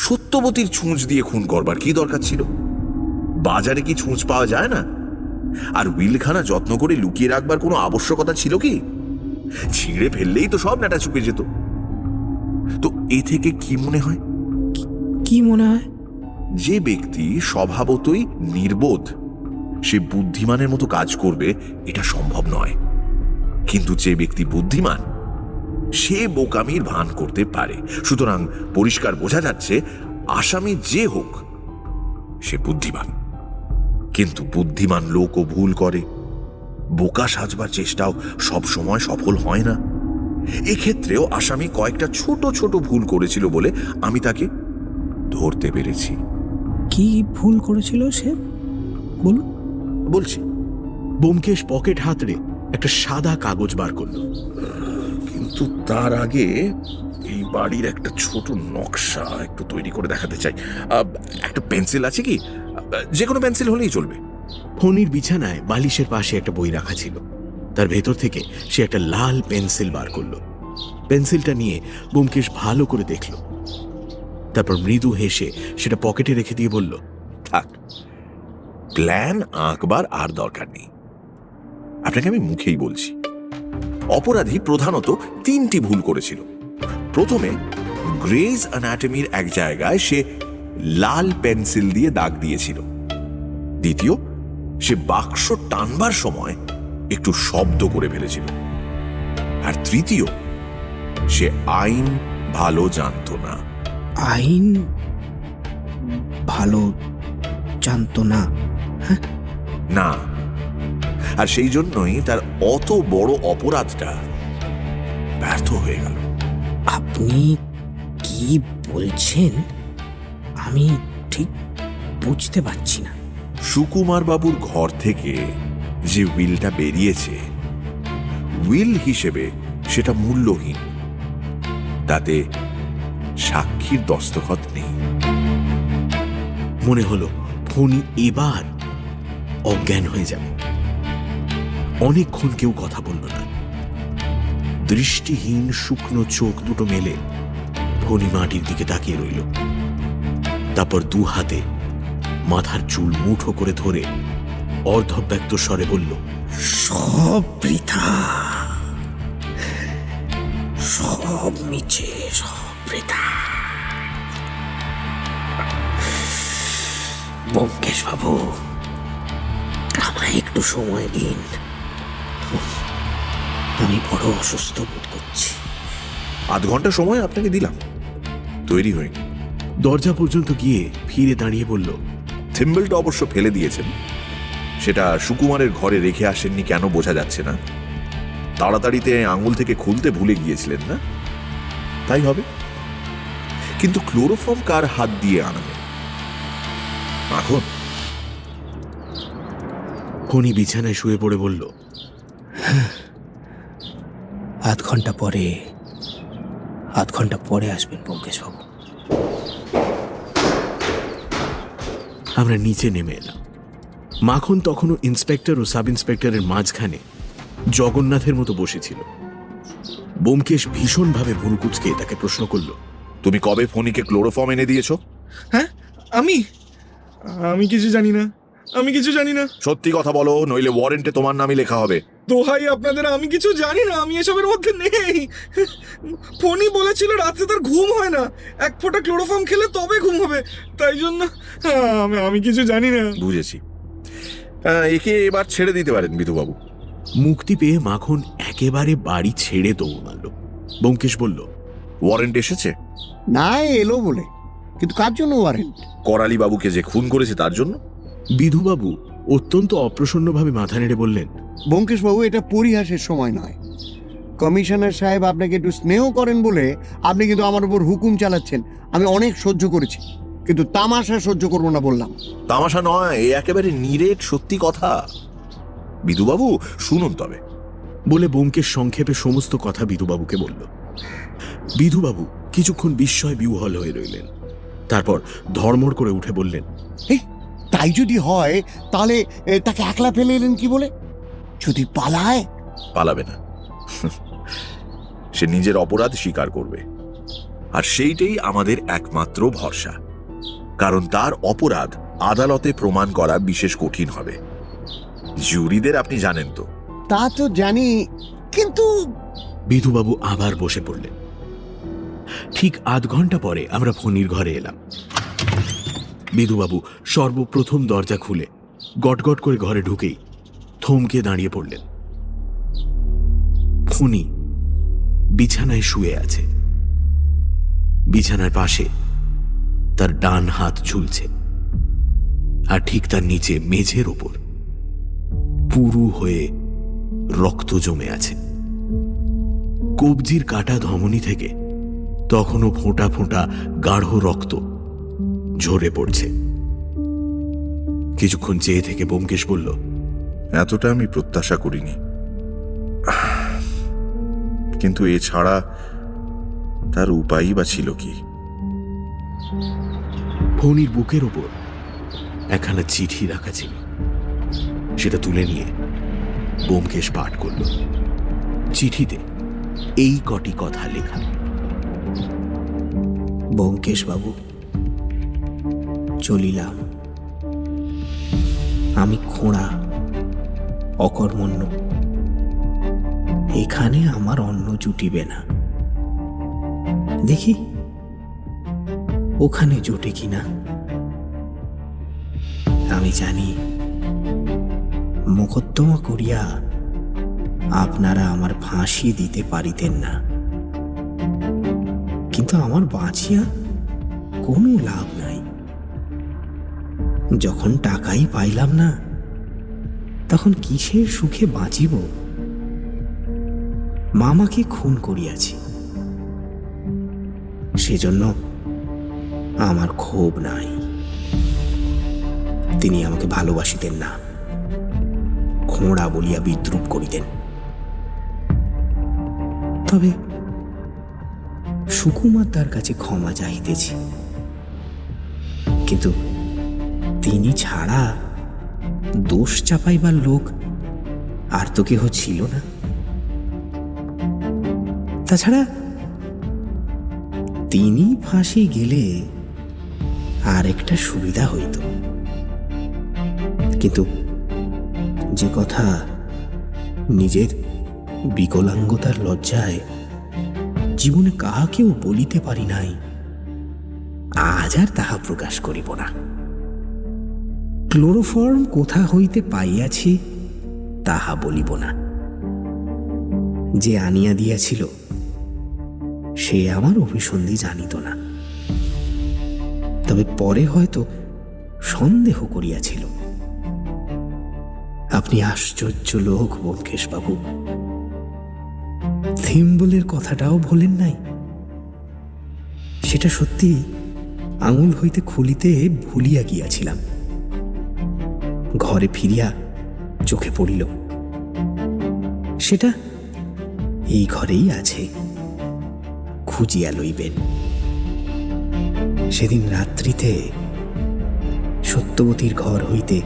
সত্যবতীর ছুঁচ দিয়ে খুন করবার কি দরকার ছিল? বাজারে কি ছুঁচ পাওয়া যায় না? আর উইলখানা যত্ন করে লুকিয়ে রাখবার কোনো আবশ্যকতা ছিল কি? ছিঁড়ে ফেললেই তো সব নাটা চুকে যেত। তো এ থেকে কি মনে হয়? কি মনে হয়? যে ব্যক্তি স্বভাবতই নির্বোধ সে বুদ্ধিমানের মতো কাজ করবে এটা সম্ভব নয়। কিন্তু যে ব্যক্তি বুদ্ধিমান সে বোকামির ভান করতে পারে। সুতরাং পরিষ্কার বোঝা যাচ্ছে আসামি যে হোক সে বুদ্ধিমান। কিন্তু বুদ্ধিমান লোকও ভুল করে। বোকা সাজবার চেষ্টাও সব সময় সফল হয় না। এক্ষেত্রেও আসামি কয়েকটা ছোট ছোট ভুল করেছিল বলে আমি তাকে ধরতে পেরেছি। কি ভুল করেছিল সে, বলুন। বলছি। ব্যোমকেশ পকেট হাতড়ে একটা সাদা কাগজ বার করল। কিন্তু তার আগে এই বাড়ির একটা ছোট নকশা একটু তৈরি করে দেখাতে চাই। একটা পেন্সিল আছে কি? যে কোনো পেন্সিল হলেই চলবে। ফণির বিছানায় বালিশের পাশে একটা বই রাখা ছিল, তার ভেতর থেকে সে একটা লাল পেন্সিল বার করলো। পেন্সিলটা নিয়ে ব্যোমকেশ ভালো করে দেখল, তারপর মৃদু হেসে সেটা পকেটে রেখে দিয়ে বলল, থাক, প্ল্যান আঁকবার আর দরকার নেই। আপনাকে আমি মুখেই বলছি, অপরাধী প্রধানত 3টি ভুল করেছিল। প্রথমে, গ্রেজ অ্যানাটমির এক জায়গায় সে লাল পেন্সিল দিয়ে দাগ দিয়েছিল। দ্বিতীয়, সে বাক্স টানবার সময় একটু শব্দ করে ফেলেছিল। আর তৃতীয়, সে আইন ভালো জানত না। আইন ভালো জানতো না? না, আর সেই জন্যই তার অত বড় অপরাধটা ব্যর্থ হয়ে গেল। আপনি কি বলছেন আমি ঠিক বুঝতে পারছি না। সুকুমার বাবুর ঘর থেকে যে উইলটা বেরিয়েছে, উইল হিসেবে সেটা মূল্যহীন। তাতে সাক্ষীর দস্তখত নেই। মনে হলো ফণি এবার অজ্ঞান হয়ে যাবে। অনেকক্ষণ কেউ কথা বলল না। দৃষ্টিহীন শুকনো চোখ দুটো মেলে ফণি মাটির দিকে তাকিয়ে রইল। তারপর 2 হাতে মাথার চুল মুঠো করে ধরে অর্ধব্যক্ত স্বরে বলল, সব বৃথা, সব মিছে, সব বৃথা। ব্যোমকেশ বাবু, আমায় একটু সময় দিন, আমি বড় অসুস্থ বোধ করছি। আধ ঘন্টা সময় আপনাকে দিলাম, তৈরি হয়নি। দরজা পর্যন্ত গিয়ে ফিরে দাঁড়িয়ে বলল, থিম্বলটা অবশ্য ফেলে দিয়েছেন, সেটা সুকুমারের ঘরে রেখে আসেননি কেন বোঝা যাচ্ছে না। তাড়াতাড়িতে আঙুল থেকে খুলতে ভুলে গিয়েছিলেন না, তাই হবে। কিন্তু ক্লোরোফর্ম কার হাত দিয়ে আনাবেন? এখন ফণি বিছানায় শুয়ে পড়ে বলল, আধ ঘন্টা পরে আসবেন ব্যোমকেশবাবু। আমরা নিচে নেমে এলাম। মাখন তখনও ইন্সপেক্টর ও সাব ইন্সপেক্টরের মাঝখানে জগন্নাথের মতো বসেছিল। ব্যোমকেশ ভীষণভাবে ভুরু কুঁচকে তাকে প্রশ্ন করল, তুমি কবে ফণিকে ক্লোরোফর্ম এনে দিয়েছ? হ্যাঁ, আমি কিছু জানি না, আমি কিছু জানি না। সত্যি কথা বলো, নইলে ওয়ারেন্টে তোমার নামই লেখা হবে। দোহাই আপনাদের, আমি কিছু জানি না, আমি এসবের মধ্যে নেই। ফণি বলেছিল রাতে তার ঘুম হয় না, এক ফোঁটা ক্লোরোফর্ম খেলে তবে ঘুম হবে, তাই জন্য আমি কিছু জানি না। বুঝেছি। একে এবার ছেড়ে দিতে পারেন বিধুবাবু। মুক্তি পেয়ে মাখন একেবারে বাড়ি ছেড়ে দৌড় মারল। ব্যোমকেশ বলল, ওয়ারেন্ট এসেছে? না, এলো বলে, কিন্তু কার জন্য ওয়ারেন্ট? করালি বাবুকে যে খুন করেছে তার জন্য। বিধুবাবু অত্যন্ত অপ্রসন্নভাবে মাথা নেড়ে বললেন, ব্যোমকেশবাবু, এটা পরিহাসের সময় নয়। কমিশনার সাহেব আপনাকে একটু স্নেহ করেন বলে আপনি কিন্তু আমার উপর হুকুম চালাচ্ছেন। আমি অনেক সহ্য করেছি, কিন্তু তামাশা সহ্য করবো না বললাম। তামাশা নয়, এ একেবারে নিরেট সত্যি কথা। বিধুবাবু শুনুন তবে। বলে ব্যোমকেশ সংক্ষেপে সমস্ত কথা বিধুবাবুকে বলল। বিধুবাবু কিছুক্ষণ বিস্ময় বিহ্বল হয়ে রইলেন। তারপর ধর্মড় করে উঠে বললেন, তাই যদি হয় তাহলে তাকে একলা ফেলে এলেন কি বলে? যদি পালায়? পালাবে না, সে নিজের অপরাধ স্বীকার করবে, আর সেইটাই আমাদের একমাত্র ভরসা। কারণ তার অপরাধ আদালতে প্রমাণ করা বিশেষ কঠিন হবে। জুরিদের আপনি জানেন তো। তা তো জানি, কিন্তু বিধুবাবু আবার বসে পড়লেন। ঠিক আধ ঘন্টা পরে আমরা ফণির ঘরে এলাম। বিধুবাবু সর্বপ্রথম দরজা খুলে গটগট করে ঘরে ঢুকেই থমকে দাঁড়িয়ে পড়লেন। ফণি বিছানায় শুয়ে আছে। বিছানার পাশে তার ডান হাত ঝুলছে, আর ঠিক তার নিচে মেঝের ওপর পুরু হয়ে রক্ত জমে আছে। কবজির কাটা ধমনী থেকে তখনও ফোঁটা ফোঁটা গাঢ় রক্ত ঝরে পড়ছে। কিছুক্ষণ চেয়ে থেকে ব্যোমকেশ বলল, এতটা আমি প্রত্যাশা করিনি, কিন্তু এছাড়া তার উপায়ই বা ছিল কি? ফণির বুকের ওপর একখানা চিঠি রাখা ছিল। সেটা তুলে নিয়ে ব্যোমকেশ পাঠ করল। চিঠিতে এই কটি কথা লেখা, ব্যোমকেশবাবু, চলিলাম। আমি খোঁড়া, অকর্মণ্য। এখানে আমার অন্ন জুটিবে না। দেখি ওখানে জোটে কিনা। আমি জানি মোকদ্দমা করিয়া আপনারা আমার ফাঁসি দিতে পারিতেন না, কিন্তু আমার বাঁচিয়া কোনো লাভ নাই। যখন টাকাই পাইলাম না, তখন কিসের সুখে বাঁচিব? মামাকে খুন করিয়াছি, সেজন্য আমার ক্ষোভ নাই। তিনি আমাকে ভালোবাসিতেন না, খোঁড়া বলিয়া বিদ্রুপ করিতেন। তবে সুকুমার তার কাছে ক্ষমা চাহিতেছি, কিন্তু তিনি ছাড়া দোষ চাপাইবার লোক আর তো কেহ ছিল না। তাছাড়া তিনি ফাঁসি গেলে আর একটা সুবিধা হইত। কিন্তু যে কথা নিজের বিকলাঙ্গতার লজ্জায় জীবনে কাহাকেও বলিতে পারি নাই, আজ আর তাহা প্রকাশ করিব না। ক্লোরোফর্ম কোথা হইতে পাইয়াছি তাহা বলিব না। যে আনিয়া দিয়াছিল সে আমার অভিসন্ধি জানিত না। তবে পরে হয়তো সন্দেহ করিয়াছিল। আপনি আশ্চর্য লোক ব্যোমকেশবাবু, থিম্বলের কথাটাও ভোলেন নাই। সেটা সত্যি আঙুল হইতে খুলিতে ভুলিয়া গিয়াছিলাম। ঘরে ফিরিয়া চোখে পড়িল, সেটা এই ঘরেই আছে, খুঁজিয়া লইবেন। সেদিন রাত্রিতে সত্যবতীর ঘর হইতে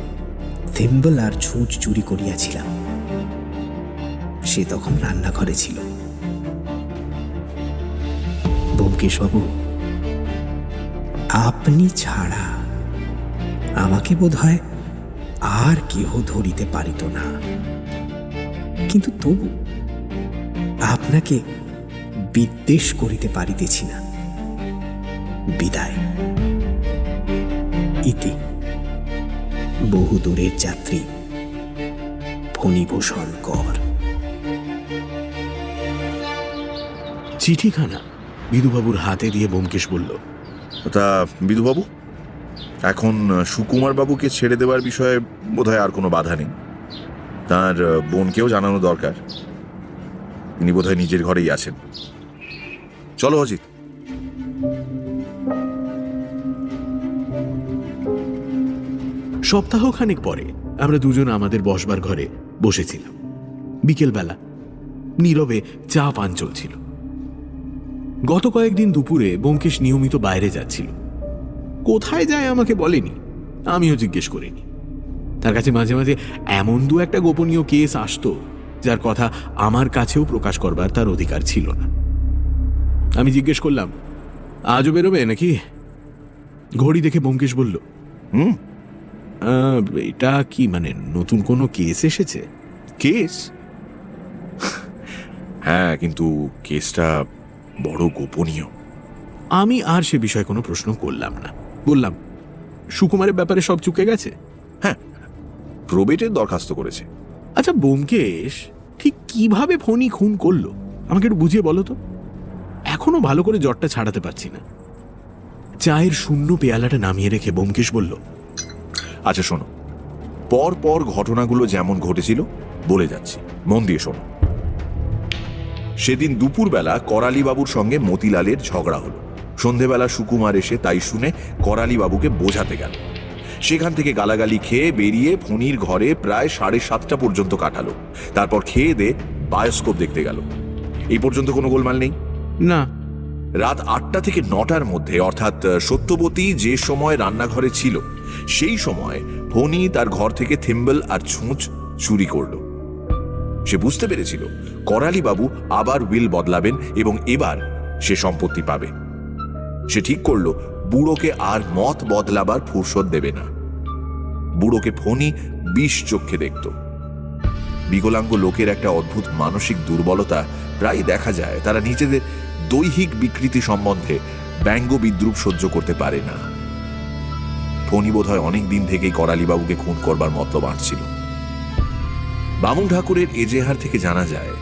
থিম্বল আর ছুঁচ চুরি করিয়াছিলাম। সে তখন রান্নাঘরে ছিল। ব্যোমকেশবাবু, আপনি ছাড়া আমাকে বোধ হয় আর কেহ ধরিতে পারিত না, কিন্তু তবু আপনাকে বিদ্বেষ করিতে পারিতেছি না। বিদায়। ইতি বহু দূরের যাত্রী ফণীভূষণ কর। চিঠিখানা বিধুবাবুর হাতে দিয়ে ব্যোমকেশ বলল, তা বিধুবাবু, এখন সুকুমার বাবুকে ছেড়ে দেওয়ার বিষয়ে বোধহয় আর কোনো বাধা নেই। তার বোনকেও জানানো দরকার। তিনি বোধহয় নিজের ঘরেই আছেন। চলো অজিত। সপ্তাহখানেক পরে আমরা দুজন আমাদের বসবার ঘরে বসেছিলাম। বিকেলবেলা নীরবে চা পান চলছিল। গত কয়েকদিন দুপুরে ব্যোমকেশ নিয়মিত বাইরে যাচ্ছিল। কোথায় যায় আমাকে বলেনি, আমিও জিজ্ঞেস করিনি। তার কাছে মাঝে মাঝে এমন দু একটা গোপনীয় কেস আসতো যার কথা আমার কাছেও প্রকাশ করবার তার অধিকার ছিল না। আমি জিজ্ঞেস করলাম, আজও বেরোবে নাকি? ঘড়ি দেখে ব্যোমকেশ বলল, এটা কি মানে নতুন কোনো কেস এসেছে? কেস? হ্যাঁ, কিন্তু কেসটা বড় গোপনীয়। আমি আর সে বিষয়ে কোনো প্রশ্ন করলাম না। বললাম, সুকুমারের ব্যাপারে সব চুকে গেছে? হ্যাঁ, প্রবেটের দরখাস্ত করেছে। আচ্ছা ব্যোমকেশ, ঠিক কিভাবে ফণী খুন করলো আমাকে একটু বুঝিয়ে বলো তো। এখনো ভালো করে জ্বরটা ছাড়াতে পারছি না। চায়ের শূন্য পেয়ালাটা নামিয়ে রেখে ব্যোমকেশ বলল, আচ্ছা শোনো, পর পর ঘটনাগুলো যেমন ঘটেছিল বলে যাচ্ছি, মন দিয়ে শোনো। সেদিন দুপুরবেলা করালি বাবুর সঙ্গে মতিলালের ঝগড়া হলো। সন্ধেবেলা সুকুমার এসে তাই শুনে করালি বাবুকে বোঝাতে গেল। সেখান থেকে গালাগালি খেয়ে বেরিয়ে ফণীর ঘরে প্রায় 7:30 পর্যন্ত কাটালো। তারপর খেয়ে দে বায়োস্কোপ দেখতে গেল। এই পর্যন্ত কোনো গোলমাল নেই? না। রাত 8টা থেকে 9টার মধ্যে, অর্থাৎ সত্যবতী যে সময় রান্নাঘরে ছিল সেই সময় ফণী তার ঘর থেকে থিম্বল আর ছুঁচ চুরি করল। সে বুঝতে পেরেছিল করালি বাবু আবার উইল বদলাবেন এবং এবার সে সম্পত্তি পাবে। সে ঠিক করলো বুড়োকে আর মত বদলাবার ফুরসত দেবে না। বুড়োকে ফণী বিষ চক্ষে দেখত। বিকলাঙ্গ লোকের একটা অদ্ভুত মানসিক দুর্বলতা প্রায় দেখা যায়। তারা নিজেদের দৈহিক বিকৃতি সম্বন্ধে ব্যঙ্গ বিদ্রুপ সহ্য করতে পারে না। ফণী বোধহয় অনেক দিন থেকেই করালিবাবুকে খুন করবার মতলব আঁটছিল। বামুন ঠাকুরের এজেহার থেকে জানা যায়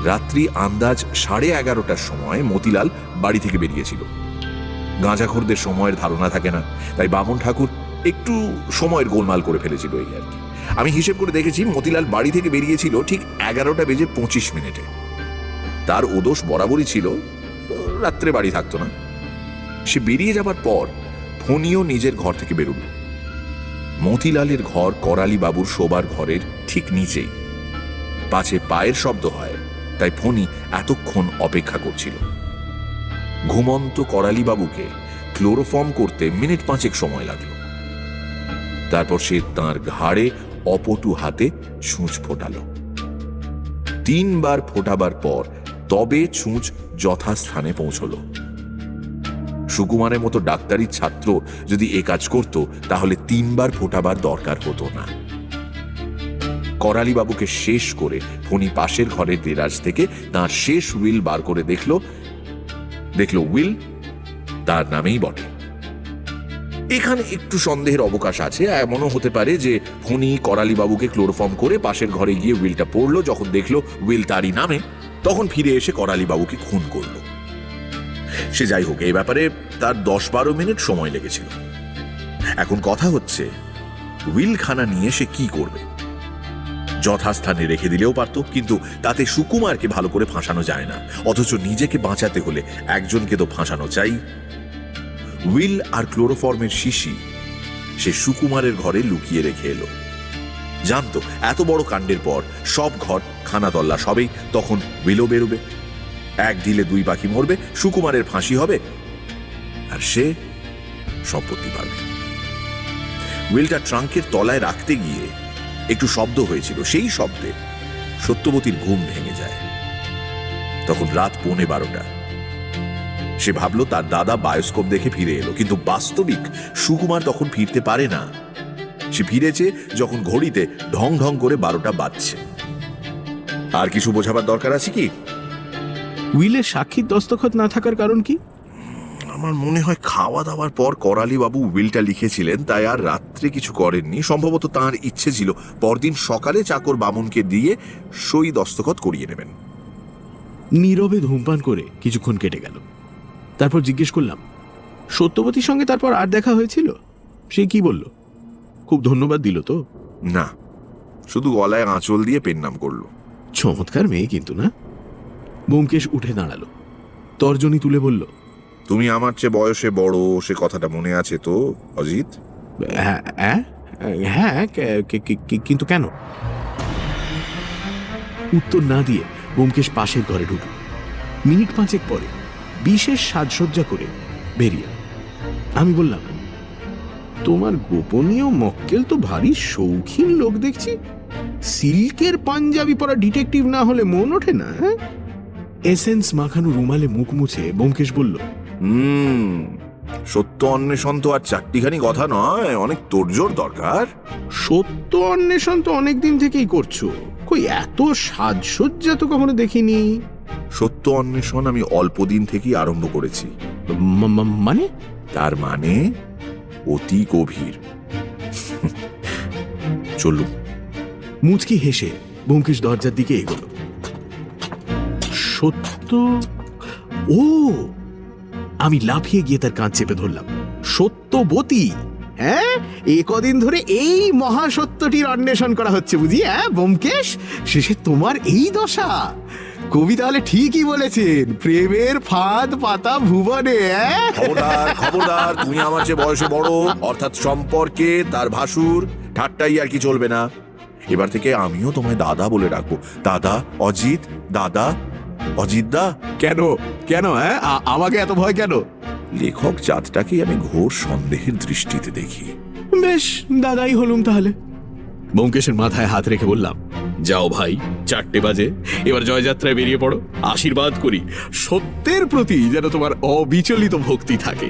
রাত্রি আন্দাজ 11:30টার সময় মতিলাল বাড়ি থেকে বেরিয়েছিল। গাঁজাখোরদের সময়ের ধারণা থাকে না, তাই বামুন ঠাকুর একটু সময়ের গোলমাল করে ফেলেছিল এই আর কি। আমি হিসেব করে দেখেছি মতিলাল বাড়ি থেকে বেরিয়েছিল ঠিক 11:25 তার ওদোষ বরাবরই ছিল, রাত্রে বাড়ি থাকতো না। সে বেরিয়ে যাবার পর ফণীও নিজের ঘর থেকে বেরোল। মতিলালের ঘর করালি বাবুর শোবার ঘরের ঠিক নিচেই। পাছে পায়ের শব্দ হয়, তাই ফণী এতক্ষণ অপেক্ষা করছিল। ঘুমন্ত করালি বাবুকে ক্লোরোফর্ম করতে মিনিট 5 সময় লাগলো। তারপর সে তাঁর ঘাড়ে অপটু হাতে ছুঁচ ফোটালো। 3 বার ফোটাবার পর তবে ছুঁচ যথাস্থানে পৌঁছল। সুকুমারের মতো ডাক্তারি ছাত্র যদি এ কাজ করত তাহলে 3 বার ফোটাবার দরকার হতো না। করালি বাবুকে শেষ করে ফণী পাশের ঘরের দেরাজ থেকে তার শেষ উইল বার করে দেখল উইল তার নামেই বটে। এখানে একটু সন্দেহের অবকাশ আছে। এমনও হতে পারে যে ফণী করালি বাবুকে ক্লোরোফর্ম করে পাশের ঘরে গিয়ে উইলটা পড়লো, যখন দেখলো উইল তারই নামে তখন ফিরে এসে করালি বাবুকে খুন করলো। সে যাই হোক, এই ব্যাপারে তার 10-12 মিনিট সময় লেগেছিল। এখন কথা হচ্ছে উইলখানা নিয়ে সে কি করবে। যথাস্থানে রেখে দিলেও পারত, কিন্তু তাতে সুকুমারকে ভালো করে ফাঁসানো যায় না, অথচ নিজেকে বাঁচাতে হলে একজনকে তো ফাঁসানো চাই। উইল আর ক্লোরোফর্মের শিশি সে সুকুমারের ঘরে লুকিয়ে রেখে এলো। জানতো এত বড় কাণ্ডের পর সব ঘর খানাতল্লাশ হবেই, তখন উইলও বেরোবে। এক ঢিলে দুই পাখি মরবে, সুকুমারের ফাঁসি হবে আর সে সম্পত্তি পাবে। উইলটা ট্রাঙ্কের তলায় রাখতে গিয়ে একটু শব্দ হয়েছিল, সেই শব্দে সত্যবতীর ঘুম ভেঙে যায়। তখন রাত 11:15। সে ভাবল তার দাদা বায়োস্কোপ দেখে ফিরে এলো, কিন্তু বাস্তবিক সুকুমার তখন ফিরতে পারে না। সে ফিরেছে যখন ঘড়িতে ঢং ঢং করে 12টা বাজছে। আর কিছু বোঝাবার দরকার আছে কি? উইলের সাক্ষীর দস্তখত না থাকার কারণ কি? আমার মনে হয় খাওয়া দাওয়ার পর করালি বাবু উইলটা লিখেছিলেন, তাই আর রাত্রে কিছু করেননি। সম্ভবত তাঁর ইচ্ছে ছিল পরদিন সকালে চাকর বামুনকে দিয়ে সই দস্তখত করিয়ে নেবেন। নীরবে ধূমপান করে কিছুক্ষণ কেটে গেল। তারপর জিজ্ঞেস করলাম, সত্যবতীর সঙ্গে তারপর আর দেখা হয়েছিল? সে কি বলল? খুব ধন্যবাদ দিল তো? না, শুধু গলায় আঁচল দিয়ে পেন নাম করলো। চমৎকার মেয়ে কিন্তু, না? ব্যোমকেশ উঠে দাঁড়ালো, তর্জনী তুলে বলল, তুমি আমার চেয়ে বয়সে বড়, সে কথাটা মনে আছে তো অজিত? হ্যাঁ, কিন্তু কেন? উত্তর না দিয়ে ব্যোমকেশ পাশের ঘরে ঢুকল। মিনিট 5 পরে বিশেষ সাজসজ্জা করে বেরিয়ে। আমি বললাম, তোমার গোপনীয় মক্কেল তো ভারী শৌখিন লোক দেখছি। সিল্কের পাঞ্জাবি পরা ডিটেকটিভ না হলে মন ওঠে না। এসেন্স মাখানো রুমালে মুখ মুছে ব্যোমকেশ বলল, সত্য অন্বেষণ তো আর চারটিখানি কথা নয়, অনেক তোড়জোড় দরকার। সত্য অন্বেষণ তো অনেকদিন থেকেই করছো, কই এত সাজসজ্জা তো কখনো দেখিনি। সত্য অন্বেষণ আমি অল্প দিন থেকেই আরম্ভ করেছি। মানে? তার মানে অতি গভীর। চলুন। মুচকি হেসে ব্যোমকেশ দরজার দিকে এগোল। সত্য? ও! আমি লাফিয়ে গিয়ে তার কাঁধ চেপে ধরলাম। সত্যবতী? হ্যাঁ, এ কদিন ধরে এই মহাসত্যটির অন্বেষণ করা হচ্ছে বুঝি? হ্যাঁ ব্যোমকেশ, শেষে তোমার এই দশা। কবি তাহলে ঠিকই বলেছেন, প্রেমের ফাঁদ পাতা ভুবনে। খবরদার, খবরদার, তুমি আমার চেয়ে বয়সে বড়, অর্থাৎ সম্পর্কে তার ভাসুর। ঠাট্টাই আর কি চলবে না। এবার থেকে আমিও তোমায় দাদা বলে ডাকবো। দাদা অজিত, দাদা অজিত দা। কেন কেন? হ্যাঁ, আমাকে এত ভয় কেন? লেখক জাতটাকেই আমি ঘোর সন্দেহের দৃষ্টিতে দেখি। বেশ, দাদাই হলুম তাহলে। ব্যোমকেশের মাথায় হাত রেখে বললাম, যাও ভাই, 4টে বাজে, এবার জয়যাত্রায় বেরিয়ে পড়ো। আশীর্বাদ করি সত্যের প্রতি যেন তোমার অবিচলিত ভক্তি থাকে।